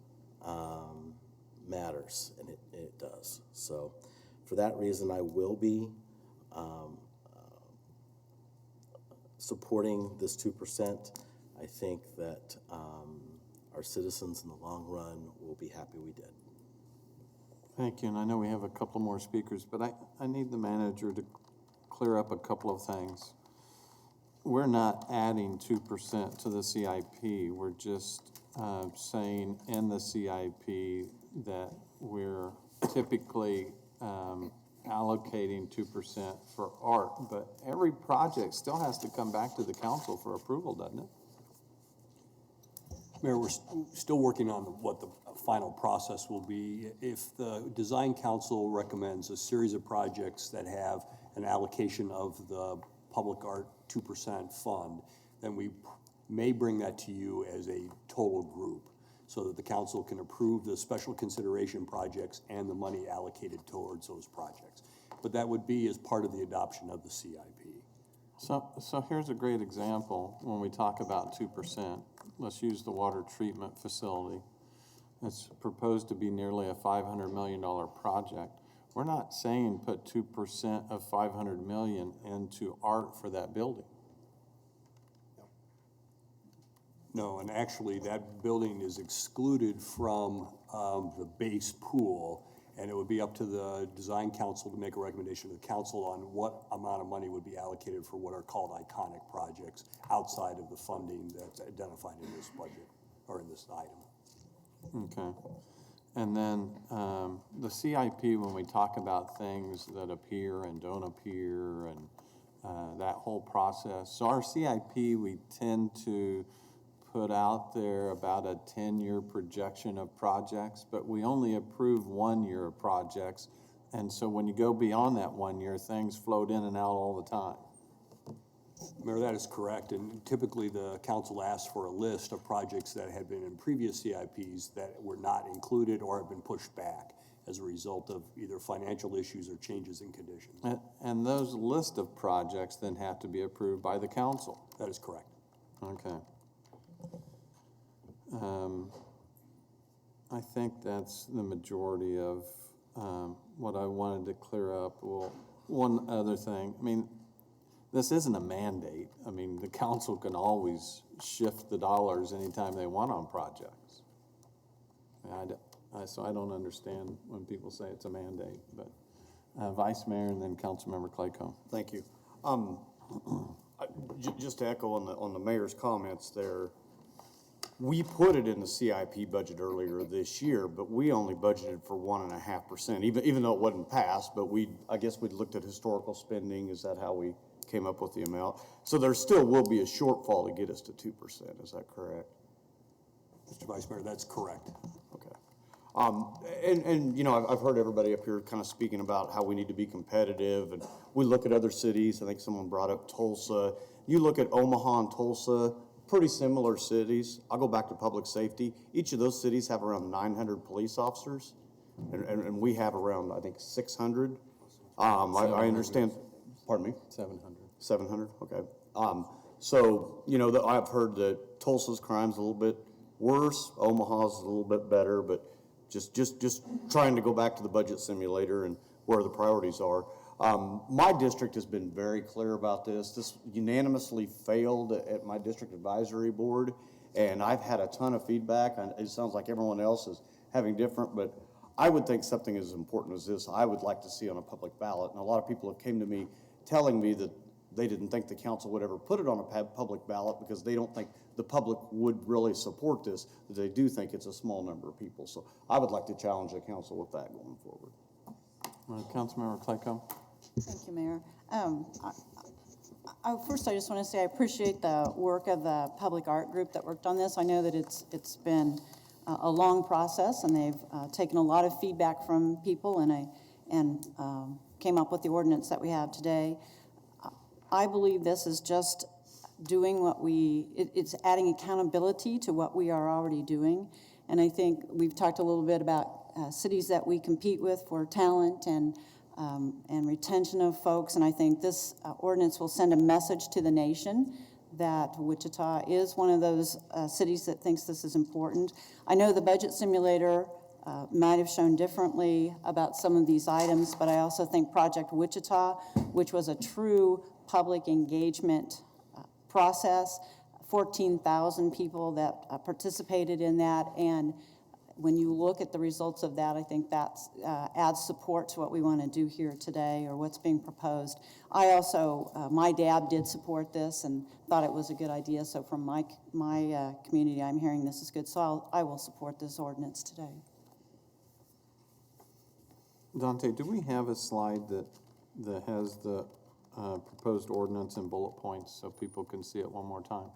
matters, and it does. So for that reason, I will be supporting this 2%. I think that our citizens in the long run will be happy we did. Thank you, and I know we have a couple more speakers, but I need the manager to clear up a couple of things. We're not adding 2% to the CIP. We're just saying in the CIP that we're typically allocating 2% for art, but every project still has to come back to the council for approval, doesn't it? Mayor, we're still working on what the final process will be. If the design council recommends a series of projects that have an allocation of the public art 2% fund, then we may bring that to you as a total group so that the council can approve the special consideration projects and the money allocated towards those projects. But that would be as part of the adoption of the CIP. So here's a great example when we talk about 2%. Let's use the water treatment facility. It's proposed to be nearly a $500 million project. We're not saying put 2% of $500 million into art for that building. No, and actually that building is excluded from the base pool, and it would be up to the design council to make a recommendation to the council on what amount of money would be allocated for what are called iconic projects outside of the funding that's identified in this budget or in this item. Okay. And then the CIP, when we talk about things that appear and don't appear and that whole process. So our CIP, we tend to put out there about a 10-year projection of projects, but we only approve 1 year of projects. And so when you go beyond that 1 year, things float in and out all the time. Mayor, that is correct, and typically the council asks for a list of projects that had been in previous CIPs that were not included or have been pushed back as a result of either financial issues or changes in conditions. And those list of projects then have to be approved by the council. That is correct. Okay. I think that's the majority of what I wanted to clear up. Well, one other thing, I mean, this isn't a mandate. I mean, the council can always shift the dollars anytime they want on projects. So I don't understand when people say it's a mandate, but Vice Mayor and then Councilmember Claycomb. Thank you. Just to echo on the mayor's comments there, we put it in the CIP budget earlier this year, but we only budgeted for 1.5%, even though it wasn't passed, but I guess we looked at historical spending. Is that how we came up with the amount? So there still will be a shortfall to get us to 2%, is that correct? Mr. Vice Mayor, that's correct. Okay. And you know, I've heard everybody up here kind of speaking about how we need to be competitive, and we look at other cities. I think someone brought up Tulsa. You look at Omaha and Tulsa, pretty similar cities. I'll go back to public safety. Each of those cities have around 900 police officers, and we have around, I think, 600. I understand, pardon me? 700. 700, okay. So, you know, I've heard that Tulsa's crime's a little bit worse, Omaha's a little bit better, but just trying to go back to the budget simulator and where the priorities are. My district has been very clear about this. This unanimously failed at my district advisory board, and I've had a ton of feedback. It sounds like everyone else is having different, but I would think something as important as this, I would like to see on a public ballot. And a lot of people have came to me telling me that they didn't think the council would ever put it on a public ballot because they don't think the public would really support this, that they do think it's a small number of people. So I would like to challenge the council with that going forward. Councilmember Claycomb. Thank you, Mayor. First, I just want to say I appreciate the work of the public art group that worked on this. I know that it's been a long process, and they've taken a lot of feedback from people, and came up with the ordinance that we have today. I believe this is just doing what it's adding accountability to what we are already doing. And I think we've talked a little bit about cities that we compete with for talent and retention of folks. And I think this ordinance will send a message to the nation that Wichita is one of those cities that thinks this is important. I know the budget simulator might have shown differently about some of these items, but I also think Project Wichita, which was a true public engagement process, 14,000 people that participated in that, and when you look at the results of that, I think that adds support to what we want to do here today or what's being proposed. I also, my dad did support this and thought it was a good idea, so from my community, I'm hearing this is good, so I will support this ordinance today. Dante, do we have a slide that has the proposed ordinance in bullet points so people can see it one more time?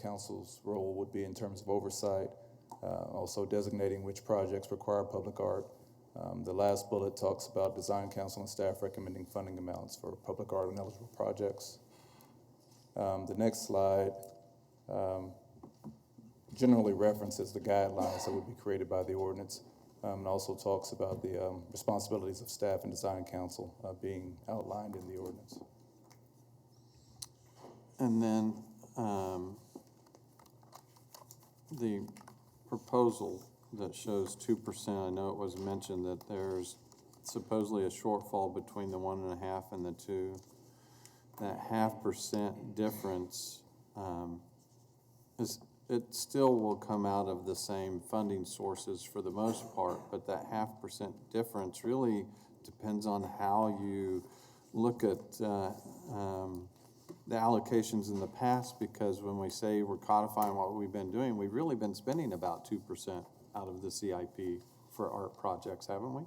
Council's role would be in terms of oversight, also designating which projects require public art. The last bullet talks about design council and staff recommending funding amounts for public art and eligible projects. The next slide generally references the guidelines that would be created by the ordinance, and also talks about the responsibilities of staff and design council being outlined in the ordinance. And then the proposal that shows 2%, I know it was mentioned that there's supposedly a shortfall between the 1.5 and the 2. That 0.5% difference it still will come out of the same funding sources for the most part, but that 0.5% difference really depends on how you look at the allocations in the past, because when we say we're codifying what we've been doing, we've really been spending about 2% out of the CIP for art projects, haven't we?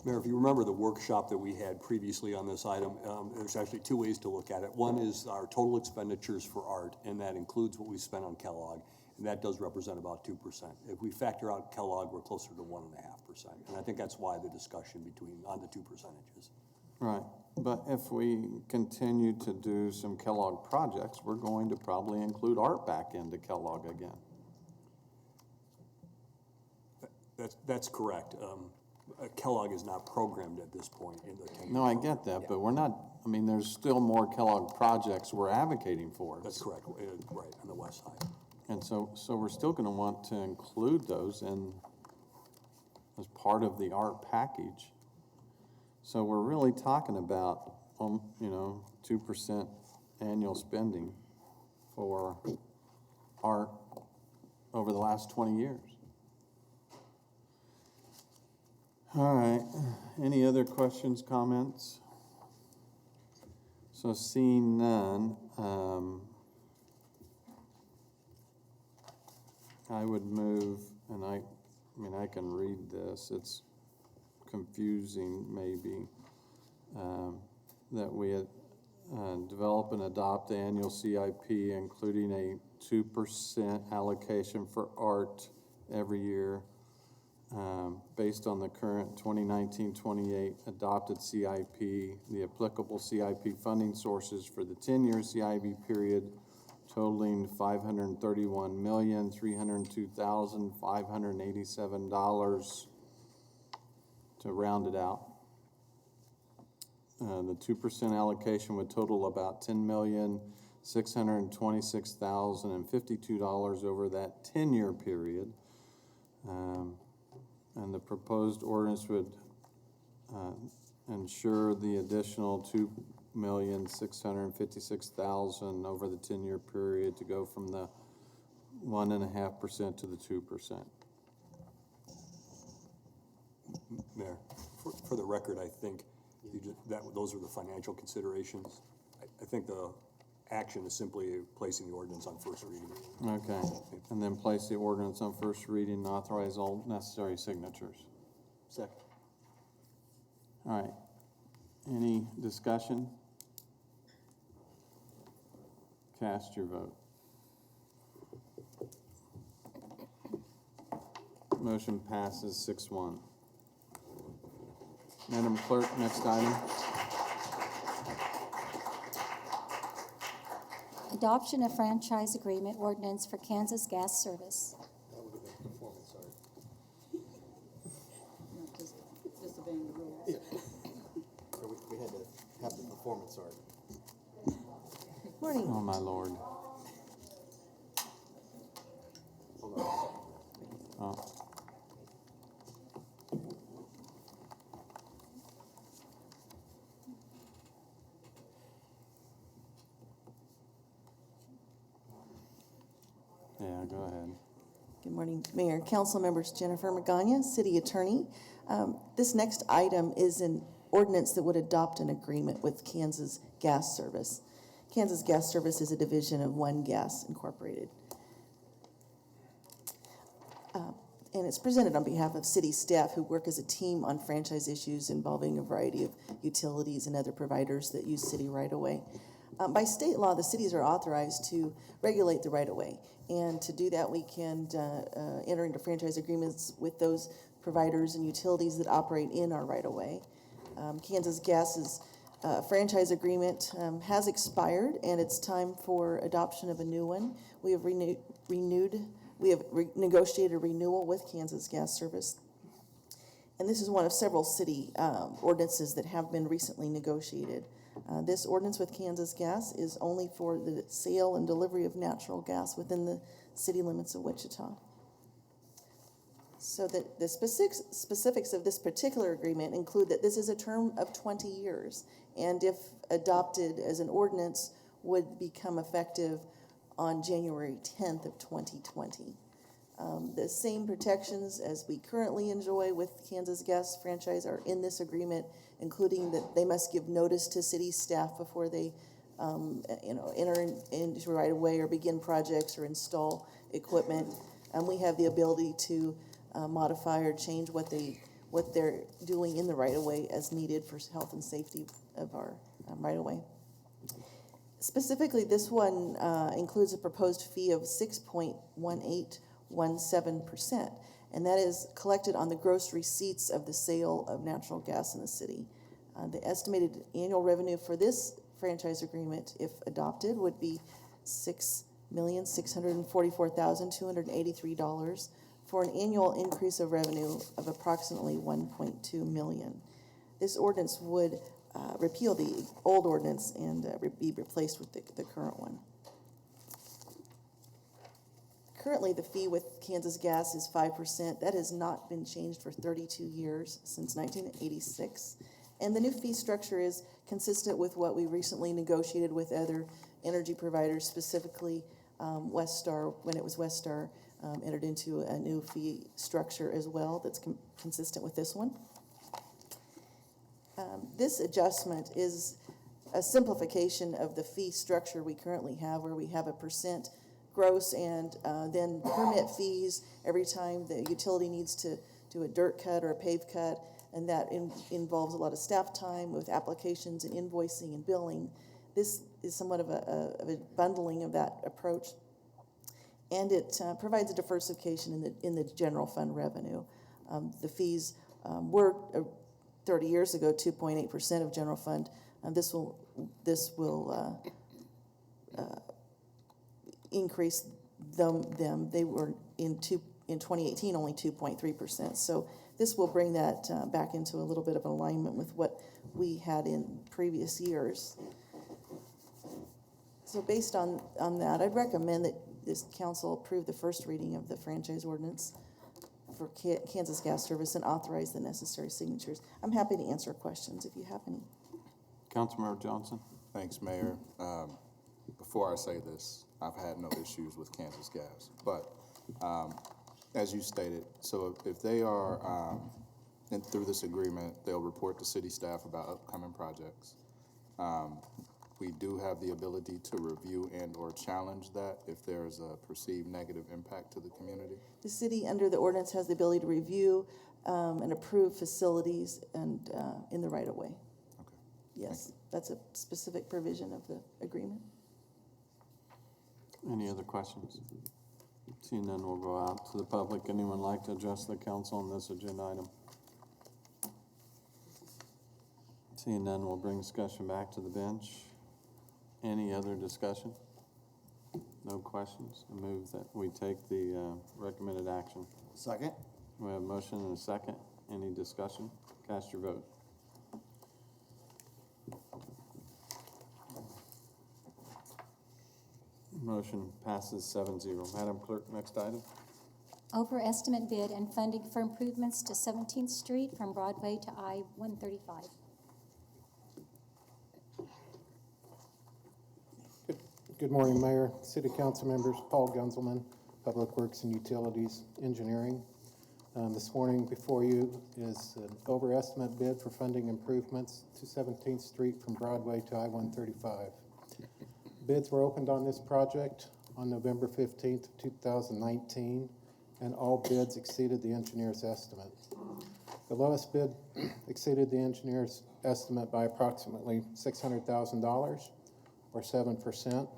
Mayor, if you remember the workshop that we had previously on this item, there's actually two ways to look at it. One is our total expenditures for art, and that includes what we spent on Kellogg, and that does represent about 2%. If we factor out Kellogg, we're closer to 1.5%, and I think that's why the discussion on the 2 percentages. Right, but if we continue to do some Kellogg projects, we're going to probably include art back into Kellogg again. That's correct. Kellogg is not programmed at this point in the 10-year. No, I get that, but we're not, I mean, there's still more Kellogg projects we're advocating for. That's correct, right, on the west side. And so we're still going to want to include those as part of the art package. So we're really talking about, 2% annual spending for art over the last 20 years. All right, any other questions, comments? So seeing none, I would move, and I can read this, it's confusing maybe, that we develop and adopt the annual CIP, including a 2% allocation for art every year, based on the current 2019-28 adopted CIP, the applicable CIP funding sources for the 10-year CIP period totaling $531,302,587 to round it out. The 2% allocation would total about $10,626,052 over that 10-year period. And the proposed ordinance would ensure the additional $2,656,000 over the 10-year period to go from the 1.5% to the 2%. Mayor, for the record, I think those are the financial considerations. I think the action is simply placing the ordinance on first reading. Okay, and then place the ordinance on first reading and authorize all necessary signatures. Second. All right. Any discussion? Cast your vote. Motion passes 6-1. Madam Clerk, next item. Adoption of franchise agreement ordinance for Kansas Gas Service. That would have been performance art. Disobeying the rules. Yeah. So we had to have the performance art. Morning. Oh, my Lord. Oh. Yeah, go ahead. Good morning, Mayor, council members. Jennifer Magana, City Attorney. This next item is an ordinance that would adopt an agreement with Kansas Gas Service. Kansas Gas Service is a division of One Gas Incorporated. And it's presented on behalf of city staff who work as a team on franchise issues involving a variety of utilities and other providers that use city right-of-way. By state law, the cities are authorized to regulate the right-of-way. And to do that, we can enter into franchise agreements with those providers and utilities that operate in our right-of-way. Kansas Gas's franchise agreement has expired, and it's time for adoption of a new one. We have negotiated renewal with Kansas Gas Service. And this is one of several city ordinances that have been recently negotiated. This ordinance with Kansas Gas is only for the sale and delivery of natural gas within the city limits of Wichita. So that the specifics of this particular agreement include that this is a term of 20 years, and if adopted as an ordinance, would become effective on January 10th of 2020. The same protections as we currently enjoy with Kansas Gas franchise are in this agreement, including that they must give notice to city staff before they enter into right of way or begin projects or install equipment. And we have the ability to modify or change what they're doing in the right of way as needed for health and safety of our right of way. Specifically, this one includes a proposed fee of 6.1817%, and that is collected on the gross receipts of the sale of natural gas in the city. The estimated annual revenue for this franchise agreement, if adopted, would be $6,644,283 for an annual increase of revenue of approximately $1.2 million. This ordinance would repeal the old ordinance and be replaced with the current one. Currently, the fee with Kansas Gas is 5%. That has not been changed for 32 years, since 1986. And the new fee structure is consistent with what we recently negotiated with other energy providers, specifically Westar, when it was Westar, entered into a new fee structure as well that's consistent with this one. This adjustment is a simplification of the fee structure we currently have, where we have a percent gross and then permit fees every time the utility needs to do a dirt cut or a pave cut, and that involves a lot of staff time with applications and invoicing and billing. This is somewhat of a bundling of that approach, and it provides a diversification in the general fund revenue. The fees were 30 years ago 2.8% of general fund. This will increase them. They were in 2018 only 2.3%. So this will bring that back into a little bit of alignment with what we had in previous years. So based on that, I'd recommend that this council approve the first reading of the franchise ordinance for Kansas Gas Service and authorize the necessary signatures. I'm happy to answer questions if you have any. Councilmember Johnson. Thanks, Mayor. Before I say this, I've had no issues with Kansas Gas, but as you stated, so if they are, and through this agreement, they'll report to city staff about upcoming projects. We do have the ability to review and or challenge that if there's a perceived negative impact to the community. The city, under the ordinance, has the ability to review and approve facilities and in the right-of-way. Okay. Yes, that's a specific provision of the agreement. Any other questions? Seeing none, we'll go out to the public. Anyone like to address the council on this agenda item? Seeing none, we'll bring discussion back to the bench. Any other discussion? No questions? I move that we take the recommended action. Second? We have a motion and a second. Any discussion? Cast your vote. Motion passes 7-0. Madam Clerk, next item. Overestimate bid and funding for improvements to 17th Street from Broadway to I-135. Good morning, Mayor, City Council members, Paul Gunzelman, Public Works and Utilities Engineering. This morning before you is an overestimate bid for funding improvements to 17th Street from Broadway to I-135. Bids were opened on this project on November 15th, 2019, and all bids exceeded the engineer's estimate. The lowest bid exceeded the engineer's estimate by approximately $600,000, or 7%.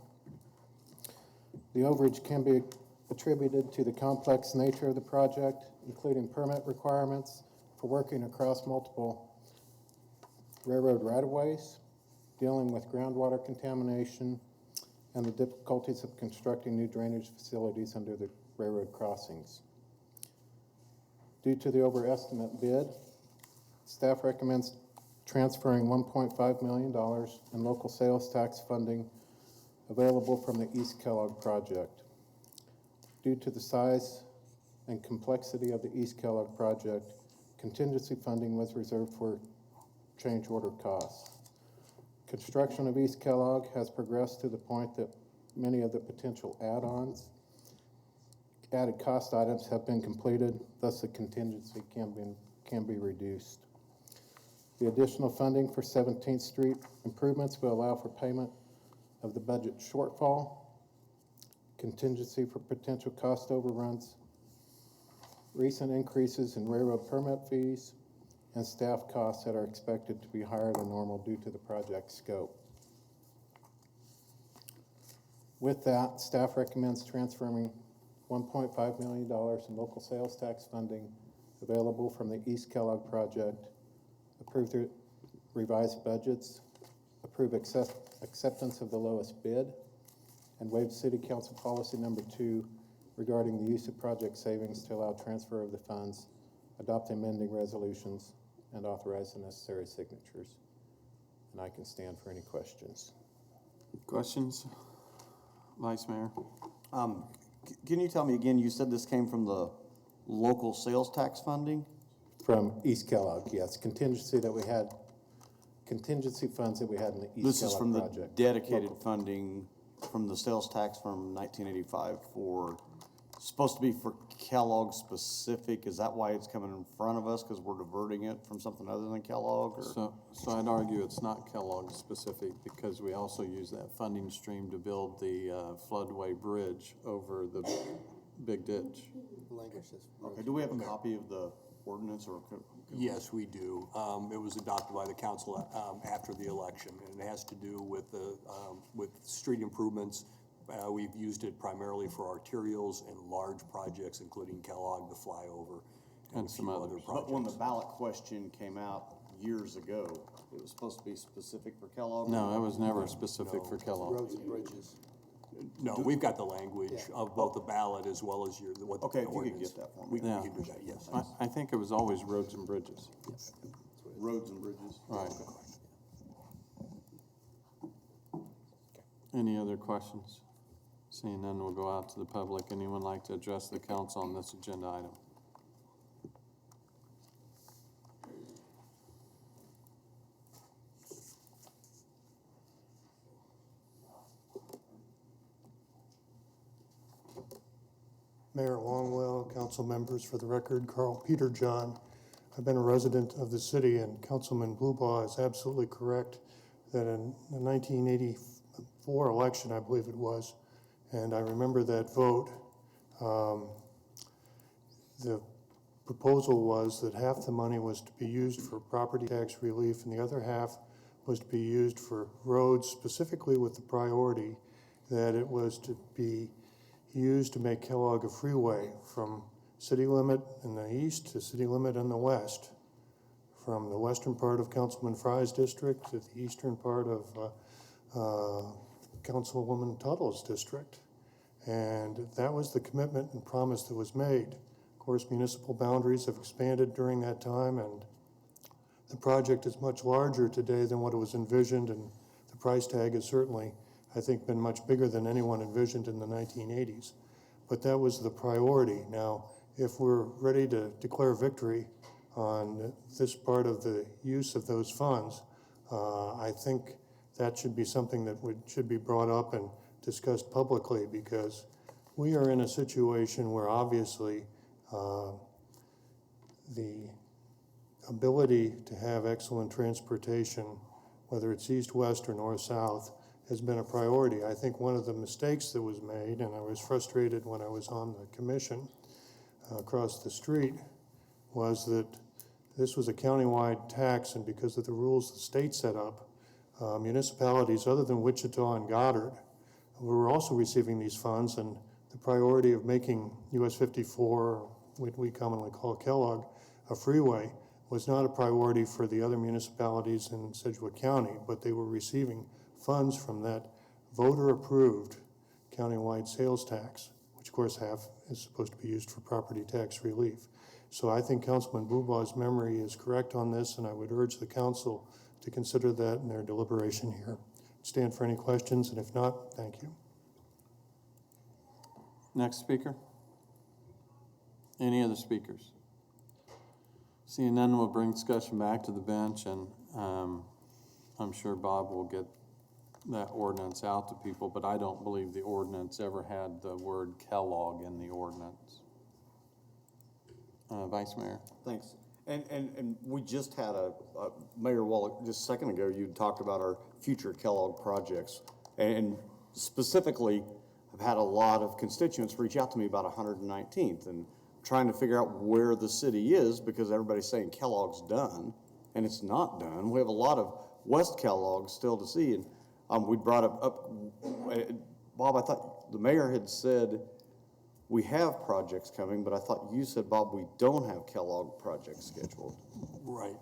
The overage can be attributed to the complex nature of the project, including permit requirements for working across multiple railroad right-of-ways, dealing with groundwater contamination, and the difficulties of constructing new drainage facilities under the railroad crossings. Due to the overestimate bid, staff recommends transferring $1.5 million in local sales tax funding available from the East Kellogg project. Due to the size and complexity of the East Kellogg project, contingency funding was reserved for change order costs. Construction of East Kellogg has progressed to the point that many of the potential added cost items have been completed, thus the contingency can be reduced. The additional funding for 17th Street improvements will allow for payment of the budget shortfall, contingency for potential cost overruns, recent increases in railroad permit fees, and staff costs that are expected to be higher than normal due to the project scope. With that, staff recommends transferring $1.5 million in local sales tax funding available from the East Kellogg project, approve the revised budgets, approve acceptance of the lowest bid, and waive City Council Policy Number 2 regarding the use of project savings to allow transfer of the funds, adopt amending resolutions, and authorize the necessary signatures. And I can stand for any questions. Questions? Vice Mayor? Can you tell me again, you said this came from the local sales tax funding? From East Kellogg, yes. Contingency funds that we had in the East Kellogg project. This is from the dedicated funding from the sales tax from 1985 for, supposed to be for Kellogg specific. Is that why it's coming in front of us, because we're diverting it from something other than Kellogg? Or? So I'd argue it's not Kellogg specific, because we also use that funding stream to build the floodway bridge over the big ditch. Okay, do we have a copy of the ordinance or? Yes, we do. It was adopted by the council after the election, and it has to do with the with street improvements. We've used it primarily for arterials and large projects, including Kellogg, the flyover, and some other projects. But when the ballot question came out years ago, it was supposed to be specific for Kellogg? No, it was never specific for Kellogg. Roads and bridges. No, we've got the language of both the ballot as well as what the Okay, if you ordinance. could get that for me. We Yeah. can do that, yes. I think it was always roads and bridges. Yes. Roads and bridges? Right. Any other questions? Seeing none, we'll go out to the public. Anyone like to address the council on this agenda item? Mayor Longwell, council members, for the record, Carl Peter John. I've been a resident of the city, and Councilman Blubaugh is absolutely correct that in the 1984 election, I believe it was, and I remember that vote, the proposal was that half the money was to be used for property tax relief and the other half was to be used for roads, specifically with the priority that it was to be used to make Kellogg a freeway from city limit in the east to city limit in the west, from the western part of Councilman Fry's district to the eastern part of Councilwoman Tuttle's district. And that was the commitment and promise that was made. Of course, municipal boundaries have expanded during that time, and the project is much larger today than what it was envisioned, and the price tag has certainly, I think, been much bigger than anyone envisioned in the 1980s. But that was the priority. Now, if we're ready to declare victory on this part of the use of those funds, I think that should be something that should be brought up and discussed publicly, because we are in a situation where obviously the ability to have excellent transportation, whether it's east, west, or north, south, has been a priority. I think one of the mistakes that was made, and I was frustrated when I was on the commission across the street, was that this was a countywide tax, and because of the rules the state set up, municipalities other than Wichita and Goddard were also receiving these funds, and the priority of making US 54, what we commonly call Kellogg, a freeway, was not a priority for the other municipalities in Sedgwick County, but they were receiving funds from that voter-approved countywide sales tax, which of course is supposed to be used for property tax relief. So I think Councilman Bubaw's memory is correct on this, and I would urge the council to consider that in their deliberation here. Stand for any questions, and if not, thank you. Next speaker? Any other speakers? Seeing none, we'll bring discussion back to the bench, and I'm sure Bob will get that ordinance out to people, but I don't believe the ordinance ever had the word Kellogg in the ordinance. Vice Mayor. Thanks. And we just had Mayor Wallach, just a second ago, you talked about our future Kellogg projects. And specifically, I've had a lot of constituents reach out to me about 119th and trying to figure out where the city is, because everybody's saying Kellogg's done, and it's not done. We have a lot of West Kellogg still to see. And we brought up, Bob, I thought the mayor had said we have projects coming, but I thought you said, Bob, we don't have Kellogg projects scheduled. Right,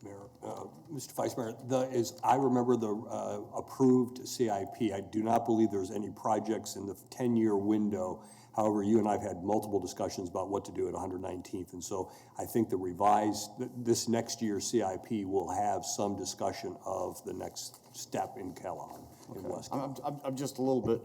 Mayor, Mr. Vice Mayor, I remember the approved CIP. I do not believe there's any projects in the 10-year window. However, you and I have had multiple discussions about what to do at 119th, and so I think the revised, this next year's CIP will have some discussion of the next step in Kellogg, in West Kellogg. I'm just a little bit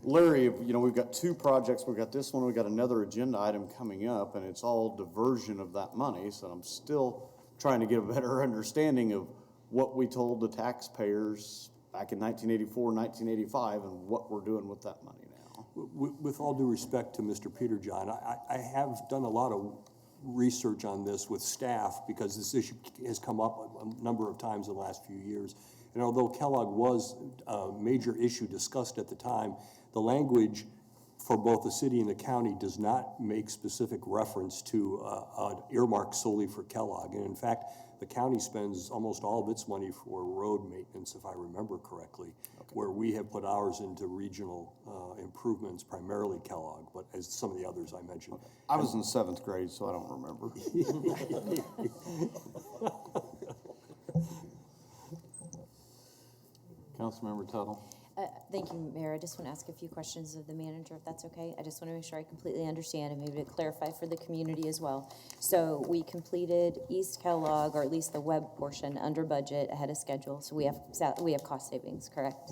leery of, we've got two projects, we've got this one, we've got another agenda item coming up, and it's all diversion of that money, so I'm still trying to get a better understanding of what we told the taxpayers back in 1984, 1985, and what we're doing with that money now. With all due respect to Mr. Peter John, I have done a lot of research on this with staff, because this issue has come up a number of times in the last few years. And although Kellogg was a major issue discussed at the time, the language for both the city and the county does not make specific reference to an earmark solely for Kellogg. And in fact, the county spends almost all of its money for road maintenance, if I remember correctly, where we have put ours into regional improvements, primarily Kellogg, but as some of the others I mentioned. I was in 7th grade, so I don't remember. Councilmember Tuttle. Thank you, Mayor. I just want to ask a few questions of the manager, if that's okay. I just want to make sure I completely understand and maybe to clarify for the community as well. So we completed East Kellogg, or at least the web portion, under budget, ahead of schedule. So we have cost savings, correct?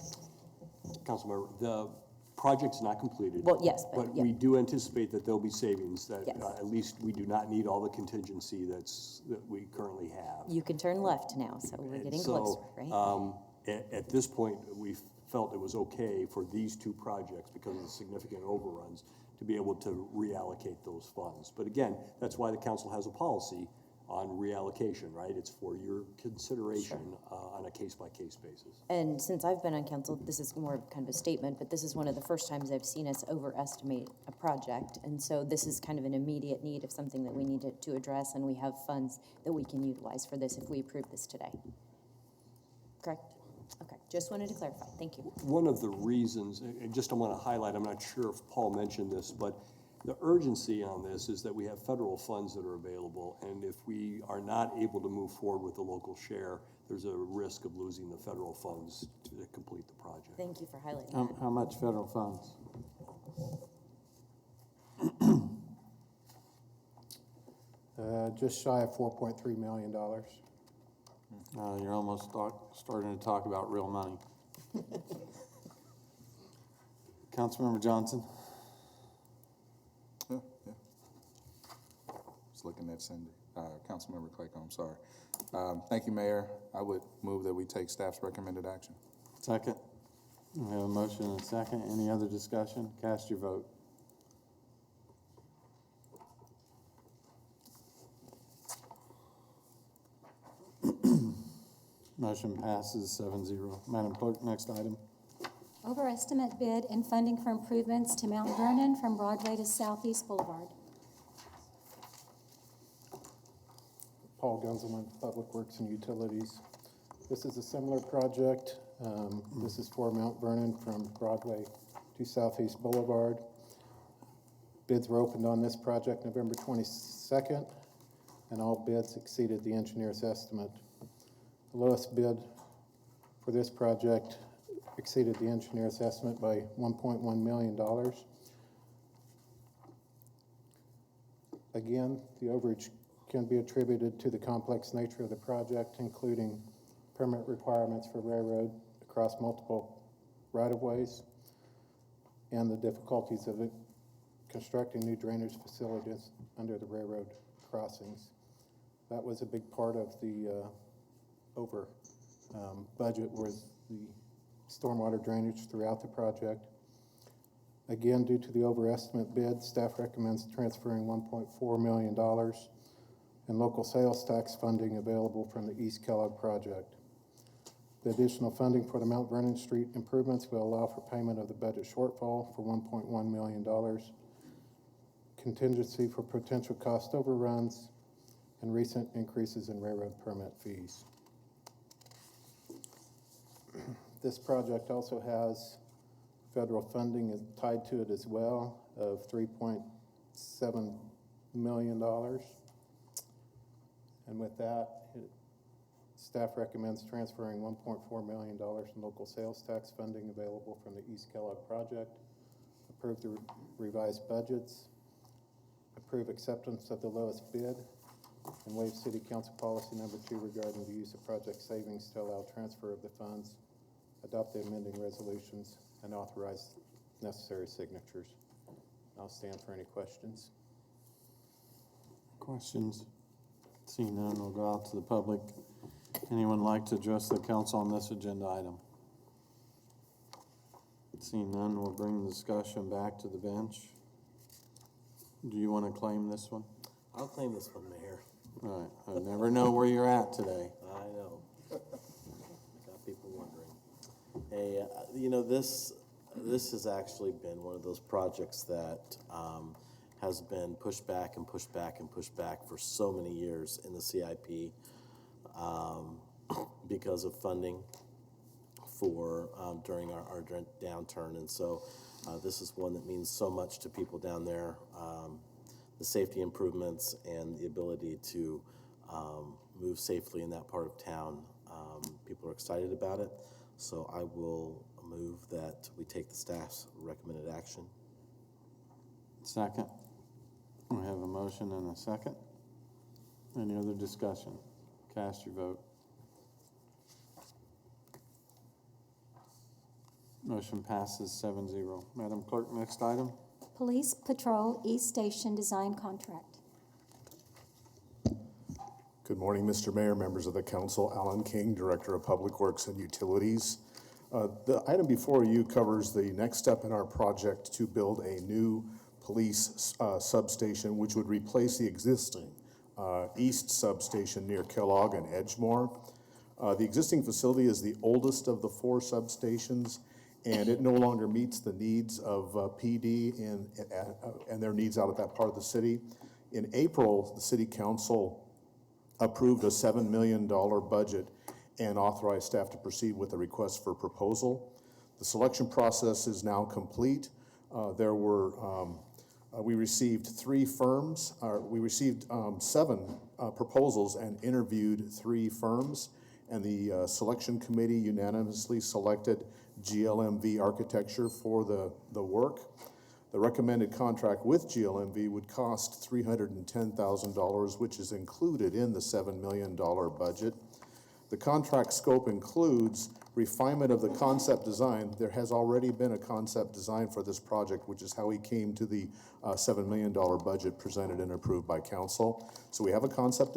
Councilmember, the project's not completed. Well, yes, but yeah. We do anticipate that there'll be savings, that Yes. At least we do not need all the contingency that we currently have. You can turn left now, so we're getting closer, right? At this point, we felt it was okay for these two projects, because of the significant overruns, to be able to reallocate those funds. But again, that's why the council has a policy on reallocation, right? It's for your consideration on a case-by-case basis. And since I've been on council, this is more of kind of a statement, but this is one of the first times I've seen us overestimate a project. And so this is kind of an immediate need of something that we need to address, and we have funds that we can utilize for this if we approve this today. Correct? Okay, just wanted to clarify. Thank you. One of the reasons, and just I want to highlight, I'm not sure if Paul mentioned this, but the urgency on this is that we have federal funds that are available, and if we are not able to move forward with the local share, there's a risk of losing the federal funds to complete the project. Thank you for highlighting that. How much federal funds? Just shy of $4.3 million. You're almost starting to talk about real money. Councilmember Johnson? Yeah. Just looking at Cindy, Councilmember Clayco, I'm sorry. Thank you, Mayor. I would move that we take staff's recommended action. Second. We have a motion and a second. Any other discussion? Cast your vote. Motion passes 7-0. Madam Clerk, next item. Overestimate bid and funding for improvements to Mount Vernon from Broadway to Southeast Boulevard. Paul Gunzelman, Public Works and Utilities. This is a similar project. This is for Mount Vernon from Broadway to Southeast Boulevard. Bids were opened on this project November 22nd, and all bids exceeded the engineer's estimate. The lowest bid for this project exceeded the engineer's estimate by $1.1 million. Again, the overage can be attributed to the complex nature of the project, including permit requirements for railroad across multiple right-of-ways and the difficulties of constructing new drainage facilities under the railroad crossings. That was a big part of the budget was the stormwater drainage throughout the project. Again, due to the overestimate bid, staff recommends transferring $1.4 million in local sales tax funding available from the East Kellogg project. The additional funding for the Mount Vernon Street improvements will allow for payment of the budget shortfall for $1.1 million, contingency for potential cost overruns, and recent increases in railroad permit fees. This project also has federal funding tied to it as well of $3.7 million. And with that, staff recommends transferring $1.4 million in local sales tax funding available from the East Kellogg project, approve the revised budgets, approve acceptance of the lowest bid, and waive City Council Policy Number 2 regarding the use of project savings to allow transfer of the funds, adopt the amending resolutions, and authorize necessary signatures. I'll stand for any questions. Questions? Seeing none, we'll go out to the public. Anyone like to address the council on this agenda item? Seeing none, we'll bring the discussion back to the bench. Do you want to claim this one? I'll claim this one, Mayor. All right, I never know where you're at today. I know. Got people wondering. Hey, you know, this has actually been one of those projects that has been pushed back and pushed back and pushed back for so many years in the CIP because of funding for during our downturn. And so this is one that means so much to people down there. The safety improvements and the ability to move safely in that part of town. People are excited about it. So I will move that we take the staff's recommended action. Second. We have a motion and a second. Any other discussion? Cast your vote. Motion passes 7-0. Madam Clerk, next item. Police Patrol East Station Design Contract. Good morning, Mr. Mayor, members of the council. Alan King, Director of Public Works and Utilities. The item before you covers the next step in our project to build a new police substation, which would replace the existing East Substation near Kellogg and Edgemore. The existing facility is the oldest of the 4 substations, and it no longer meets the needs of PD and their needs out at that part of the city. In April, the City Council approved a $7 million budget and authorized staff to proceed with the request for proposal. The selection process is now complete. We received 3 firms, we received 7 proposals and interviewed 3 firms, and the selection committee unanimously selected GLMV Architecture for the work. The recommended contract with GLMV would cost $310,000, which is included in the $7 million budget. The contract scope includes refinement of the concept design. There has already been a concept design for this project, which is how we came to the $7 million budget presented and approved by council. So we have a concept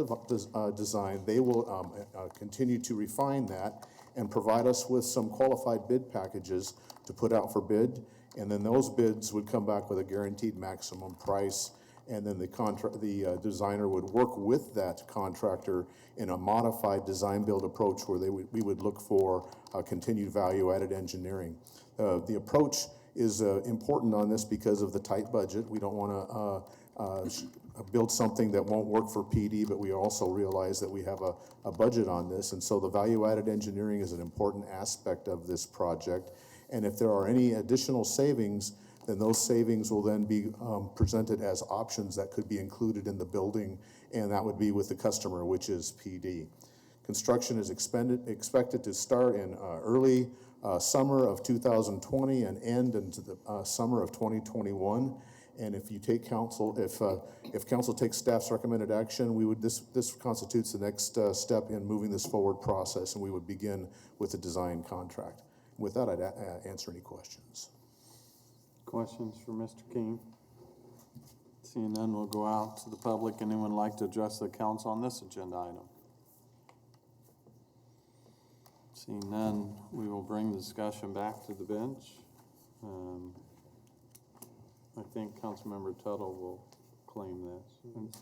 design. They will continue to refine that and provide us with some qualified bid packages to put out for bid. And then those bids would come back with a guaranteed maximum price. And then the designer would work with that contractor in a modified design-build approach where we would look for continued value-added engineering. The approach is important on this because of the tight budget. We don't want to build something that won't work for PD, but we also realize that we have a budget on this. And so the value-added engineering is an important aspect of this project. And if there are any additional savings, then those savings will then be presented as options that could be included in the building, and that would be with the customer, which is PD. Construction is expected to start in early summer of 2020 and end into the summer of 2021. And if you take council, if council takes staff's recommended action, this constitutes the next step in moving this forward process, and we would begin with the design contract. With that, I'd answer any questions. Questions for Mr. King? Seeing none, we'll go out to the public. Anyone like to address the council on this agenda item? Seeing none, we will bring the discussion back to the bench. I think Councilmember Tuttle will claim this.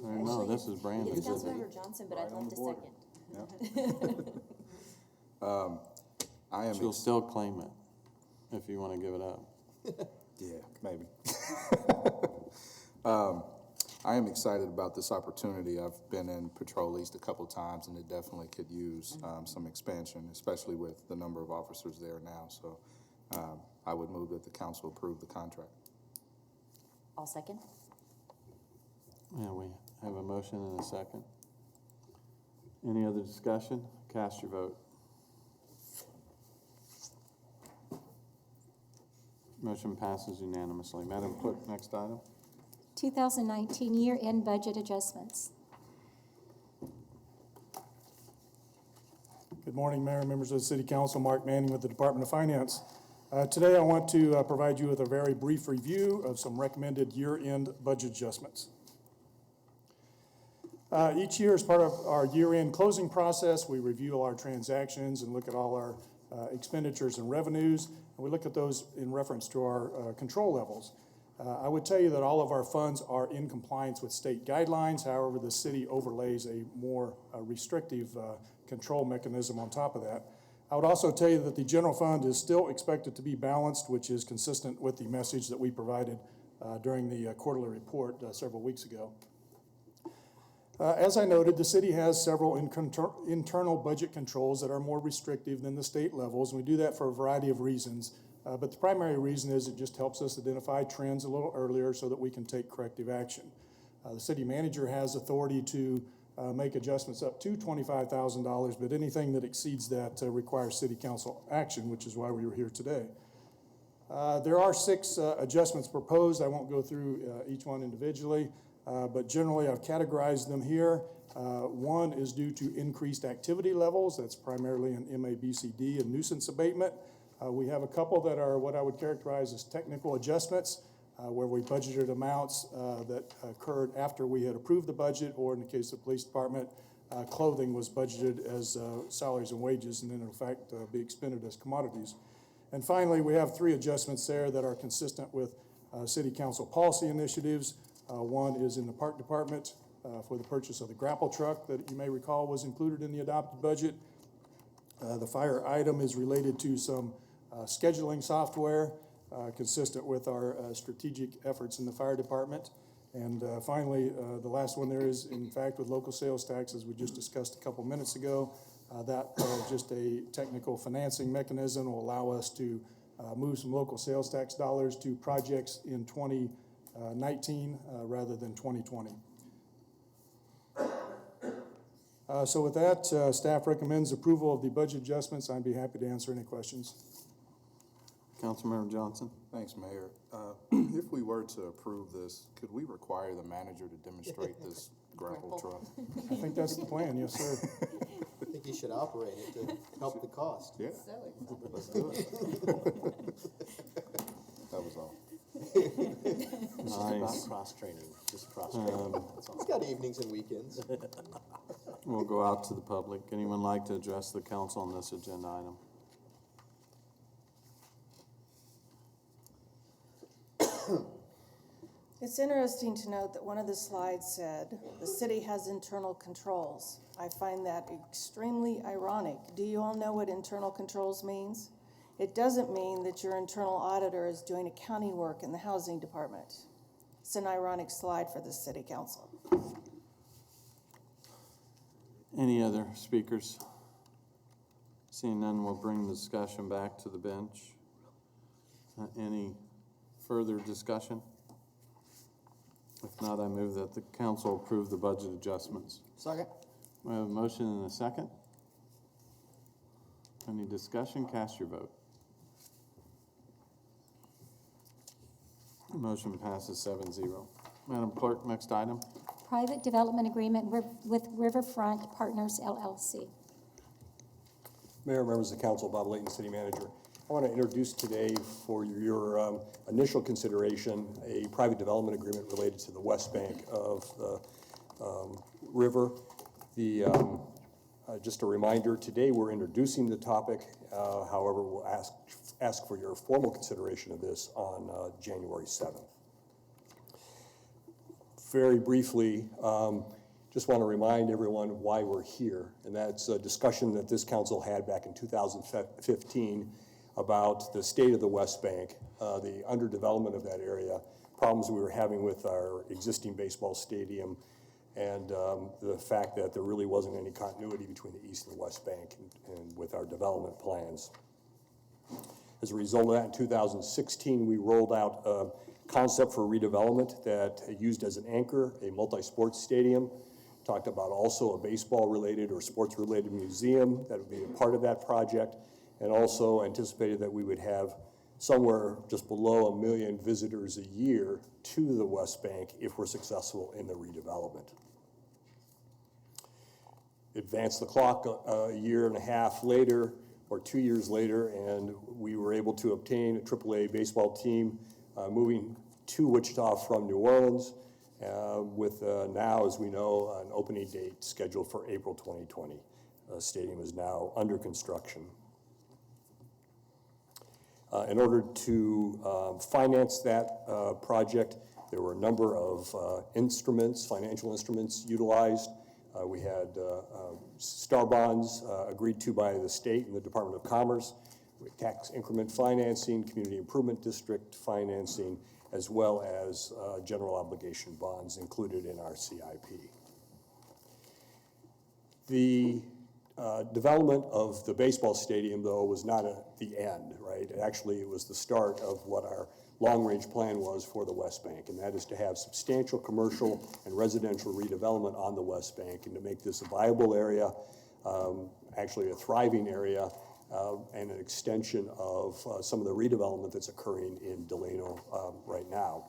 No, this is Brandon. It's Councilmember Johnson, but I'd love to second. She'll still claim it if you want to give it up. Yeah, maybe. I am excited about this opportunity. I've been in Patrol East a couple times, and it definitely could use some expansion, especially with the number of officers there now. So I would move that the council approve the contract. I'll second. Yeah, we have a motion and a second. Any other discussion? Cast your vote. Motion passes unanimously. Madam Clerk, next item. 2019 year-end budget adjustments. Good morning, Mayor, members of the City Council. Mark Manning with the Department of Finance. Today I want to provide you with a very brief review of some recommended year-end budget adjustments. Each year, as part of our year-end closing process, we review all our transactions and look at all our expenditures and revenues, and we look at those in reference to our control levels. I would tell you that all of our funds are in compliance with state guidelines. However, the city overlays a more restrictive control mechanism on top of that. I would also tell you that the general fund is still expected to be balanced, which is consistent with the message that we provided during the quarterly report several weeks ago. As I noted, the city has several internal budget controls that are more restrictive than the state levels, and we do that for a variety of reasons. But the primary reason is it just helps us identify trends a little earlier so that we can take corrective action. The city manager has authority to make adjustments up to $25,000, but anything that exceeds that requires city council action, which is why we were here today. There are 6 adjustments proposed. I won't go through each one individually. But generally, I've categorized them here. One is due to increased activity levels. That's primarily in MABCD and nuisance abatement. We have a couple that are what I would characterize as technical adjustments, where we budgeted amounts that occurred after we had approved the budget, or in the case of the police department, clothing was budgeted as salaries and wages, and then in fact be expended as commodities. And finally, we have 3 adjustments there that are consistent with city council policy initiatives. One is in the park department, for the purchase of the grapple truck that you may recall was included in the adopted budget. The fire item is related to some scheduling software consistent with our strategic efforts in the fire department. And finally, the last one there is, in fact, with local sales tax, as we just discussed a couple minutes ago. That just a technical financing mechanism will allow us to move some local sales tax dollars to projects in 2019 rather than 2020. So with that, staff recommends approval of the budget adjustments. I'd be happy to answer any questions. Councilmember Johnson. Thanks, Mayor. If we were to approve this, could we require the manager to demonstrate this grapple truck? I think that's the plan, yes, sir. I think you should operate it to help the cost. Yeah. Let's do it. That was all. It's just about cross-training, just cross-training. That's all. It's got evenings and weekends. We'll go out to the public. Anyone like to address the council on this agenda item? It's interesting to note that one of the slides said, the city has internal controls. I find that extremely ironic. Do you all know what internal controls means? It doesn't mean that your internal auditor is doing accounting work in the housing department. It's an ironic slide for the city council. Any other speakers? Seeing none, we'll bring the discussion back to the bench. Any further discussion? If not, I move that the council approve the budget adjustments. Second. We have a motion and a second. Any discussion? Cast your vote. Motion passes 7-0. Madam Clerk, next item. Private development agreement with Riverfront Partners LLC. Mayor, members of the council, Bob Layton, City Manager. I want to introduce today for your initial consideration a private development agreement related to the west bank of the river. Just a reminder, today we're introducing the topic. However, we'll ask for your formal consideration of this on January 7th. Very briefly, just want to remind everyone why we're here, and that's a discussion that this council had back in 2015 about the state of the West Bank, the underdevelopment of that area, problems we were having with our existing baseball stadium, and the fact that there really wasn't any continuity between the East and the West Bank and with our development plans. As a result of that, in 2016, we rolled out a concept for redevelopment that used as an anchor a multi-sports stadium. Talked about also a baseball-related or sports-related museum that would be a part of that project, and also anticipated that we would have somewhere just below 1 million visitors a year to the West Bank if we're successful in the redevelopment. Advance the clock a year and a half later, or 2 years later, and we were able to obtain a AAA baseball team moving to Wichita from New Orleans, with now, as we know, an opening date scheduled for April 2020. The stadium is now under construction. In order to finance that project, there were a number of instruments, financial instruments utilized. We had STAR bonds agreed to by the state and the Department of Commerce, tax increment financing, community improvement district financing, as well as general obligation bonds included in our CIP. The development of the baseball stadium, though, was not the end, right? Actually, it was the start of what our long-range plan was for the West Bank, and that is to have substantial commercial and residential redevelopment on the West Bank and to make this a viable area, actually a thriving area, and an extension of some of the redevelopment that's occurring in Delano right now.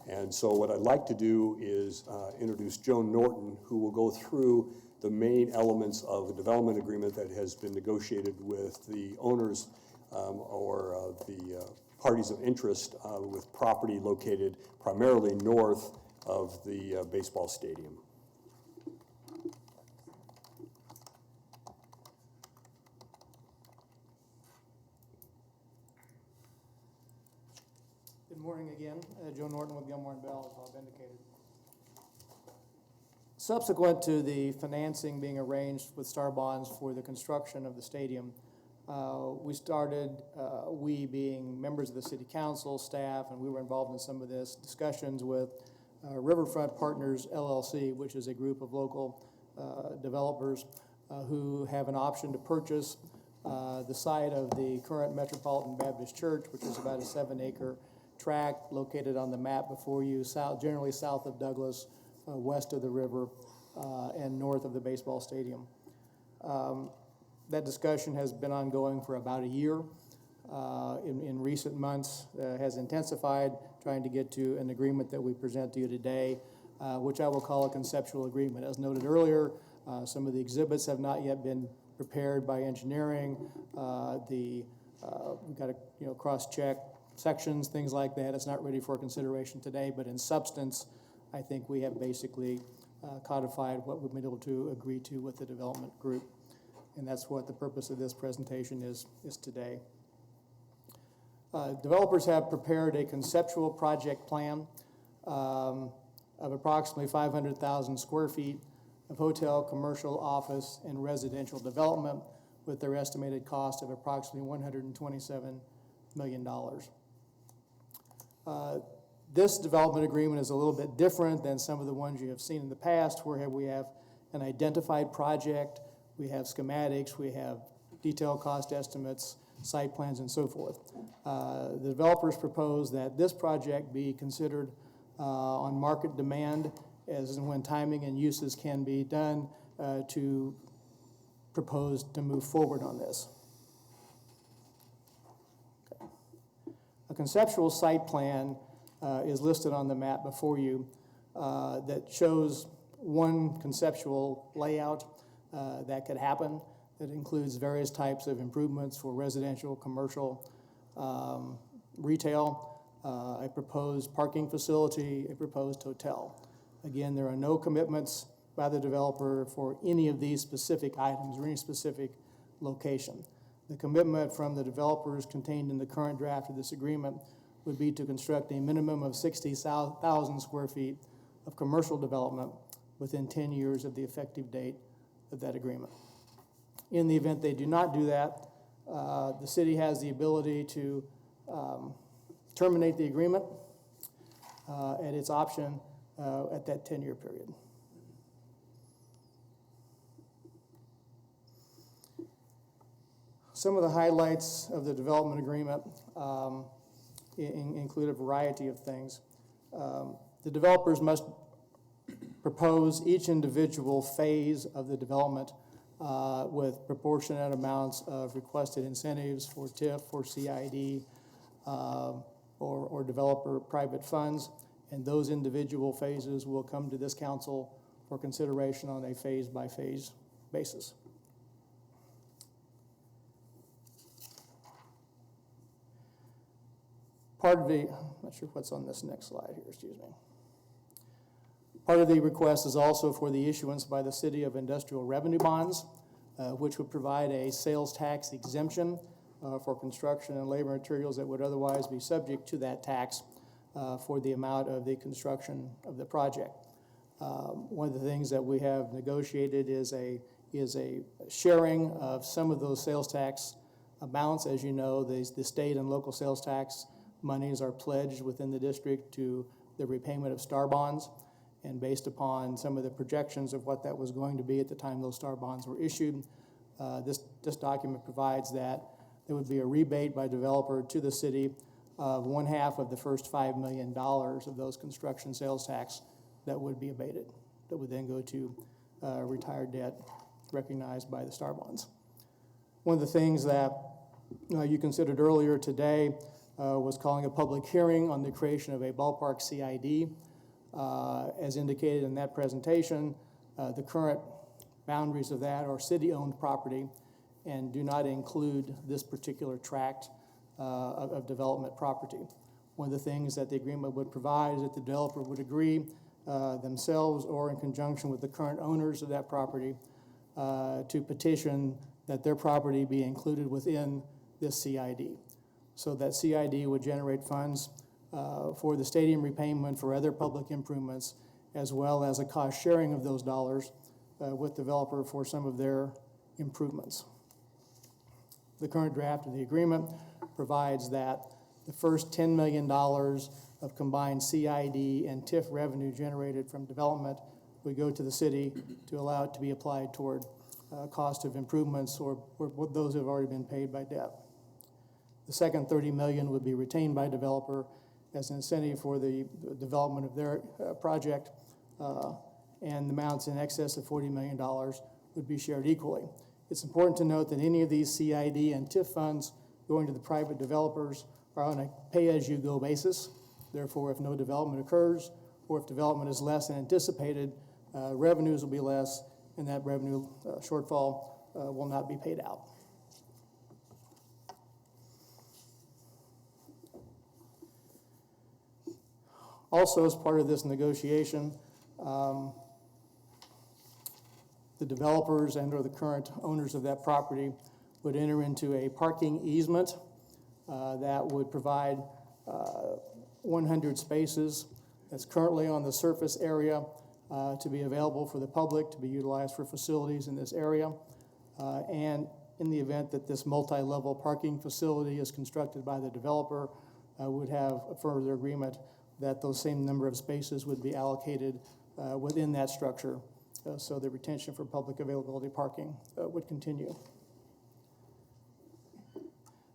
And so what I'd like to do is introduce Joan Norton, who will go through the main elements of a development agreement that has been negotiated with the owners or the parties of interest with property located primarily north of the baseball stadium. Good morning again. Joe Norton with Gilmore and Bell, as Bob indicated. Subsequent to the financing being arranged with Star Bonds for the construction of the stadium, we started, we being members of the city council, staff, and we were involved in some of this, discussions with Riverfront Partners LLC, which is a group of local developers who have an option to purchase the site of the current Metropolitan Baptist Church, which is about a 7-acre tract located on the map before you, generally south of Douglas, west of the river, and north of the baseball stadium. That discussion has been ongoing for about a year. In recent months, has intensified, trying to get to an agreement that we present to you today, which I will call a conceptual agreement. As noted earlier, some of the exhibits have not yet been prepared by engineering. We've got to cross-check sections, things like that. It's not ready for consideration today, but in substance, I think we have basically codified what we've been able to agree to with the development group. And that's what the purpose of this presentation is today. Developers have prepared a conceptual project plan of approximately 500,000 square feet of hotel, commercial, office, and residential development with their estimated cost of approximately $127 million. This development agreement is a little bit different than some of the ones you have seen in the past, where we have an identified project, we have schematics, we have detailed cost estimates, site plans, and so forth. The developers propose that this project be considered on market demand as and when timing and uses can be done to propose to move forward on this. Okay. A conceptual site plan is listed on the map before you that shows one conceptual layout that could happen. It includes various types of improvements for residential, commercial, retail, a proposed parking facility, a proposed hotel. Again, there are no commitments by the developer for any of these specific items or any specific location. The commitment from the developers contained in the current draft of this agreement would be to construct a minimum of 60,000 square feet of commercial development within 10 years of the effective date of that agreement. In the event they do not do that, the city has the ability to terminate the agreement at its option at that 10-year period. Some of the highlights of the development agreement include a variety of things. The developers must propose each individual phase of the development with proportionate amounts of requested incentives for TIF, for CID, or developer private funds, and those individual phases will come to this council for consideration on a phase-by-phase basis. Part of the, I'm not sure what's on this next slide here, excuse me. Part of the request is also for the issuance by the city of industrial revenue bonds, which would provide a sales tax exemption for construction and labor materials that would otherwise be subject to that tax for the amount of the construction of the project. One of the things that we have negotiated is a sharing of some of those sales tax amounts. As you know, the state and local sales tax monies are pledged within the district to the repayment of star bonds. And based upon some of the projections of what that was going to be at the time those star bonds were issued, this document provides that there would be a rebate by developer to the city of 1/2 of the first $5 million of those construction sales tax that would be abated, that would then go to retired debt recognized by the star bonds. One of the things that you considered earlier today was calling a public hearing on the creation of a ballpark CID. As indicated in that presentation, the current boundaries of that are city-owned property and do not include this particular tract of development property. One of the things that the agreement would provide is that the developer would agree themselves or in conjunction with the current owners of that property to petition that their property be included within this CID. So that CID would generate funds for the stadium repayment, for other public improvements, as well as a cost sharing of those dollars with developer for some of their improvements. The current draft of the agreement provides that the first $10 million of combined CID and TIF revenue generated from development would go to the city to allow it to be applied toward cost of improvements or those that have already been paid by debt. The second $30 million would be retained by developer as an incentive for the development of their project, and the amounts in excess of $40 million would be shared equally. It's important to note that any of these CID and TIF funds going to the private developers are on a pay-as-you-go basis. Therefore, if no development occurs, or if development is less than anticipated, revenues will be less, and that revenue shortfall will not be paid out. Also, as part of this negotiation, the developers and or the current owners of that property would enter into a parking easement that would provide 100 spaces that's currently on the surface area to be available for the public, to be utilized for facilities in this area. And in the event that this multi-level parking facility is constructed by the developer, would have a further agreement that those same number of spaces would be allocated within that structure, so the retention for public availability parking would continue.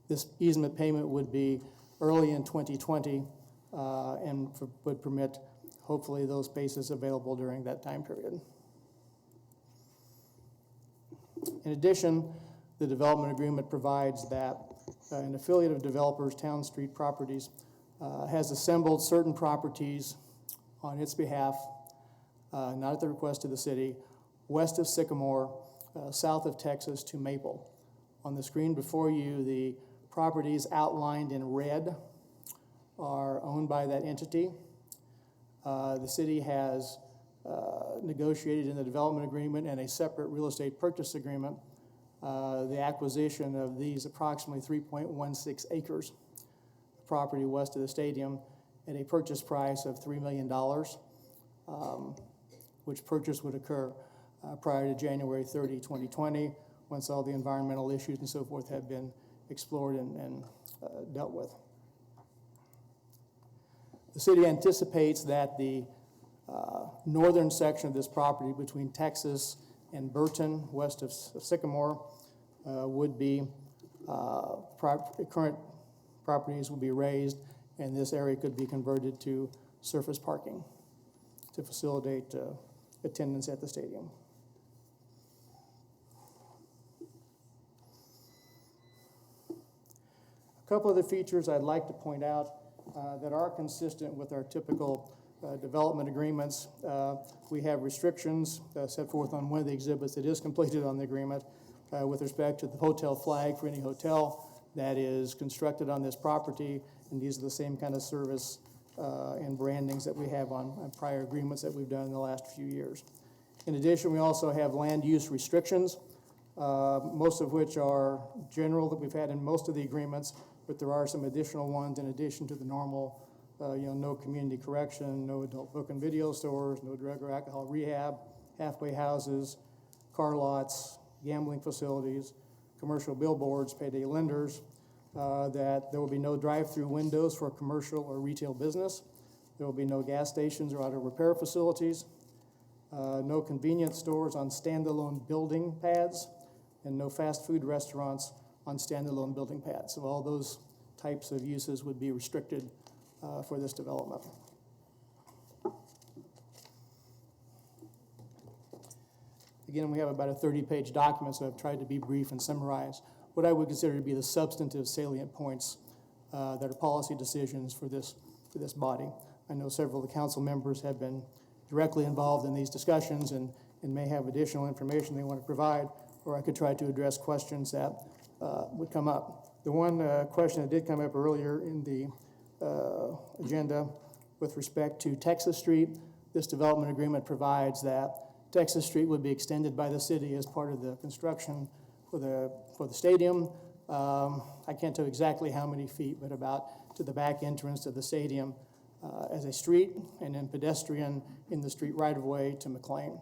This easement payment would be early in 2020 and would permit, hopefully, those spaces available during that time period. In addition, the development agreement provides that an affiliate of developers, Town Street Properties, has assembled certain properties on its behalf, not at the request of the city, west of Sycamore, south of Texas to Maple. On the screen before you, the properties outlined in red are owned by that entity. The city has negotiated in the development agreement and a separate real estate purchase agreement the acquisition of these approximately 3.16 acres of property west of the stadium at a purchase price of $3 million, which purchase would occur prior to January 30, 2020, once all the environmental issues and so forth have been explored and dealt with. The city anticipates that the northern section of this property between Texas and Burton, west of Sycamore, would be, current properties would be raised, and this area could be converted to surface parking to facilitate attendance at the stadium. A couple of the features I'd like to point out that are consistent with our typical development agreements. We have restrictions set forth on one of the exhibits that is completed on the agreement with respect to the hotel flag for any hotel that is constructed on this property, and these are the same kind of service and brandings that we have on prior agreements that we've done in the last few years. In addition, we also have land use restrictions, most of which are general that we've had in most of the agreements, but there are some additional ones in addition to the normal, no community correction, no adult book and video stores, no drug or alcohol rehab, halfway houses, car lots, gambling facilities, commercial billboards, payday lenders, that there will be no drive-through windows for commercial or retail business. There will be no gas stations or auto repair facilities, no convenience stores on standalone building pads, and no fast food restaurants on standalone building pads. So all those types of uses would be restricted for this development. Again, we have about a 30-page document, so I've tried to be brief and summarize what I would consider to be the substantive salient points that are policy decisions for this body. I know several of the council members have been directly involved in these discussions and may have additional information they want to provide, or I could try to address questions that would come up. The one question that did come up earlier in the agenda with respect to Texas Street, this development agreement provides that Texas Street would be extended by the city as part of the construction for the stadium. I can't tell exactly how many feet, but about to the back entrance of the stadium as a street and then pedestrian in the street right-of-way to McLean.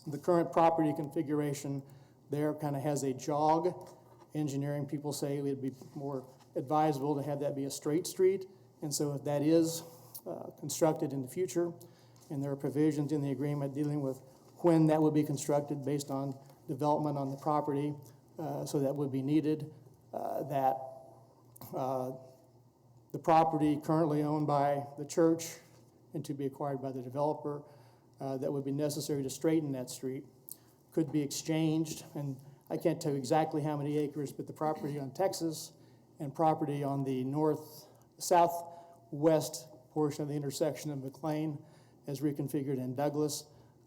The current property configuration there kind of has a jog. Engineering people say it would be more advisable to have that be a straight street. And so if that is constructed in the future, and there are provisions in the agreement dealing with when that would be constructed based on development on the property, so that would be needed, that the property currently owned by the church and to be acquired by the developer, that would be necessary to straighten that street, could be exchanged, and I can't tell you exactly how many acres, but the property on Texas and property on the southwest portion of the intersection of McLean as reconfigured in Douglas,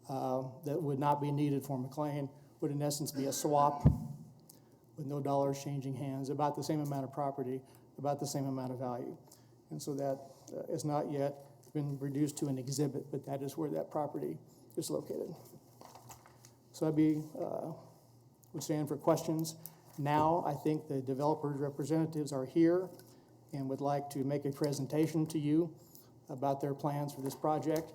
that would not be needed for McLean, would in essence be a swap with no dollars changing hands, about the same amount of property, about the same amount of value. And so that is not yet been reduced to an exhibit, but that is where that property is located. So would stand for questions. Now, I think the developer's representatives are here and would like to make a presentation to you about their plans for this project.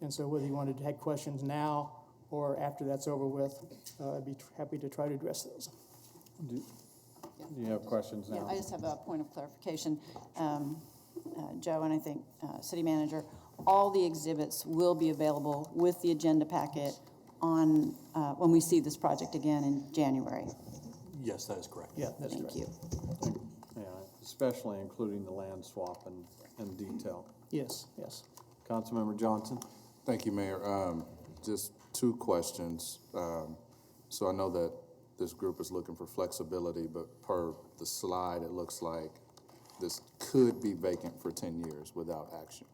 And so whether you wanted to take questions now or after that's over with, I'd be happy to try to address those. Do you have questions now? Yeah, I just have a point of clarification. Joe, and I think City Manager, all the exhibits will be available with the agenda packet on when we see this project again in January. Yes, that is correct. Yeah, that's correct. Thank you. Yeah, especially including the land swap in detail. Yes, yes. Councilmember Johnson? Thank you, Mayor. Just two questions. So I know that this group is looking for flexibility, but per the slide, it looks like this could be vacant for 10 years without action.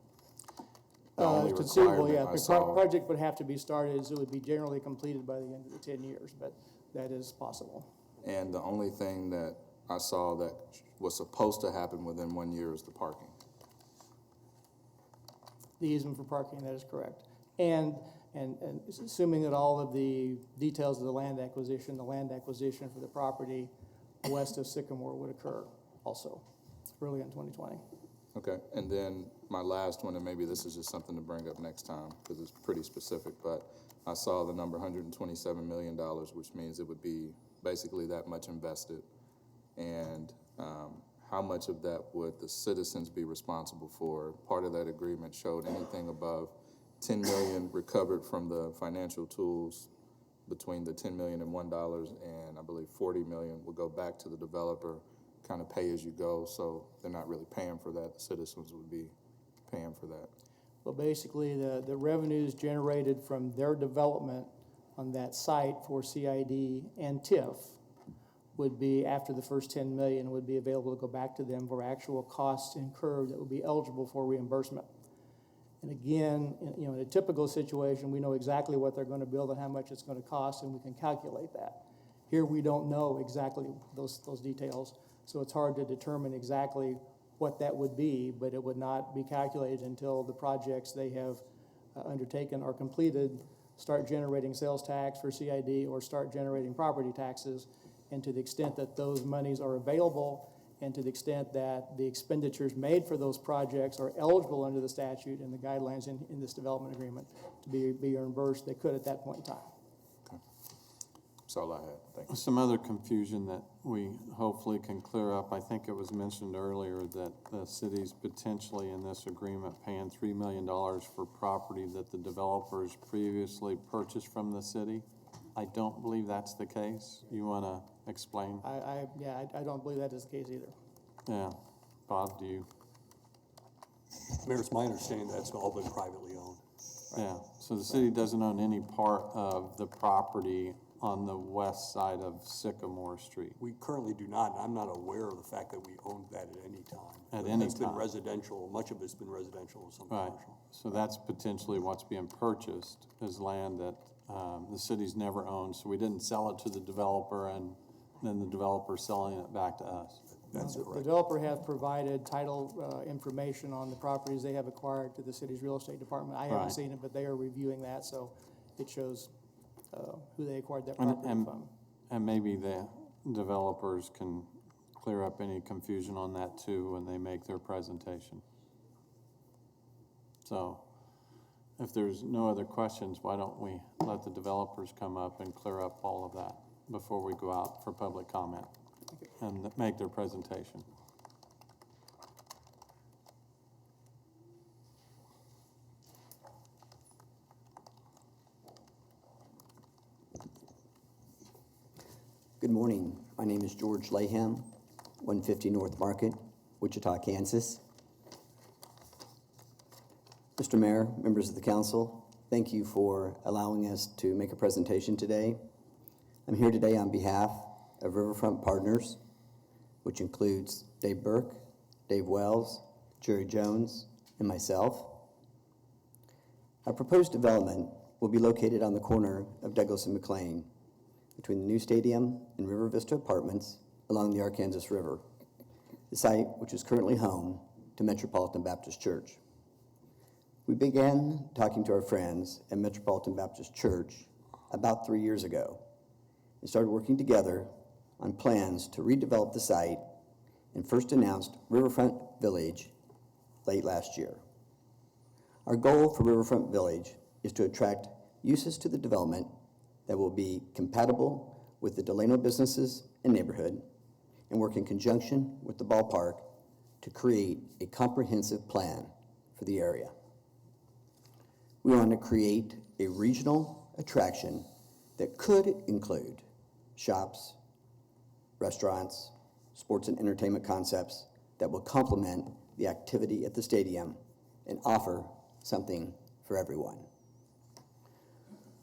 The only Conceivable, yeah. requirement I The saw, project would have to be started, so it would be generally completed by the end of the 10 years, but that is possible. and the only thing that I saw that was supposed to happen within 1 year is the parking. The easement for parking, that is correct. And assuming that all of the details of the land acquisition for the property west of Sycamore would occur also, early in 2020. Okay, and then my last one, and maybe this is just something to bring up next time because it's pretty specific, but I saw the number $127 million, which means it would be basically that much invested. And how much of that would the citizens be responsible for? Part of that agreement showed anything above $10 million recovered from the financial tools between the $10 million and $1, and I believe $40 million will go back to the developer, kind of pay as you go, so they're not really paying for that. The citizens would be paying for that. Well, basically, the revenues generated from their development on that site for CID and TIF would be, after the first $10 million, would be available to go back to them for actual costs incurred that would be eligible for reimbursement. And again, in a typical situation, we know exactly what they're going to build and how much it's going to cost, and we can calculate that. Here, we don't know exactly those details, so it's hard to determine exactly what that would be, but it would not be calculated until the projects they have undertaken are completed, start generating sales tax for CID, or start generating property taxes. And to the extent that those monies are available, and to the extent that the expenditures made for those projects are eligible under the statute and the guidelines in this development agreement to be reimbursed, they could at that point in time. Okay. That's all I had. Thank you. Some other confusion that we hopefully can clear up. I think it was mentioned earlier that the city's potentially in this agreement paying $3 million for property that the developers previously purchased from the city. I don't believe that's the case. You want to explain? I don't believe that is the case either. Yeah. Bob, do you? Mayor, it's my understanding that's all been privately owned. Yeah. So the city doesn't own any part of the property on the west side of Sycamore Street. We currently do not, and I'm not aware of the fact that we owned that at any time. At any It's been time. residential, much of it's been residential and some Right. commercial. So that's potentially what's being purchased is land that the city's never owned. So we didn't sell it to the developer and then the developer selling it back to us. That's The correct. developer has provided title information on the properties they have acquired to the city's real estate department. I haven't Right. seen it, but they are reviewing that, so it shows who they acquired that property from. And maybe the developers can clear up any confusion on that too when they make their presentation. So if there's no other questions, why don't we let the developers come up and clear up all of that before we go out for public comment and make their presentation. Good morning. My name is George Laham, 150 North Market, Wichita, Kansas. Mr. Mayor, members of the council, thank you for allowing us to make a presentation today. I'm here today on behalf of Riverfront Partners, which includes Dave Burke, Dave Wells, Jerry Jones, and myself. Our proposed development will be located on the corner of Douglas and McLean, between the new stadium and River Vista Apartments along the Arkansas River, the site which is currently home to Metropolitan Baptist Church. We began talking to our friends at Metropolitan Baptist Church about 3 years ago and started working together on plans to redevelop the site and first announced Riverfront Village late last year. Our goal for Riverfront Village is to attract uses to the development that will be compatible with the Delano businesses and neighborhood and work in conjunction with the ballpark to create a comprehensive plan for the area. We want to create a regional attraction that could include shops, restaurants, sports and entertainment concepts that will complement the activity at the stadium and offer something for everyone.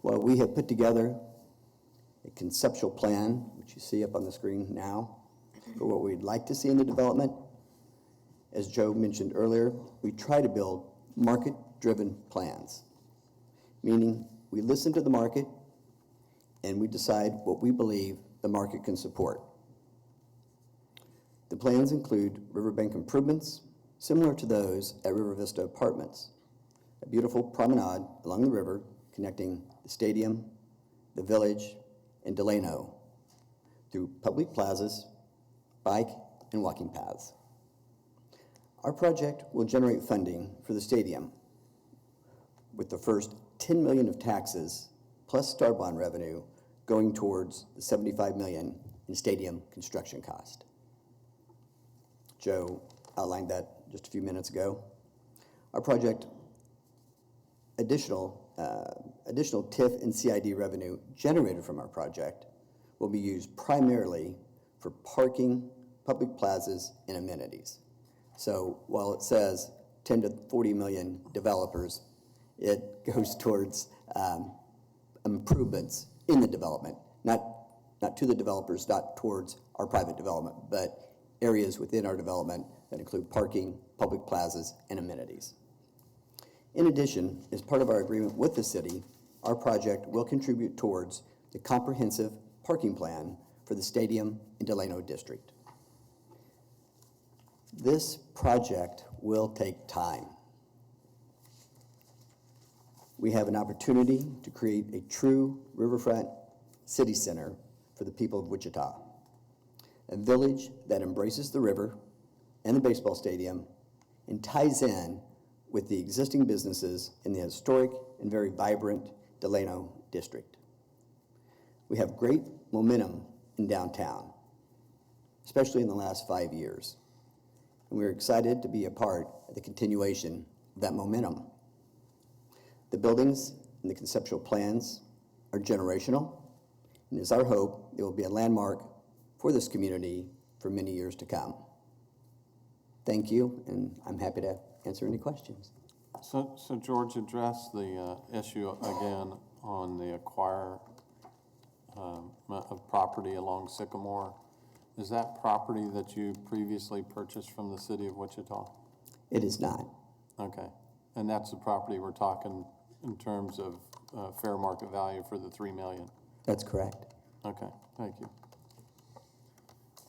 Well, we have put together a conceptual plan, which you see up on the screen now, for what we'd like to see in the development. As Joe mentioned earlier, we try to build market-driven plans, meaning we listen to the market and we decide what we believe the market can support. The plans include riverbank improvements similar to those at River Vista Apartments, a beautiful promenade along the river connecting the stadium, the village, and Delano through public plazas, bike, and walking paths. Our project will generate funding for the stadium with the first $10 million of taxes plus star bond revenue going towards the $75 million in stadium construction cost. Joe outlined that just a few minutes ago. Our project, additional TIF and CID revenue generated from our project will be used primarily for parking, public plazas, and amenities. So while it says 10 to 40 million developers, it goes towards improvements in the development, not to the developers, not towards our private development, but areas within our development that include parking, public plazas, and amenities. In addition, as part of our agreement with the city, our project will contribute towards the comprehensive parking plan for the stadium and Delano district. This project will take time. We have an opportunity to create a true riverfront city center for the people of Wichita, a village that embraces the river and the baseball stadium and ties in with the existing businesses in the historic and very vibrant Delano district. We have great momentum in downtown, especially in the last 5 years, and we're excited to be a part of the continuation of that momentum. The buildings and the conceptual plans are generational, and it's our hope it will be a landmark for this community for many years to come. Thank you, and I'm happy to answer any questions. So George, address the issue again on the acquire of property along Sycamore. Is that property that you previously purchased from the city of Wichita? It is not. Okay, and that's the property we're talking in terms of fair market value for the $3 million? That's correct. Okay, thank you.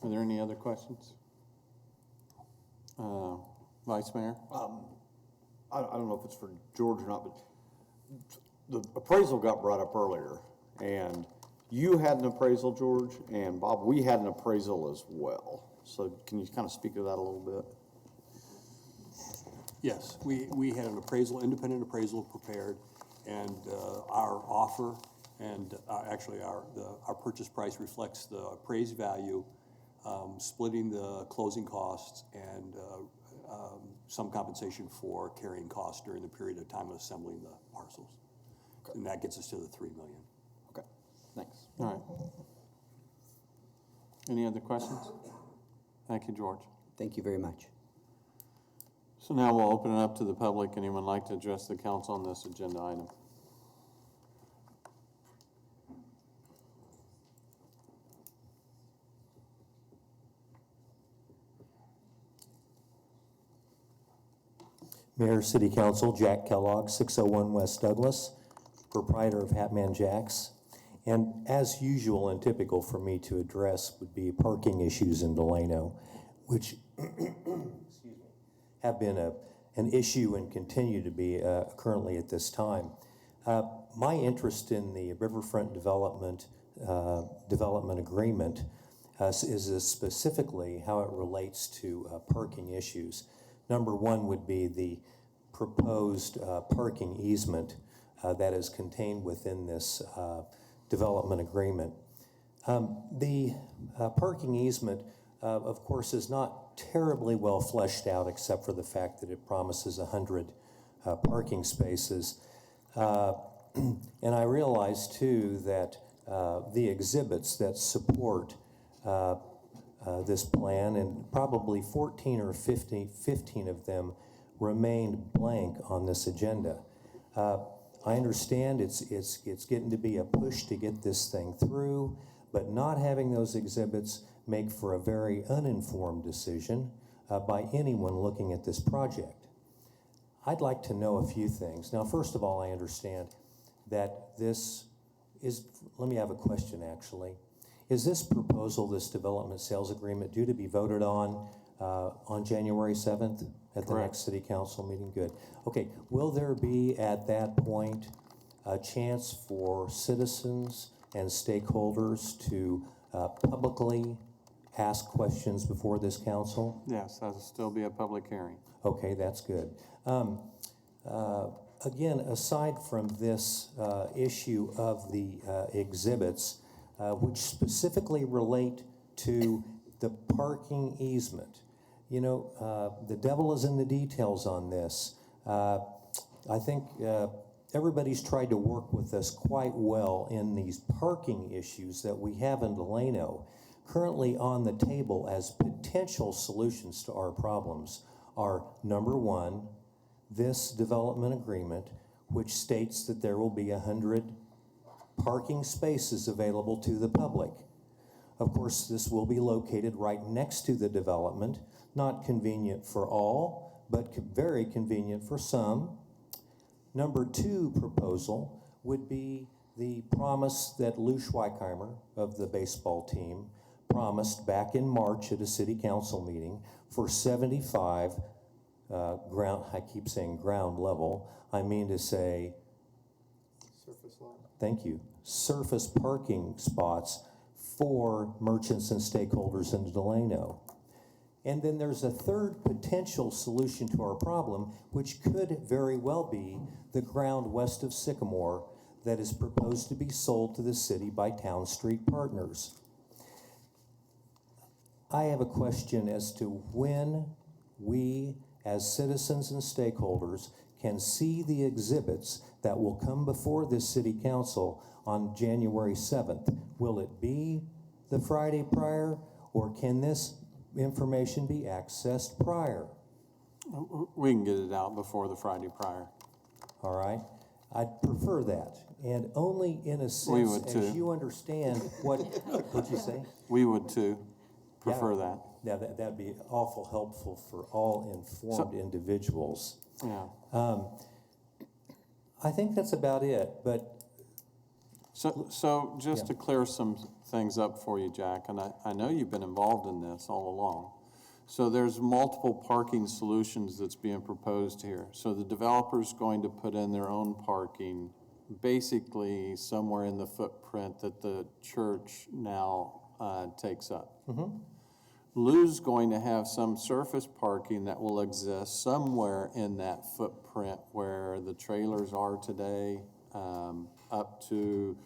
Are there any other questions? Vice Mayor? I don't know if it's for George or not, but the appraisal got brought up earlier, and you had an appraisal, George, and Bob, we had an appraisal as well. So can you kind of speak to that a little bit? Yes, we had an appraisal, independent appraisal prepared, and our offer and actually our purchase price reflects the appraised value, splitting the closing costs and some compensation for carrying costs during the period of time of assembling the parcels. And that gets us to the $3 million. Okay, thanks. All right. Any other questions? Thank you, George. Thank you very much. So now we'll open it up to the public. Anyone like to address the council on this agenda item? Mayor, City Council, Jack Kellogg, 601 West Douglas, proprietor of Hatman Jack's. And as usual and typical for me to address would be parking issues in Delano, which have been an issue and continue to be currently at this time. My interest in the Riverfront Development Agreement is specifically how it relates to parking issues. Number one would be the proposed parking easement that is contained within this development agreement. The parking easement, of course, is not terribly well fleshed out except for the fact that it promises 100 parking spaces. And I realize too that the exhibits that support this plan, and probably 14 or 15 of them remained blank on this agenda. I understand it's getting to be a push to get this thing through, but not having those exhibits make for a very uninformed decision by anyone looking at this project. I'd like to know a few things. Now, first of all, I understand that this is, let me have a question actually. Is this proposal, this development sales agreement, due to be voted on January 7th at the next city council meeting? Good. Okay, will there be at that point a chance for citizens and stakeholders to publicly ask questions before this council? Yes, that'll still be a public hearing. Okay, that's good. Again, aside from this issue of the exhibits, which specifically relate to the parking easement. You know, the devil is in the details on this. I think everybody's tried to work with us quite well in these parking issues that we have in Delano. Currently on the table as potential solutions to our problems are, number one, this development agreement, which states that there will be 100 parking spaces available to the public. Of course, this will be located right next to the development, not convenient for all, but very convenient for some. Number two proposal would be the promise that Lou Schweikheimer of the baseball team promised back in March at a city council meeting for 75 ground, I keep saying ground level, I mean to say Surface lot. thank you, surface parking spots for merchants and stakeholders in Delano. And then there's a third potential solution to our problem, which could very well be the ground west of Sycamore that is proposed to be sold to the city by Town Street Partners. I have a question as to when we, as citizens and stakeholders, can see the exhibits that will come before this city council on January 7th. Will it be the Friday prior, or can this information be accessed prior? We can get it out before the Friday prior. All right, I'd prefer that, and only in a sense, We would too. as you understand what, what'd you say? We would too, prefer that. Yeah, that'd be awful helpful for all informed individuals. Yeah. I think that's about it, but. So just to clear some things up for you, Jack, and I know you've been involved in this all along. So there's multiple parking solutions that's being proposed here. So the developer's going to put in their own parking, basically somewhere in the footprint that the church now takes up. Lou's going to have some surface parking that will exist somewhere in that footprint where the trailers are today, up to,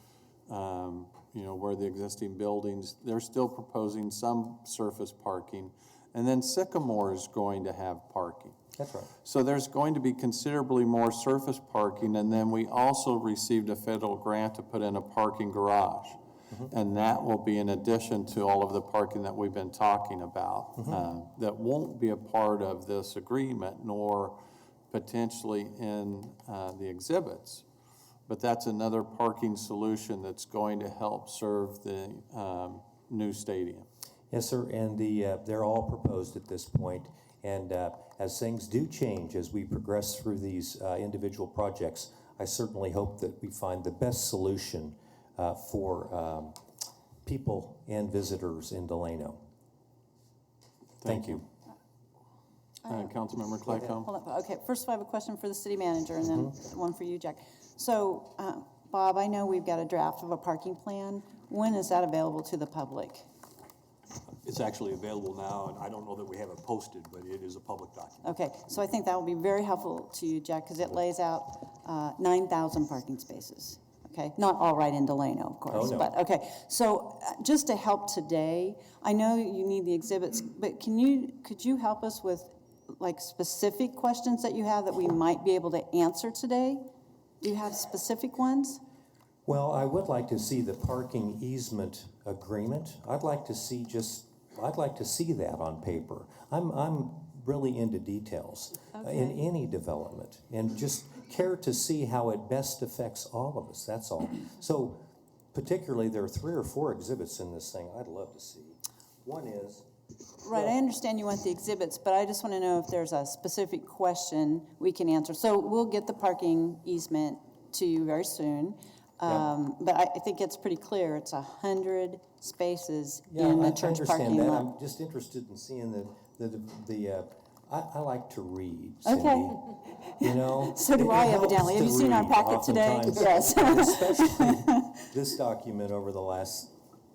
where the existing buildings. They're still proposing some surface parking. And then Sycamore is going to have parking. That's right. So there's going to be considerably more surface parking, and then we also received a federal grant to put in a parking garage. And that will be in addition to all of the parking that we've been talking about. That won't be a part of this agreement, nor potentially in the exhibits. But that's another parking solution that's going to help serve the new stadium. Yes, sir, and they're all proposed at this point. And as things do change, as we progress through these individual projects, I certainly hope that we find the best solution for people and visitors in Delano. Thank you. Councilmember Claycomb? Hold on. Okay, first I have a question for the city manager and then one for you, Jack. So, Bob, I know we've got a draft of a parking plan. When is that available to the public? It's actually available now, and I don't know that we have it posted, but it is a public document. Okay, so I think that will be very helpful to you, Jack, because it lays out 9,000 parking spaces. Okay, not all right in Delano, of course, but okay. So just to help today, I know you need the exhibits, but could you help us with like specific questions that you have that we might be able to answer today? Do you have specific ones? Well, I would like to see the parking easement agreement. I'd like to see that on paper. I'm really into details in any development, and just care to see how it best affects all of us, that's all. So particularly, there are 3 or 4 exhibits in this thing I'd love to see. One is... Right, I understand you want the exhibits, but I just want to know if there's a specific question we can answer. So we'll get the parking easement to you very soon. But I think it's pretty clear, it's 100 spaces in the church parking lot. I'm just interested in seeing I like to read, Cindy. Okay. You know? So do I, evidently. Have you seen our packet today? Yes. Especially this document over the last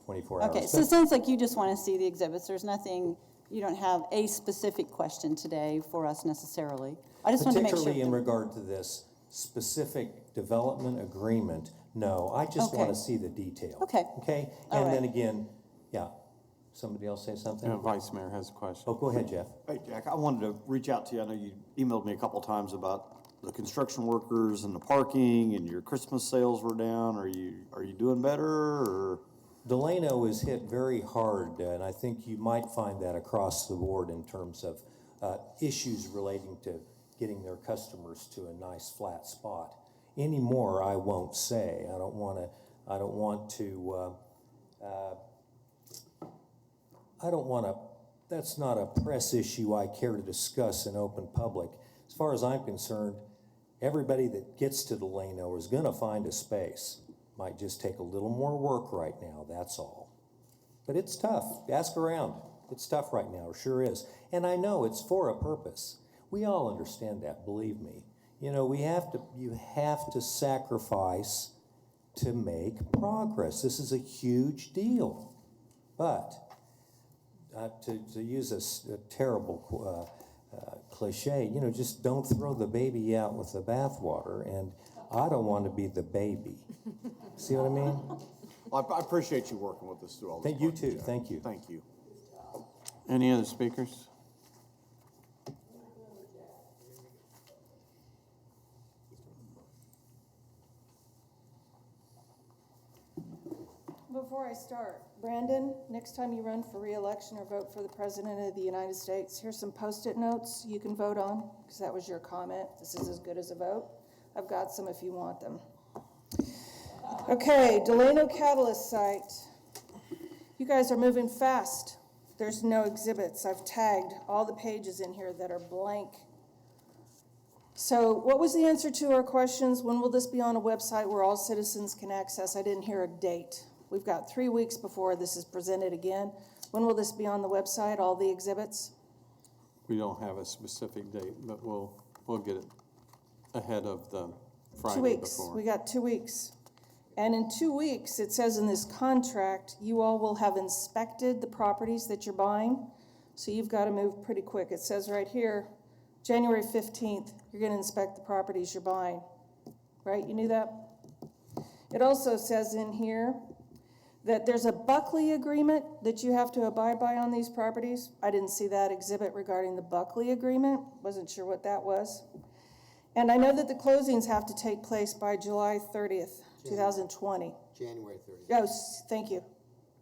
24 hours. Okay, so it sounds like you just want to see the exhibits. There's nothing, you don't have a specific question today for us necessarily. I just want to make sure. Particularly in regard to this specific development agreement, no, I just want to see the detail. Okay. Okay? And then again, somebody else say something? Vice Mayor has a question. Oh, go ahead, Jeff. Hey, Jack, I wanted to reach out to you. I know you emailed me a couple times about the construction workers and the parking, and your Christmas sales were down. Are you doing better, or? Delano is hit very hard, and I think you might find that across the board in terms of issues relating to getting their customers to a nice flat spot. Any more, I won't say. I don't want to, that's not a press issue I care to discuss in open public. As far as I'm concerned, everybody that gets to Delano is going to find a space. Might just take a little more work right now, that's all. But it's tough. Ask around. It's tough right now, it sure is. And I know it's for a purpose. We all understand that, believe me. You know, you have to sacrifice to make progress. This is a huge deal. But to use a terrible cliche, you know, just don't throw the baby out with the bathwater, and I don't want to be the baby. See what I mean? Well, I appreciate you working with us through all this. Thank you too. Thank you. Thank you. Any other speakers? Before I start, Brandon, next time you run for re-election or vote for the President of the United States, here's some Post-it notes you can vote on, because that was your comment. This is as good as a vote. I've got some if you want them. Okay, Delano Catalyst site. You guys are moving fast. There's no exhibits. I've tagged all the pages in here that are blank. So what was the answer to our questions? When will this be on a website where all citizens can access? I didn't hear a date. We've got 3 weeks before this is presented again. When will this be on the website, all the exhibits? We don't have a specific date, but we'll get it ahead of the Friday 2 weeks. before. We got 2 weeks. And in 2 weeks, it says in this contract, you all will have inspected the properties that you're buying. So you've got to move pretty quick. It says right here, January 15th, you're going to inspect the properties you're buying. Right? You knew that? It also says in here that there's a Buckley agreement that you have to abide by on these properties. I didn't see that exhibit regarding the Buckley agreement. Wasn't sure what that was. And I know that the closings have to take place by July 30th, 2020. January 30th. Oh, thank you.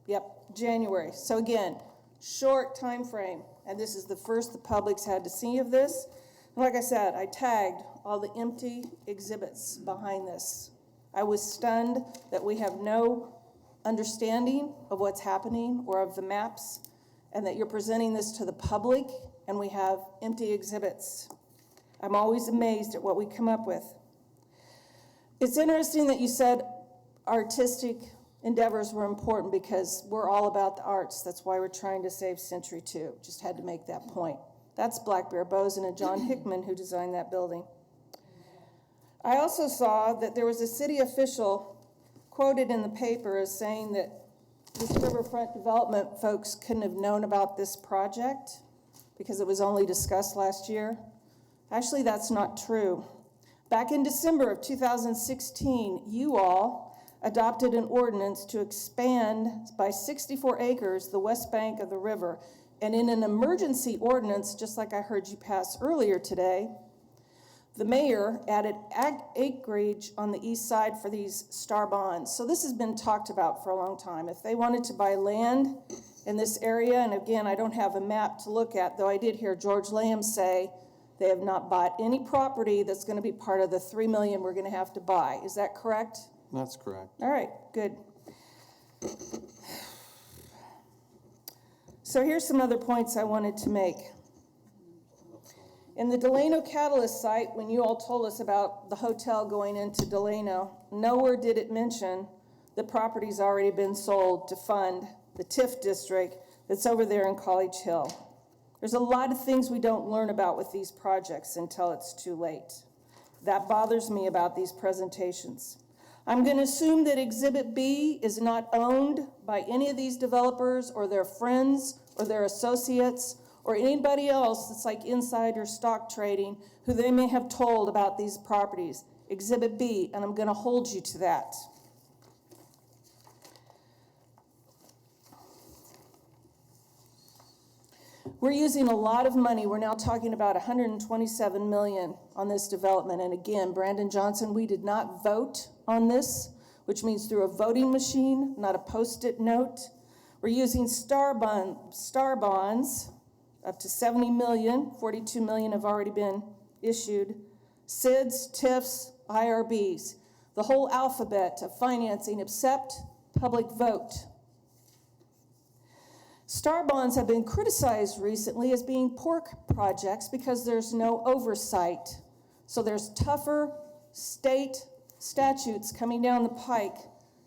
Yep, January. So again, short time frame. And this is the first the public's had to see of this. And like I said, I tagged all the empty exhibits behind this. I was stunned that we have no understanding of what's happening or of the maps, and that you're presenting this to the public and we have empty exhibits. I'm always amazed at what we come up with. It's interesting that you said artistic endeavors were important because we're all about the arts. That's why we're trying to save Century 2. Just had to make that point. That's Black Bear Bozen and John Hickman who designed that building. I also saw that there was a city official quoted in the paper as saying that this riverfront development folks couldn't have known about this project because it was only discussed last year. Actually, that's not true. Back in December of 2016, you all adopted an ordinance to expand by 64 acres the west bank of the river. And in an emergency ordinance, just like I heard you pass earlier today, the mayor added acreage on the east side for these star bonds. So this has been talked about for a long time. If they wanted to buy land in this area, and again, I don't have a map to look at, though I did hear George Lamb say they have not bought any property that's going to be part of the $3 million we're going to have to buy. Is that correct? That's correct. All right, good. So here's some other points I wanted to make. In the Delano Catalyst site, when you all told us about the hotel going into Delano, nowhere did it mention the property's already been sold to fund the TIF district that's over there in College Hill. There's a lot of things we don't learn about with these projects until it's too late. That bothers me about these presentations. I'm going to assume that Exhibit B is not owned by any of these developers or their friends or their associates or anybody else that's like insider stock trading who they may have told about these properties. Exhibit B, and I'm going to hold you to that. We're using a lot of money. We're now talking about $127 million on this development. And again, Brandon Johnson, we did not vote on this, which means through a voting machine, not a Post-it note. We're using star bonds, up to $70 million. $42 million have already been issued. SIDS, TIFs, IRBs, the whole alphabet of financing except public vote. Star bonds have been criticized recently as being pork projects because there's no oversight. So there's tougher state statutes coming down the pike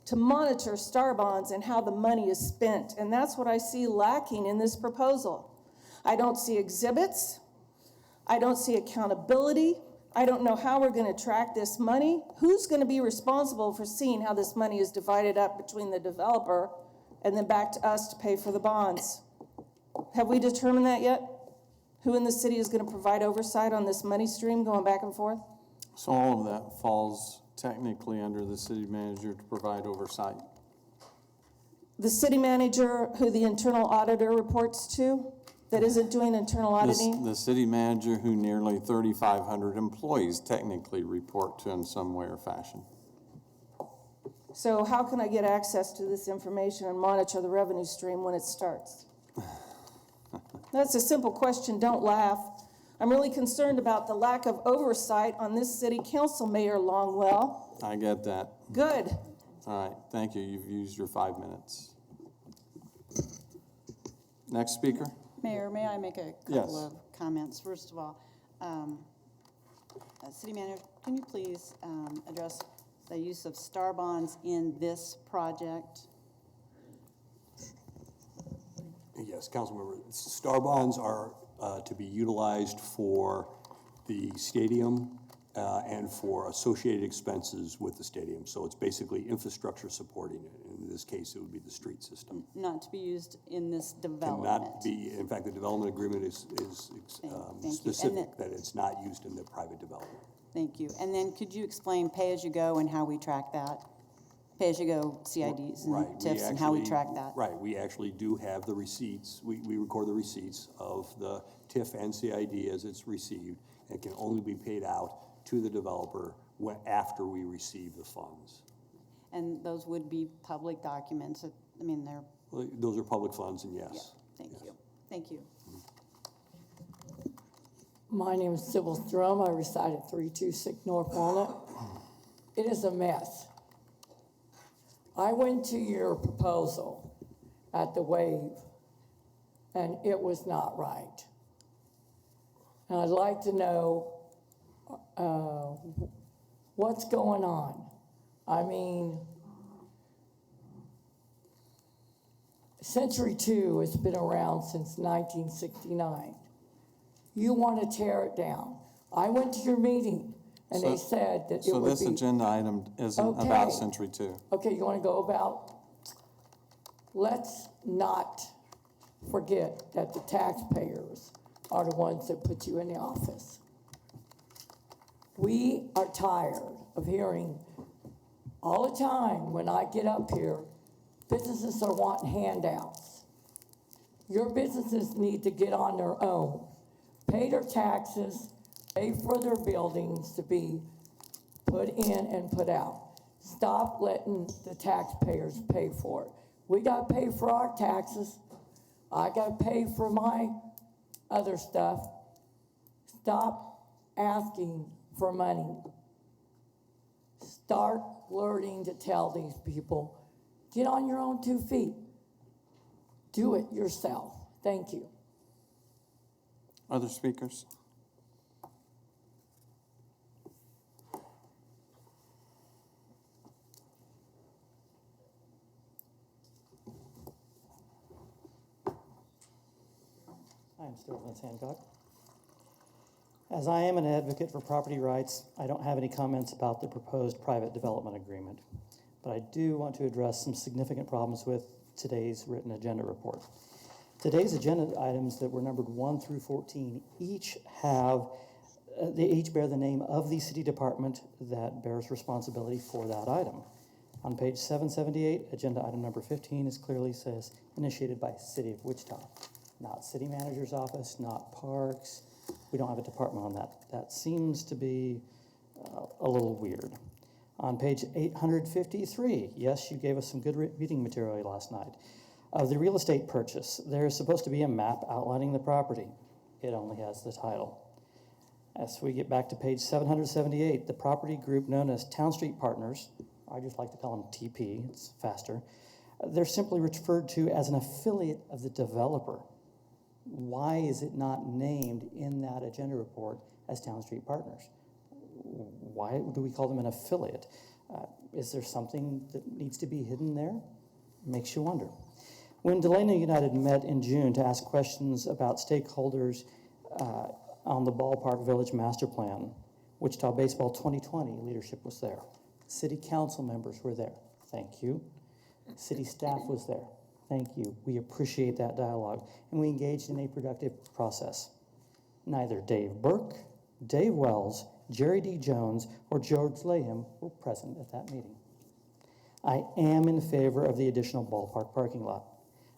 to monitor star bonds and how the money is spent. And that's what I see lacking in this proposal. I don't see exhibits. I don't see accountability. I don't know how we're going to track this money. Who's going to be responsible for seeing how this money is divided up between the developer and then back to us to pay for the bonds? Have we determined that yet? Who in the city is going to provide oversight on this money stream going back and forth? So all of that falls technically under the city manager to provide oversight. The city manager who the internal auditor reports to, that isn't doing internal auditing? The city manager who nearly 3,500 employees technically report to in some way or fashion. So how can I get access to this information and monitor the revenue stream when it starts? That's a simple question, don't laugh. I'm really concerned about the lack of oversight on this city council, Mayor Longwell. I get that. Good. All right, thank you. You've used your 5 minutes. Next speaker. Mayor, may I make a couple of comments? First of all, City Manager, can you please address the use of star bonds in this project? Yes, Councilmember. Star bonds are to be utilized for the stadium and for associated expenses with the stadium. So it's basically infrastructure supporting it. In this case, it would be the street system. Not to be used in this development. Cannot be, in fact, the development agreement is Thank you. specific that it's not used in the private development. Thank you. And then could you explain pay-as-you-go and how we track that? Pay-as-you-go CIDs and Right, we TIFs and how we actually- track that? Right, we actually do have the receipts. We record the receipts of the TIF and CID as it's received. It can only be paid out to the developer after we receive the funds. And those would be public documents. I mean, they're, Well, those are public funds, and yes. yeah, thank you. Thank you. My name is Sybil Strum. I reside at 326 North Walnut. It is a mess. I went to your proposal at the Wave, and it was not right. And I'd like to know what's going on. I mean, Century 2 has been around since 1969. You want to tear it down. I went to your meeting, and they said that it So would this be... agenda item isn't Okay. about Century 2. Okay, you want to go about... Let's not forget that the taxpayers are the ones that put you in the office. We are tired of hearing all the time when I get up here, businesses are wanting handouts. Your businesses need to get on their own, pay their taxes, pay for their buildings to be put in and put out. Stop letting the taxpayers pay for it. We got to pay for our taxes. I got to pay for my other stuff. Stop asking for money. Start learning to tell these people, get on your own 2 feet. Do it yourself. Thank you. Other speakers? I'm still Vince Hancock. As I am an advocate for property rights, I don't have any comments about the proposed private development agreement, but I do want to address some significant problems with today's written agenda report. Today's agenda items that were numbered 1 through 14 each they each bear the name of the city department that bears responsibility for that item. On page 778, agenda item number 15 clearly says initiated by City of Wichita. Not city manager's office, not parks. We don't have a department on that. That seems to be a little weird. On page 853, yes, you gave us some good reading material last night. Of the real estate purchase, there is supposed to be a map outlining the property. It only has the title. As we get back to page 778, the property group known as Town Street Partners, I just like to call them TP, it's faster, they're simply referred to as an affiliate of the developer. Why is it not named in that agenda report as Town Street Partners? Why do we call them an affiliate? Is there something that needs to be hidden there? Makes you wonder. When Delano United met in June to ask questions about stakeholders on the Ballpark Village Master Plan, Wichita Baseball 2020 leadership was there. City council members were there. Thank you. City staff was there. Thank you. We appreciate that dialogue, and we engaged in a productive process. Neither Dave Burke, Dave Wells, Jerry D. Jones, or George Laham were present at that meeting. I am in favor of the additional ballpark parking lot.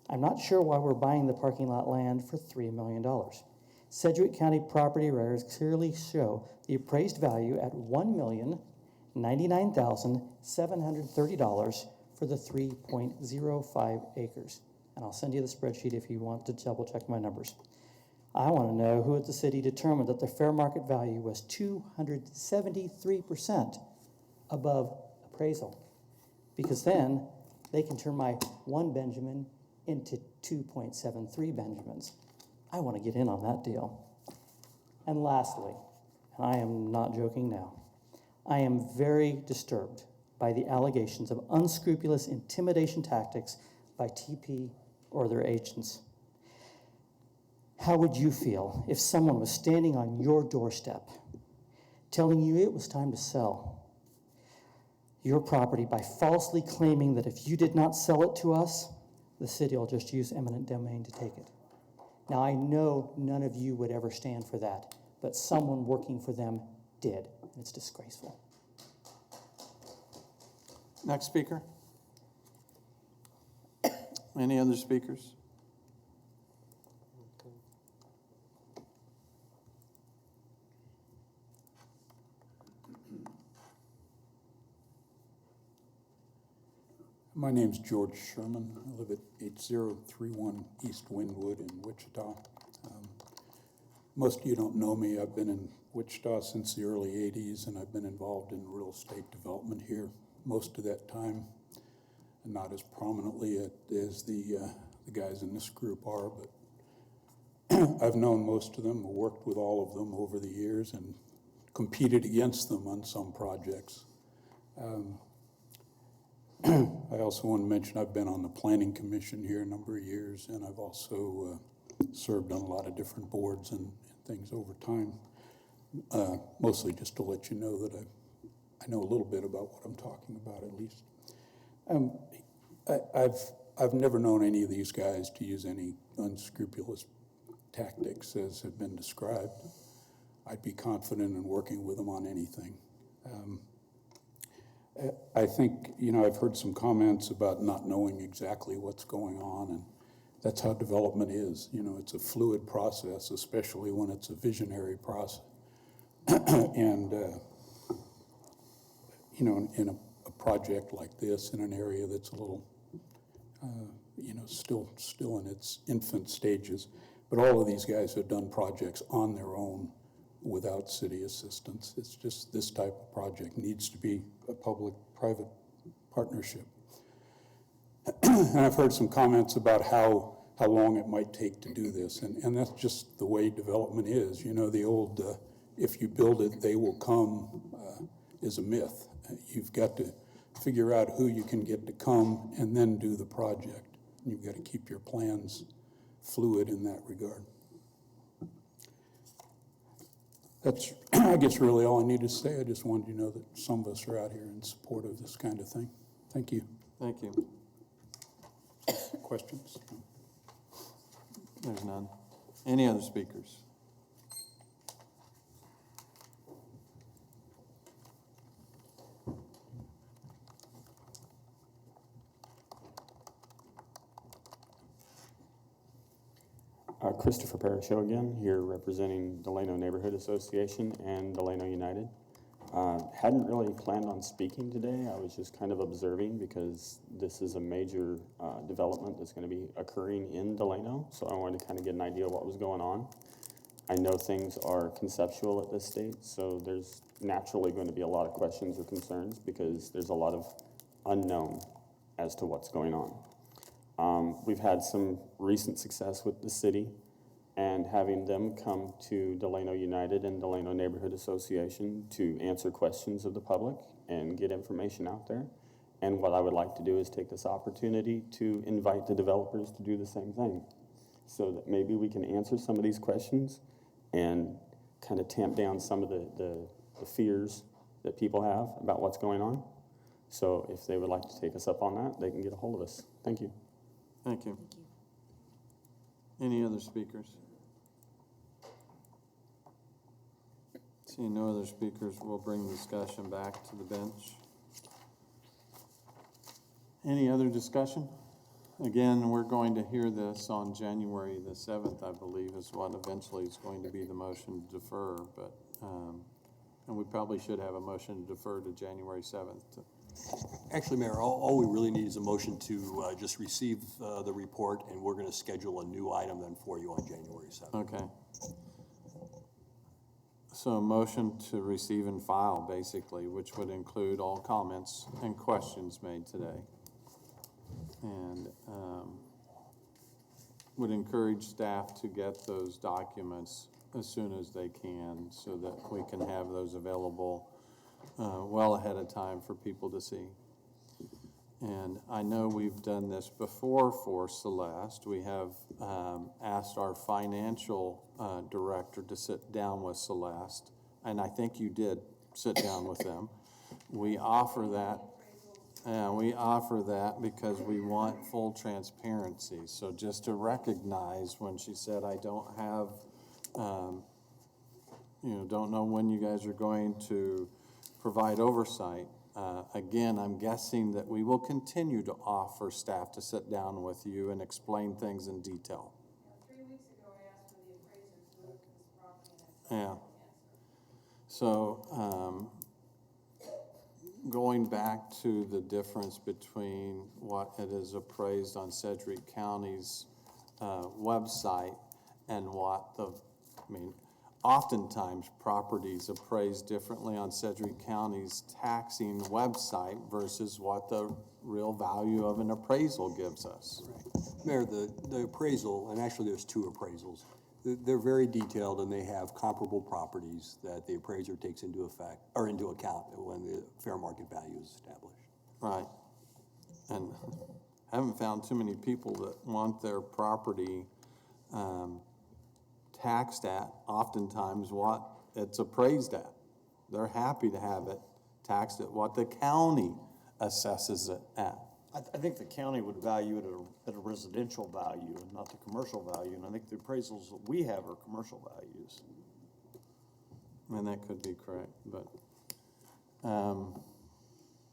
I'm not sure why we're buying the parking lot land for $3 million. Sedgwick County property records clearly show the appraised value at $1,099,730 for the 3.05 acres. And I'll send you the spreadsheet if you want to double check my numbers. I want to know who at the city determined that the fair market value was 273% above appraisal. Because then they can turn my 1 Benjamin into 2.73 Benjamins. I want to get in on that deal. And lastly, and I am not joking now, I am very disturbed by the allegations of unscrupulous intimidation tactics by TP or their agents. How would you feel if someone was standing on your doorstep telling you it was time to sell your property by falsely claiming that if you did not sell it to us, the city will just use eminent domain to take it. Now, I know none of you would ever stand for that, but someone working for them did, and it's disgraceful. Next speaker. Any other speakers? My name's George Sherman. I live at 8031 East Wynwood in Wichita. Most of you don't know me. I've been in Wichita since the early 80s, and I've been involved in real estate development here most of that time, and not as prominently as the guys in this group are, but I've known most of them, worked with all of them over the years, and competed against them on some projects. I also want to mention I've been on the Planning Commission here a number of years, and I've also served on a lot of different boards and things over time, mostly just to let you know that I know a little bit about what I'm talking about, at least. I've never known any of these guys to use any unscrupulous tactics as have been described. I'd be confident in working with them on anything. I think, I've heard some comments about not knowing exactly what's going on, and that's how development is. It's a fluid process, especially when it's a visionary process. And, in a project like this, in an area that's a little, still in its infant stages, but all of these guys have done projects on their own without city assistance. It's just this type of project needs to be a public-private partnership. And I've heard some comments about how long it might take to do this, and that's just the way development is. The old, if you build it, they will come is a myth. You've got to figure out who you can get to come and then do the project. You've got to keep your plans fluid in that regard. That's, I guess, really all I need to say. I just wanted you to know that some of us are out here in support of this kind of thing. Thank you. Thank you. Questions? There's none. Any other speakers? Christopher Parashow again, here representing Delano Neighborhood Association and Delano United. Hadn't really planned on speaking today. I was just kind of observing because this is a major development that's going to be occurring in Delano, so I wanted to kind of get an idea of what was going on. I know things are conceptual at this stage, so there's naturally going to be a lot of questions or concerns because there's a lot of unknown as to what's going on. We've had some recent success with the city and having them come to Delano United and Delano Neighborhood Association to answer questions of the public and get information out there. And what I would like to do is take this opportunity to invite the developers to do the same thing so that maybe we can answer some of these questions and kind of tamp down some of the fears that people have about what's going on. So if they would like to take us up on that, they can get a hold of us. Thank you. Thank you. Any other speakers? Seeing no other speakers, we'll bring the discussion back to the bench. Any other discussion? Again, we're going to hear this on January the 7th, I believe, is what eventually is going to be the motion to defer, but, and we probably should have a motion to defer to January 7th. Actually, Mayor, all we really need is a motion to just receive the report, and we're going to schedule a new item then for you on January 7th. Okay. So a motion to receive and file, basically, which would include all comments and questions made today. And would encourage staff to get those documents as soon as they can so that we can have those available well ahead of time for people to see. And I know we've done this before for Celeste. We have asked our financial director to sit down with Celeste and I think you did sit down with them. We offer that. We offer that because we want full transparency. So just to recognize when she said, I don't have, don't know when you guys are going to provide oversight. Again, I'm guessing that we will continue to offer staff to sit down with you and explain things in detail. 3 weeks ago, I asked for the appraisers to look at this property, and I Yeah. So, going back to the difference between what it is appraised on Sedgwick County's website and what oftentimes properties appraised differently on Sedgwick County's taxing website versus what the real value of an appraisal gives us. Mayor, the appraisal, and actually there's two appraisals, they're very detailed and they have comparable properties that the appraiser takes into account when the fair market value is established. Right. And I haven't found too many people that want their property taxed at oftentimes what it's appraised at. They're happy to have it taxed at what the county assesses it at. I think the county would value it at a residential value and not the commercial value, and I think the appraisals that we have are commercial values. And that could be correct, but,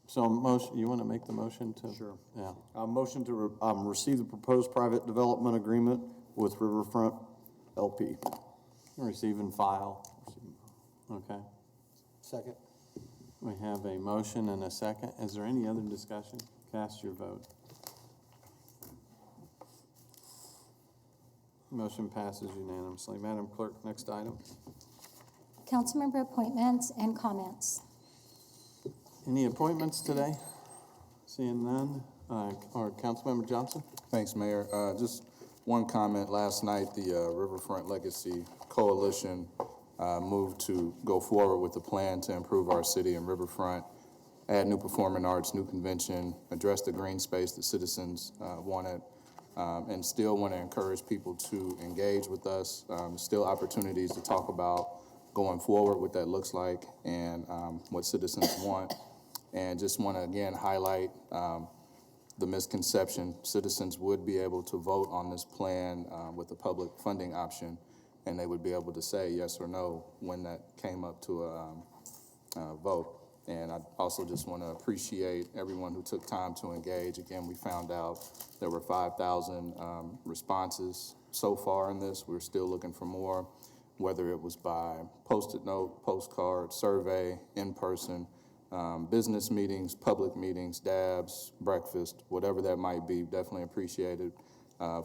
so motion, you want to make the motion to? Sure. Yeah. Motion to receive the proposed private development agreement with Riverfront LP. Receive and file. Okay. Second. We have a motion and a second. Is there any other discussion? Cast your vote. Motion passes unanimously. Madam Clerk, next item. Councilmember appointments and comments. Any appointments today? Seeing none. Or Councilmember Johnson? Thanks, Mayor. Just one comment. Last night, the Riverfront Legacy Coalition moved to go forward with a plan to improve our city and riverfront, add new performing arts, new convention, address the green space that citizens wanted, and still want to encourage people to engage with us. Still opportunities to talk about going forward, what that looks like, and what citizens want. And just want to, again, highlight the misconception. Citizens would be able to vote on this plan with a public funding option, and they would be able to say yes or no when that came up to a vote. And I also just want to appreciate everyone who took time to engage. Again, we found out there were 5,000 responses so far in this. We're still looking for more, whether it was by Post-it note, postcard, survey, in person, business meetings, public meetings, dabs, breakfast, whatever that might be. Definitely appreciated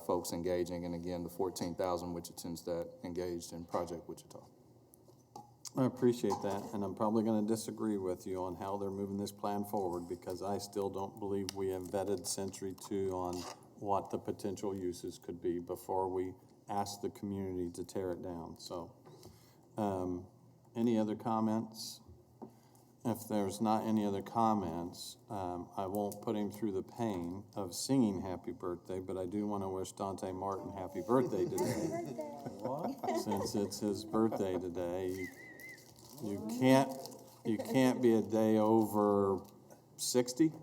folks engaging. And again, the 14,000 Wichitans that engaged in Project Wichita. I appreciate that, and I'm probably going to disagree with you on how they're moving this plan forward because I still don't believe we have vetted Century 2 on what the potential uses could be before we ask the community to tear it down. So, any other comments? If there's not any other comments, I won't put him through the pain of singing happy birthday, but I do want to wish Dante Martin happy birthday today. Since it's his birthday today, you can't be a day over 60.